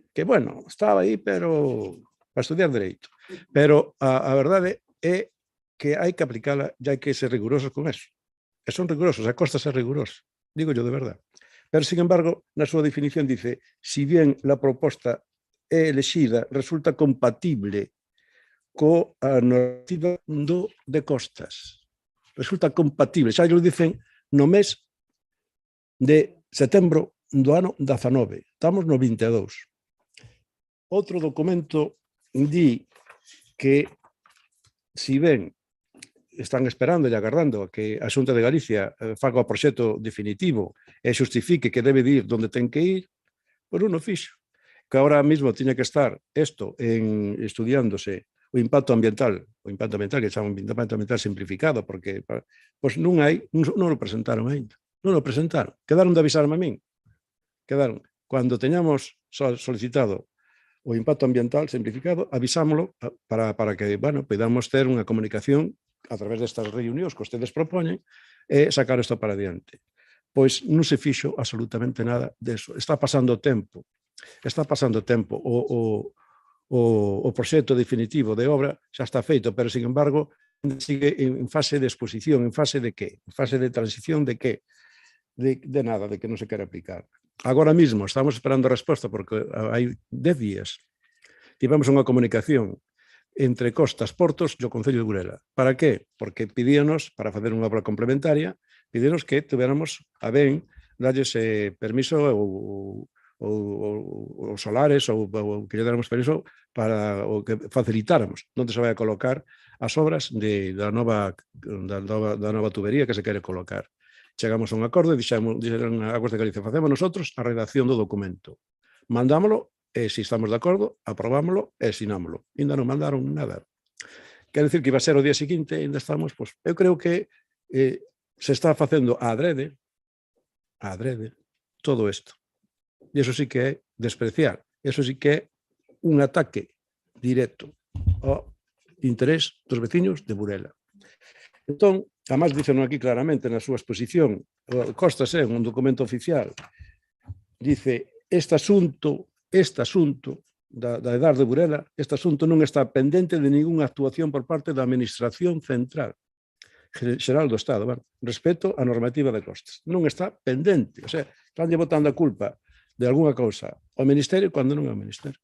que, bueno, estaba aí, pero para estudiar dereito. Pero a verdade é que hai que aplicala e hai que ser rigurosos con eso. E son rigurosos, a costa ser rigurosos, digo yo de verdade. Pero, sin embargo, na súa definición dice, si bien la proposta é elexida, resulta compatible coa normativa de costas. Resulta compatible. Xa lo dicen no mes de setembro do ano 19. Estamos no 22. Outro documento di que, si ben están esperando e agardando a que a Xunta de Galicia faga o proxecto definitivo e xustifique que debe de ir onde ten que ir, pois non o fixo. Que agora mesmo tiña que estar isto estudiándose o impacto ambiental que chaman impacto ambiental simplificado, porque pois non o presentaron ainda. Non o presentaron. Quedaron de avisarme a min. Quedaron. Cando teñamos solicitado o impacto ambiental simplificado, avisámoslo para que, bueno, podamos ter unha comunicación a través destas reunións que ustedes propoñen e sacar isto para adiante. Pois non se fixo absolutamente nada deso. Está pasando o tempo. O proxecto definitivo de obra xa está feito, pero, sin embargo, sigue en fase de exposición. En fase de qué? En fase de transición de qué? De nada, de que non se quere aplicar. Agora mesmo estamos esperando a resposta porque hai 10 días tivemos unha comunicación entre Costas, Portos e o Concello de Burela. Para qué? Porque pedíanos, para facer unha obra complementaria, pedíanos que tuviéramos a ben dalles permiso ou solares ou que lle déramos permiso para o que facilitáramos onde se vai a colocar as obras da nova tubería que se quere colocar. Chegamos a un acordo e dixeron a Aguas de Galicia, facemos nosotros a redacción do documento. Mandámoslo e, se estamos de acordo, aprobámoslo e asinámoslo. Ainda non mandaron nada. Quer decir que iba a ser o día seguinte e ainda estamos, pois, eu creo que se está facendo a adrede todo isto. E iso sí que é despreciar. Iso sí que é un ataque directo ao interés dos veciños de Burela. Entón, además, dicen aquí claramente na súa exposición, Costas é un documento oficial, dice, este asunto da edar de Burela, este asunto non está pendente de ningunha actuación por parte da Administración Central Xeral do Estado, respecto á normativa de costas. Non está pendente, o sea, estánlle botando a culpa de alguna cousa ao Ministerio cando non é o Ministerio.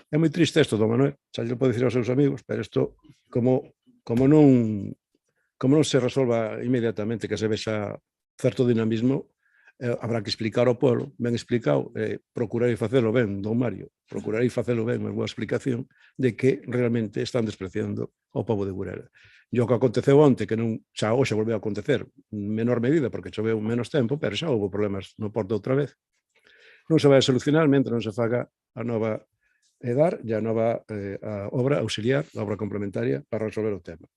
É moi triste isto, don Manuel, xa lle pode dicir aos seus amigos, pero isto, como non se resolva inmediatamente, que se vexa certo dinamismo, habrá que explicar ao pueblo, ben explicado, procurarei facelo ben, don Mario, procurarei facelo ben, unha boa explicación de que realmente están despreciando ao povo de Burela. E o que aconteceu onte, que non xa hoxe volveu a acontecer, en menor medida, porque choveu menos tempo, pero xa houve problemas no porto outra vez. Non se vai a solucionar mentre non se faga a nova EDAR e a nova obra auxiliar, a obra complementaria, para resolver o tema.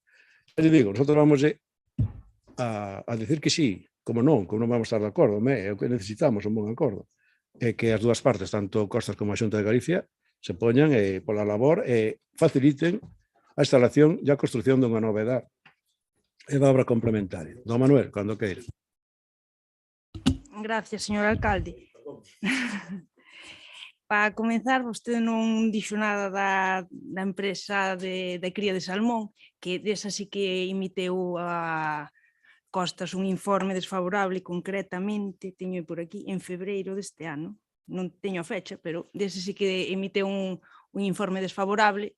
E digo, nosotros vamos a decir que sí, como non vamos estar de acordo, é o que necesitamos, un bon acordo, é que as dúas partes, tanto Costas como a Xunta de Galicia, se poñan pola labor e faciliten a instalación e a construción dunha novedade e da obra complementaria. Don Manuel, cando queira. Gracias, señor alcalde. Para comenzar, vostede non dixo nada da empresa de cría de salmón, que desa sí que emiteu a Costas un informe desfavorable, concretamente, teño por aquí, en febreiro deste ano, non teño a fecha, pero dese sí que emiteu un informe desfavorable,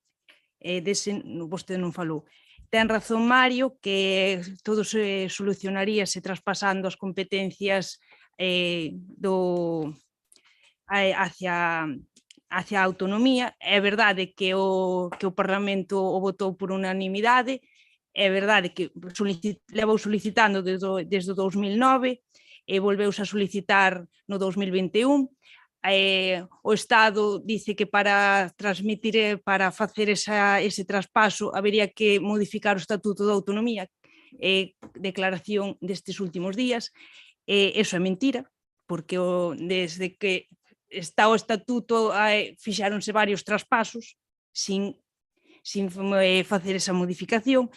dese vostede non falou. Ten razón Mario que todo se solucionaría se traspasando as competencias hacia a autonomía. É verdade que o Parlamento o votou por unanimidade, é verdade que levou solicitando desde o 2009 e volveuse a solicitar no 2021. O Estado dice que para facer ese traspaso habería que modificar o Estatuto de Autonomía, declaración destes últimos días. Eso é mentira, porque desde que está o Estatuto fixáronse varios traspasos sin facer esa modificación.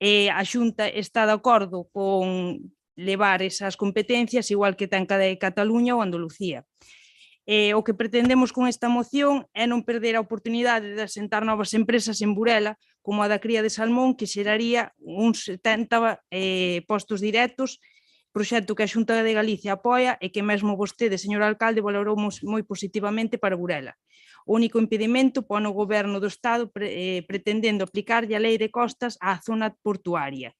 A Xunta está de acordo con levar esas competencias igual que ten Cataluña ou Andalucía. O que pretendemos con esta moción é non perder a oportunidade de asentar novas empresas en Burela, como a da cría de salmón, que xeraría uns 70 postos directos, proxecto que a Xunta de Galicia apoia e que mesmo vostede, señor alcalde, valorou moi positivamente para Burela. O único impedimento pon o goberno do Estado pretendendo aplicarlle a lei de costas á zona portuaria.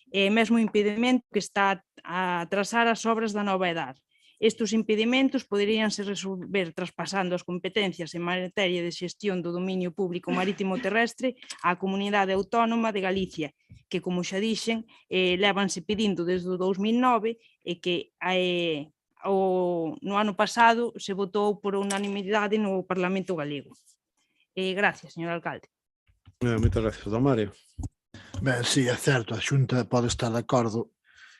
Mesmo impedimento que está a atrasar as obras da nova edad. Estes impedimentos poderíanse resolver traspasando as competencias en materia de xestión do dominio público marítimo terrestre á Comunidade Autónoma de Galicia, que, como xa dixen, levanse pedindo desde o 2009 e que no ano pasado se votou por unanimidade no Parlamento galego. Gracias, señor alcalde. Moitas gracias, don Mario. Ben, sí, é certo, a Xunta pode estar de acordo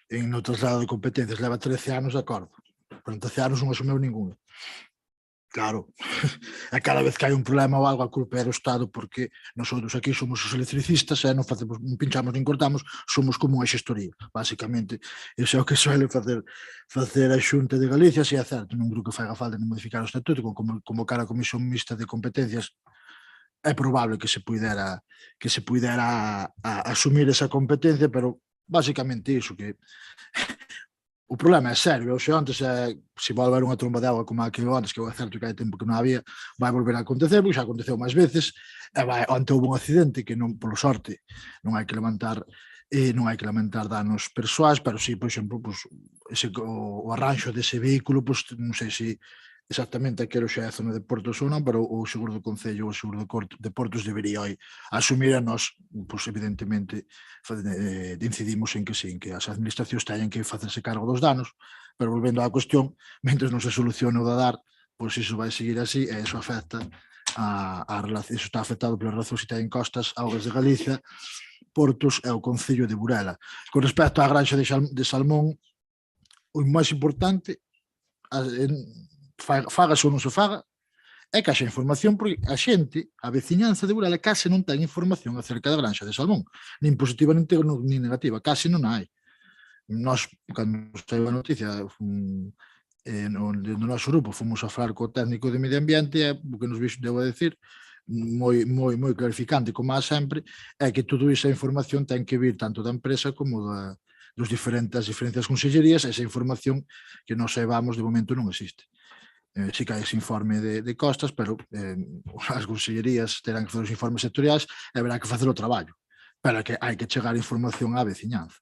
en no traslado de competencias, leva 13 anos de acordo, por 13 anos non asumeu ninguna. Claro, a cada vez que hai un problema ou algo, a culpa é do Estado, porque nosotros aquí somos os electricistas e non pinchamos nin cortamos, somos como unha xestoría, basicamente. Iso é o que suele facer a Xunta de Galicia, se é certo, non creo que faga falta de modificar o estatuto, convocar a Comisión Mixta de Competencias, é probable que se pudera asumir esa competencia, pero basicamente iso, que o problema é serio, o xe antes se volve a haber unha tromba de agua como a que antes, que é certo que hai tempo que non había, vai volver a acontecer, porque xa aconteceu máis veces, onde houve un accidente que non, polo sorte, non hai que lamentar danos persoais, pero sí, por exemplo, o arranxo dese vehículo, non sei se exactamente aquilo xa é a zona de Portos ou non, pero o seguro do Concello ou o seguro de Portos debería asumir, a nós, evidentemente, incidimos en que sí, en que as administracións teñen que facerse cargo dos danos, pero volvendo á cuestión, mentre non se solucione o da dar, pois iso vai seguir así, e iso afecta a relación, iso está afectado polas razóns que teñen Costas, Augas de Galicia, Portos e o Concello de Burela. Con respecto á granxa de salmón, o máis importante, fagase ou non se faga, é que haxa información, porque a xente, a veciñanza de Burela, case non ten información acerca da granxa de salmón, nin positiva nin negativa, case non hai. Nós, cando saiu a noticia, no noso grupo, fomos a falar co técnico de medio ambiente, e o que nos deu a decir, moi clarificante, como a sempre, é que toda esa información ten que vir tanto da empresa como das diferentes consellerías. Esa información que nós saibamos de momento non existe. Sí que hai ese informe de Costas, pero as consellerías terán que fazer os informes sectoriais e haberá que facer o traballo, pero que hai que chegar información á veciñanza.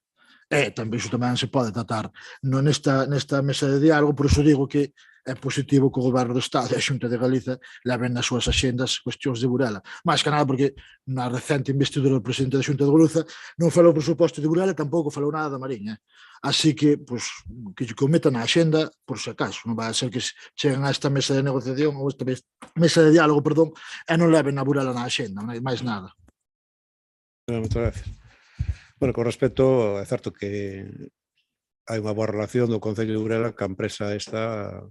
E tamén iso tamén se pode tratar nesta mesa de diálogo, por iso digo que é positivo que o Goberno do Estado e a Xunta de Galicia leven nas súas axendas cuestións de Burela. Mais que nada porque na recente investidura do presidente da Xunta de Galicia non falou o presuposto de Burela, tampouco falou nada da Mariña. Así que, que o metan na axenda, por se acaso. Non vai a ser que cheguen a esta mesa de negociación, ou esta mesa de diálogo, perdón, e non leven a Burela na axenda, máis nada. Moitas gracias. Bueno, con respecto, é certo que hai unha boa relación do Concello de Burela ca empresa esta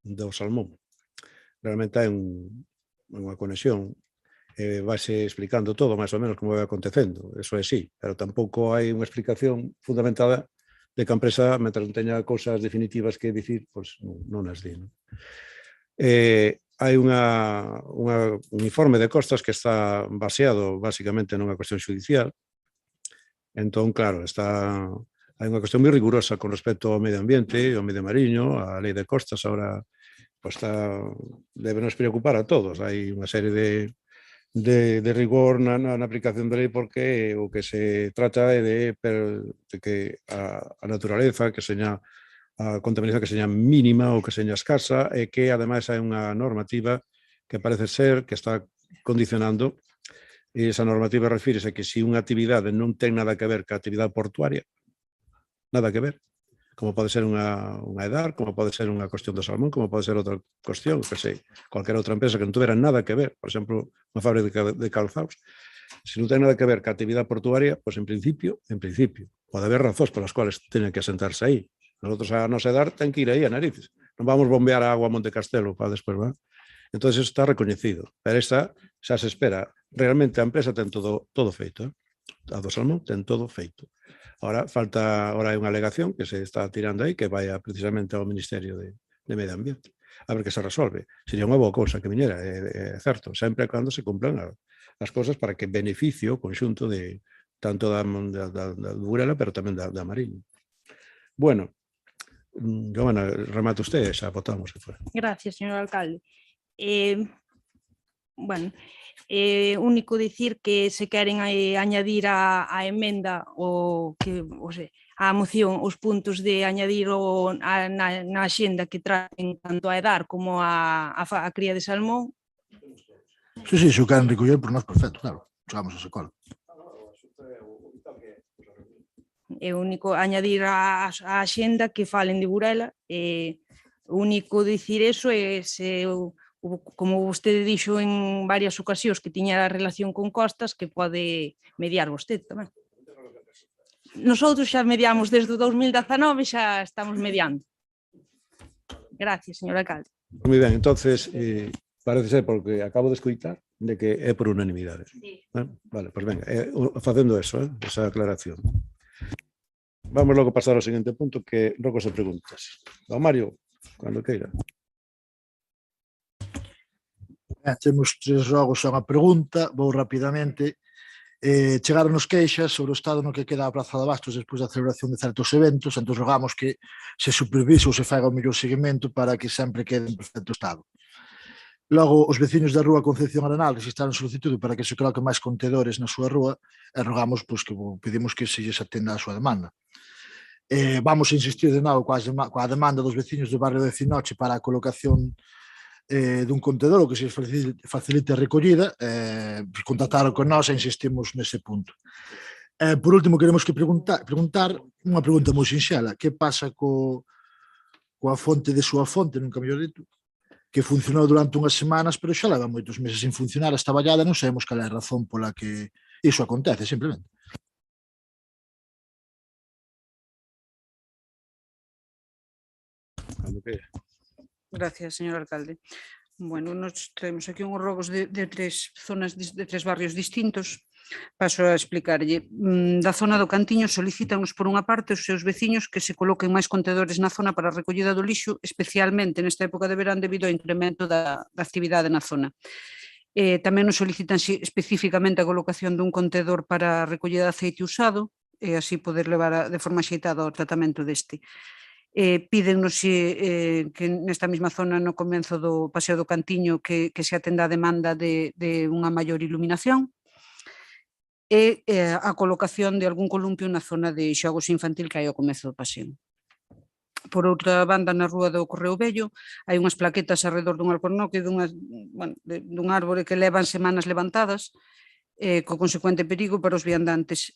do salmón. Realmente hai unha conexión, vaise explicando todo máis ou menos como vai acontecendo, eso é sí, pero tampouco hai unha explicación fundamentada de que a empresa, mentre non teña cousas definitivas que dicir, pois non as di. Hai un informe de costas que está baseado basicamente nunha cuestión judicial. Entón, claro, hai unha cuestión moi rigurosa con respecto ao medio ambiente, ao medio mariño, a lei de costas, agora pues debe nos preocupar a todos. Hai unha serie de rigor na aplicación da lei porque o que se trata é de que a naturaleza, que seña a contaminación que seña mínima ou que seña escasa e que ademais hai unha normativa que parece ser que está condicionando, e esa normativa refírese que se unha actividade non ten nada que ver ca actividade portuaria, nada que ver, como pode ser unha edar, como pode ser unha cuestión do salmón, como pode ser outra cuestión, que sei, cualquier outra empresa que non tuvera nada que ver, por exemplo, unha fábrica de calzados, se non ten nada que ver ca actividade portuaria, pois en principio, pode haber razóns polas cuales teñen que asentarse aí. Nosotros a nosa edar ten que ir aí a narices. Non vamos bombear a agua a Monte Castelo para despois, ¿verdad? Entón, eso está recoñecido. Pero esta xa se espera. Realmente a empresa ten todo feito. A do salmón ten todo feito. Ahora hai unha alegación que se está tirando aí que vai precisamente ao Ministerio de Medio Ambiente. A ver que se resolve. Sería unha boa cousa que viñera, é certo, sempre cando se cumplan as cousas para que beneficie o conxunto de tanto da Burela, pero tamén da Mariña. Bueno, Giovanna, remate usted, xa votamos. Gracias, señor alcalde. Único dicir que se queren añadir a emenda a moción os puntos de añadir na axenda que traen tanto a edar como a cría de salmón. Sí, se o queren recoller por nós, perfecto, claro, chegamos a ese acordo. É o único añadir a axenda que falen de Burela. O único dicir eso é se, como vostede dixo en varias ocasións que tiña a relación con costas, que pode mediar vostede tamén. Nosotros xa mediamos desde o 2019, xa estamos mediando. Gracias, señor alcalde. Moi ben, entonces parece ser porque acabo de escoitar de que é por unanimidade. Sí. Vale, pois venga, facendo eso, esa aclaración. Vamos logo pasar ao seguinte punto, que rogos e preguntas. Don Mario, cando queira. Temos 3 rogos a unha pregunta, vou rapidamente. Chegaron nos queixas sobre o estado no que queda a Praza de Abastos despois da celebración de certos eventos, entón rogamos que se supervise ou se faga o mellor seguimento para que sempre quede en perfecto estado. Logo, os veciños da rúa Concepción Arenal registraron solicitude para que se coloquen máis contedores na súa rúa e rogamos que pedimos que se lles atenda a súa demanda. Vamos a insistir de novo coa demanda dos veciños do barrio de Cinoche para a colocación dun contedor que se facilite a recollida. Contactaron con nós e insistimos nese punto. Por último, queremos que preguntar unha pregunta moi sinxela: que pasa coa fonte de súa fonte, nunca mellor dito, que funcionou durante unhas semanas, pero xa leva moitos meses sin funcionar, está vallada, non sabemos cal é a razón pola que iso acontece, simplemente. Gracias, señor alcalde. Bueno, nos traemos aquí uns rogos de 3 zonas, de 3 barrios distintos. Paso a explicarlle. Da zona do Cantiño solicítanos por unha parte os seus veciños que se coloquen máis contedores na zona para a recollida do lixo, especialmente nesta época de verán debido ao incremento da actividade na zona. Tamén nos solicitan especificamente a colocación dun contedor para a recollida de aceite usado e así poder levar de forma axeitada o tratamento deste. Pídennos que nesta mesma zona no comenzo do Paseo do Cantiño que se atenda a demanda de unha maior iluminación e a colocación de algún columpio na zona de xogos infantil que hai ao comezo do paseo. Por outra banda, na rúa do Correo Vello, hai unhas plaquetas arredor dun alcornoque dun árbore que levan semanas levantadas, co consecuente perigo para os viandantes.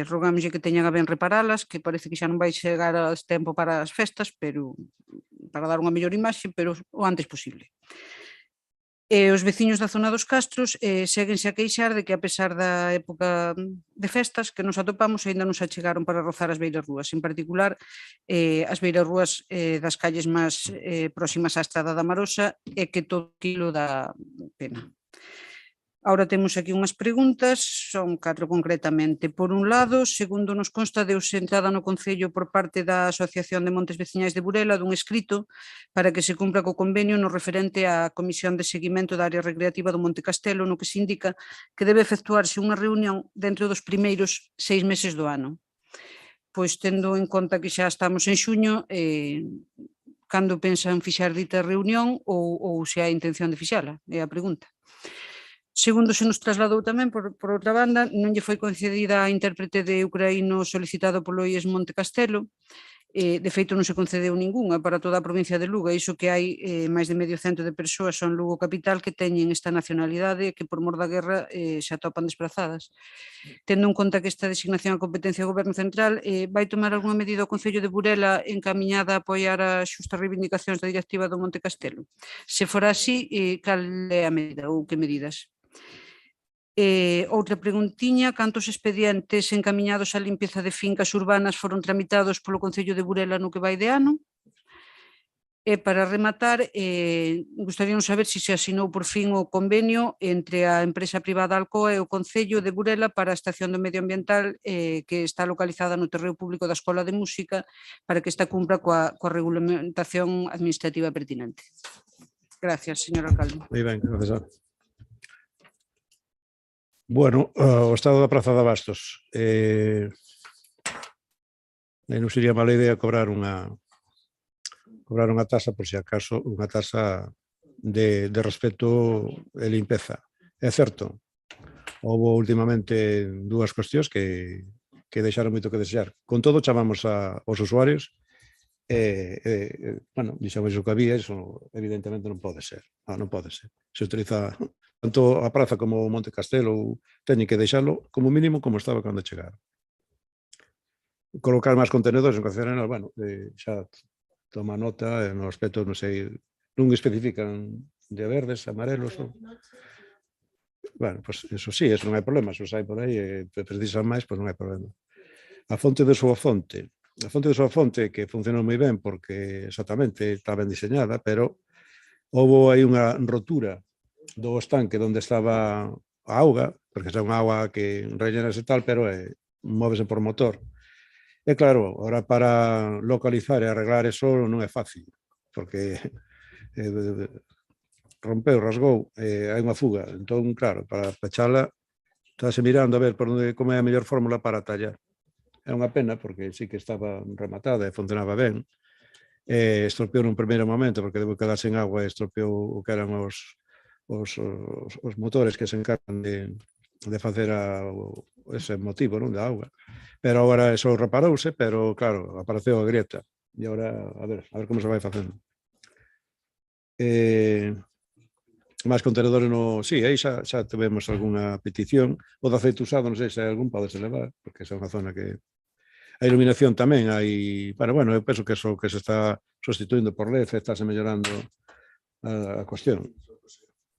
Rogámoslle que teñan a ben reparalas, que parece que xa non vai chegar a tempo para as festas, pero para dar unha mellor imaxe, pero o antes posible. E os veciños da zona dos Castros séguense a queixar de que, a pesar da época de festas que nos atopamos, ainda non se achegaron para rozar as beirarrúas, en particular as beirarrúas das calles máis próximas á Estrada da Marosa, e que todo aquilo dá pena. Ahora temos aquí unhas preguntas, son 4 concretamente. Por un lado, segundo nos consta, deuse entrada no Concello por parte da Asociación de Montes Veciñais de Burela dun escrito para que se cumpra co convenio no referente á Comisión de Seguimento da Área Recreativa do Monte Castelo, no que se indica que debe efectuarse unha reunión dentro dos primeiros 6 meses do ano. Pois, tendo en conta que xa estamos en xuño, cando pensan fixar dita reunión ou se hai intención de fixala, é a pregunta. Segundo se nos trasladou tamén, por outra banda, non lle foi concedida a intérprete de ucraíno solicitado polo IES Monte Castelo. De feito, non se concedeu ningunha para toda a provincia de Lugo, iso que hai máis de medio cento de persoas son Lugo capital que teñen esta nacionalidade que por mor da guerra se atopan desplazadas. Tendo en conta que esta designación a competencia do Goberno Central, vai tomar algunha medida o Concello de Burela encaminhada a apoiar as xustas reivindicacións da directiva do Monte Castelo? Se fora así, cal é a medida ou que medidas? Outra preguntiña, cantos expedientes encamiñados á limpeza de fincas urbanas foron tramitados polo Concello de Burela no que vai de ano? E para rematar, gostaríamos saber se se asinou por fin o convenio entre a empresa privada Alcoa e o Concello de Burela para a estación do medioambiental que está localizada no terreo público da Escola de Música para que esta cumpra coa regulamentación administrativa pertinente. Gracias, señor alcalde. Moi ben, gracias. Bueno, o estado da Praza de Abastos. Non sería mala idea cobrar unha tasa, por si acaso, unha tasa de respeto e limpeza. É certo, houve últimamente dúas cuestións que deixaron moito que desear. Con todo, chamamos aos usuarios bueno, dixemos o que había, iso evidentemente non pode ser. Non pode ser. Se utiliza tanto a praza como o Monte Castelo, teñen que deixalo como mínimo como estaba cando chegaron. Colocar máis contenedores en concesional, bueno, xa toma nota no aspecto, non sei, non especifican de verdes, amarelos, bueno, pues eso sí, eso non hai problema, se os hai por aí e precisan máis, pues non hai problema. A fonte de súa fonte, que funcionou moi ben porque exactamente está ben diseñada, pero houve aí unha rotura do estanque onde estaba a auga, porque é unha auga que rellenase tal, pero móvese por motor. E claro, ahora para localizar e arreglar eso non é fácil, porque rompeu, rasgou, hai unha fuga. Entón, claro, para pechala, estáse mirando a ver como é a mellor fórmula para tallar. É unha pena, porque sí que estaba rematada e funcionaba ben. Estropeou nun primeiro momento, porque debo quedar sen agua e estropeou o que eran os motores que se encargan de facer ese motivo, non, da auga. Pero agora eso reparouse, pero claro, apareceu a grieta. E agora, a ver como se vai facendo. Máis contenedores sí, aí xa tivemos algunha petición. O de aceite usado, non sei se hai algún, podese levar, porque esa é unha zona que... A iluminación tamén hai... Bueno, eu penso que eso que se está sustituindo por LED, estáse mellorando a cuestión.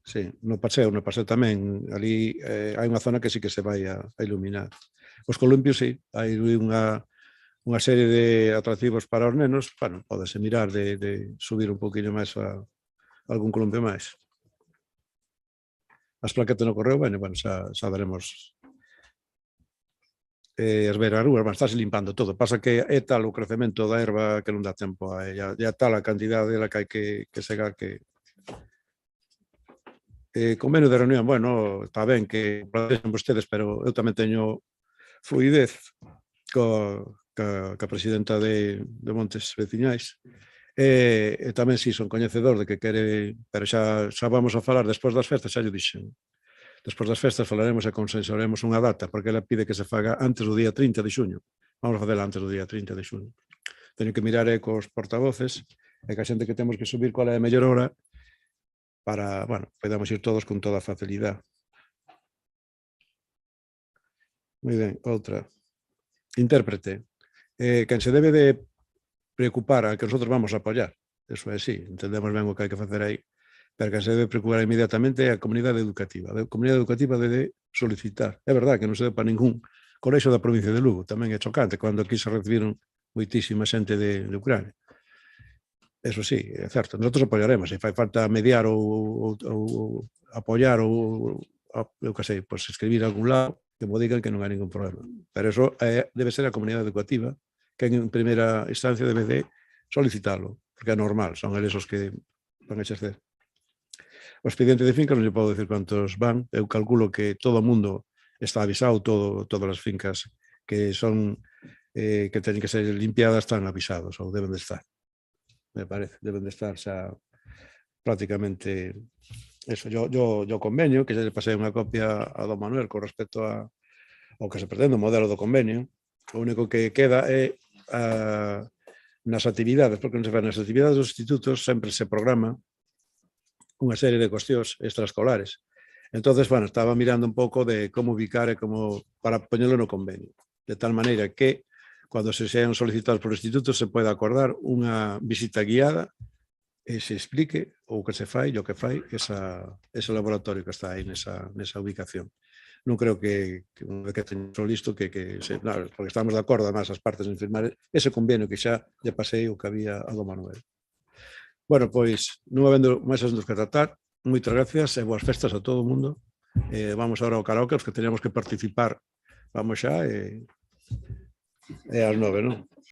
Sí, no paseo tamén, ali hai unha zona que sí que se vai a iluminar. Os columpios, sí, hai unha serie de atractivos para os nenos, bueno, podese mirar de subir un poquinho máis a algún columpio máis. As plaquetas no correo, bueno, xa veremos. As beirarrúas, estáse limpando todo. Pasa que é tal o crecemento da erva que non dá tempo a ella. E a tal a cantidade dela que hai que segar que... Convenio de reunión, bueno, está ben que protexen vostedes, pero eu tamén teño fluidez ca presidenta de Montes Veciñais. E tamén si son coñecedor de que quere, pero xa vamos a falar despois das festas, xa lle dixen. Despois das festas falaremos e consensuaremos unha data, porque ela pide que se faga antes do día 30 de xuño. Vamos a facela antes do día 30 de xuño. Teño que mirar cos portavoces e que a xente que temos que subir cual é a mellor hora para, bueno, podamos ir todos con toda facilidade. Moi ben, outra. Intérprete. Quen se debe de preocupar a que nosotros vamos a apoiar. Eso é así, entendemos ben o que hai que facer aí. pero que se debe preocupar inmediatamente é a comunidade educativa. A comunidade educativa debe solicitar. É verdade que non se debe para ningún colexio da provincia de Lugo, tamén é chocante, cando aquí se recibiron moitísima xente de Ucrania. Eso sí, é certo, nosotros apoiaremos, se fai falta mediar ou apoiar ou eu que sei, pois escribir a algún lado, que mo digan que non hai ningún problema. Pero eso debe ser a comunidade educativa que en primeira instancia debe de solicitarlo, porque é normal, son eles os que van a exercer. O expediente de finca non lle podo decir quantos van, eu calculo que todo o mundo está avisado, todas as fincas que son que teñen que ser limpiadas están avisados ou deben de estar. Me parece, deben de estar xa prácticamente eso. Yo convenio, que xa le pasei unha copia a don Manuel con respecto ao que se pretende, o modelo do convenio, o único que queda é nas actividades, porque non se fan nas actividades dos institutos, sempre se programa unha serie de cuestións extraescolares. Entonces, bueno, estaba mirando un pouco de como ubicar e como para poñelo no convenio, de tal maneira que cando se sean solicitados por institutos se pode acordar unha visita guiada e se explique o que se fai e o que fai ese laboratorio que está aí nesa ubicación. Non creo que teño listo porque estamos de acordo además as partes en firmar ese convenio que xa lle pasei o que había a do Manuel. Bueno, pois, non habendo máis asuntos que tratar, moitas gracias e boas festas a todo o mundo. Vamos agora ao karaoke, os que teníamos que participar, vamos xa, e ás 9, non?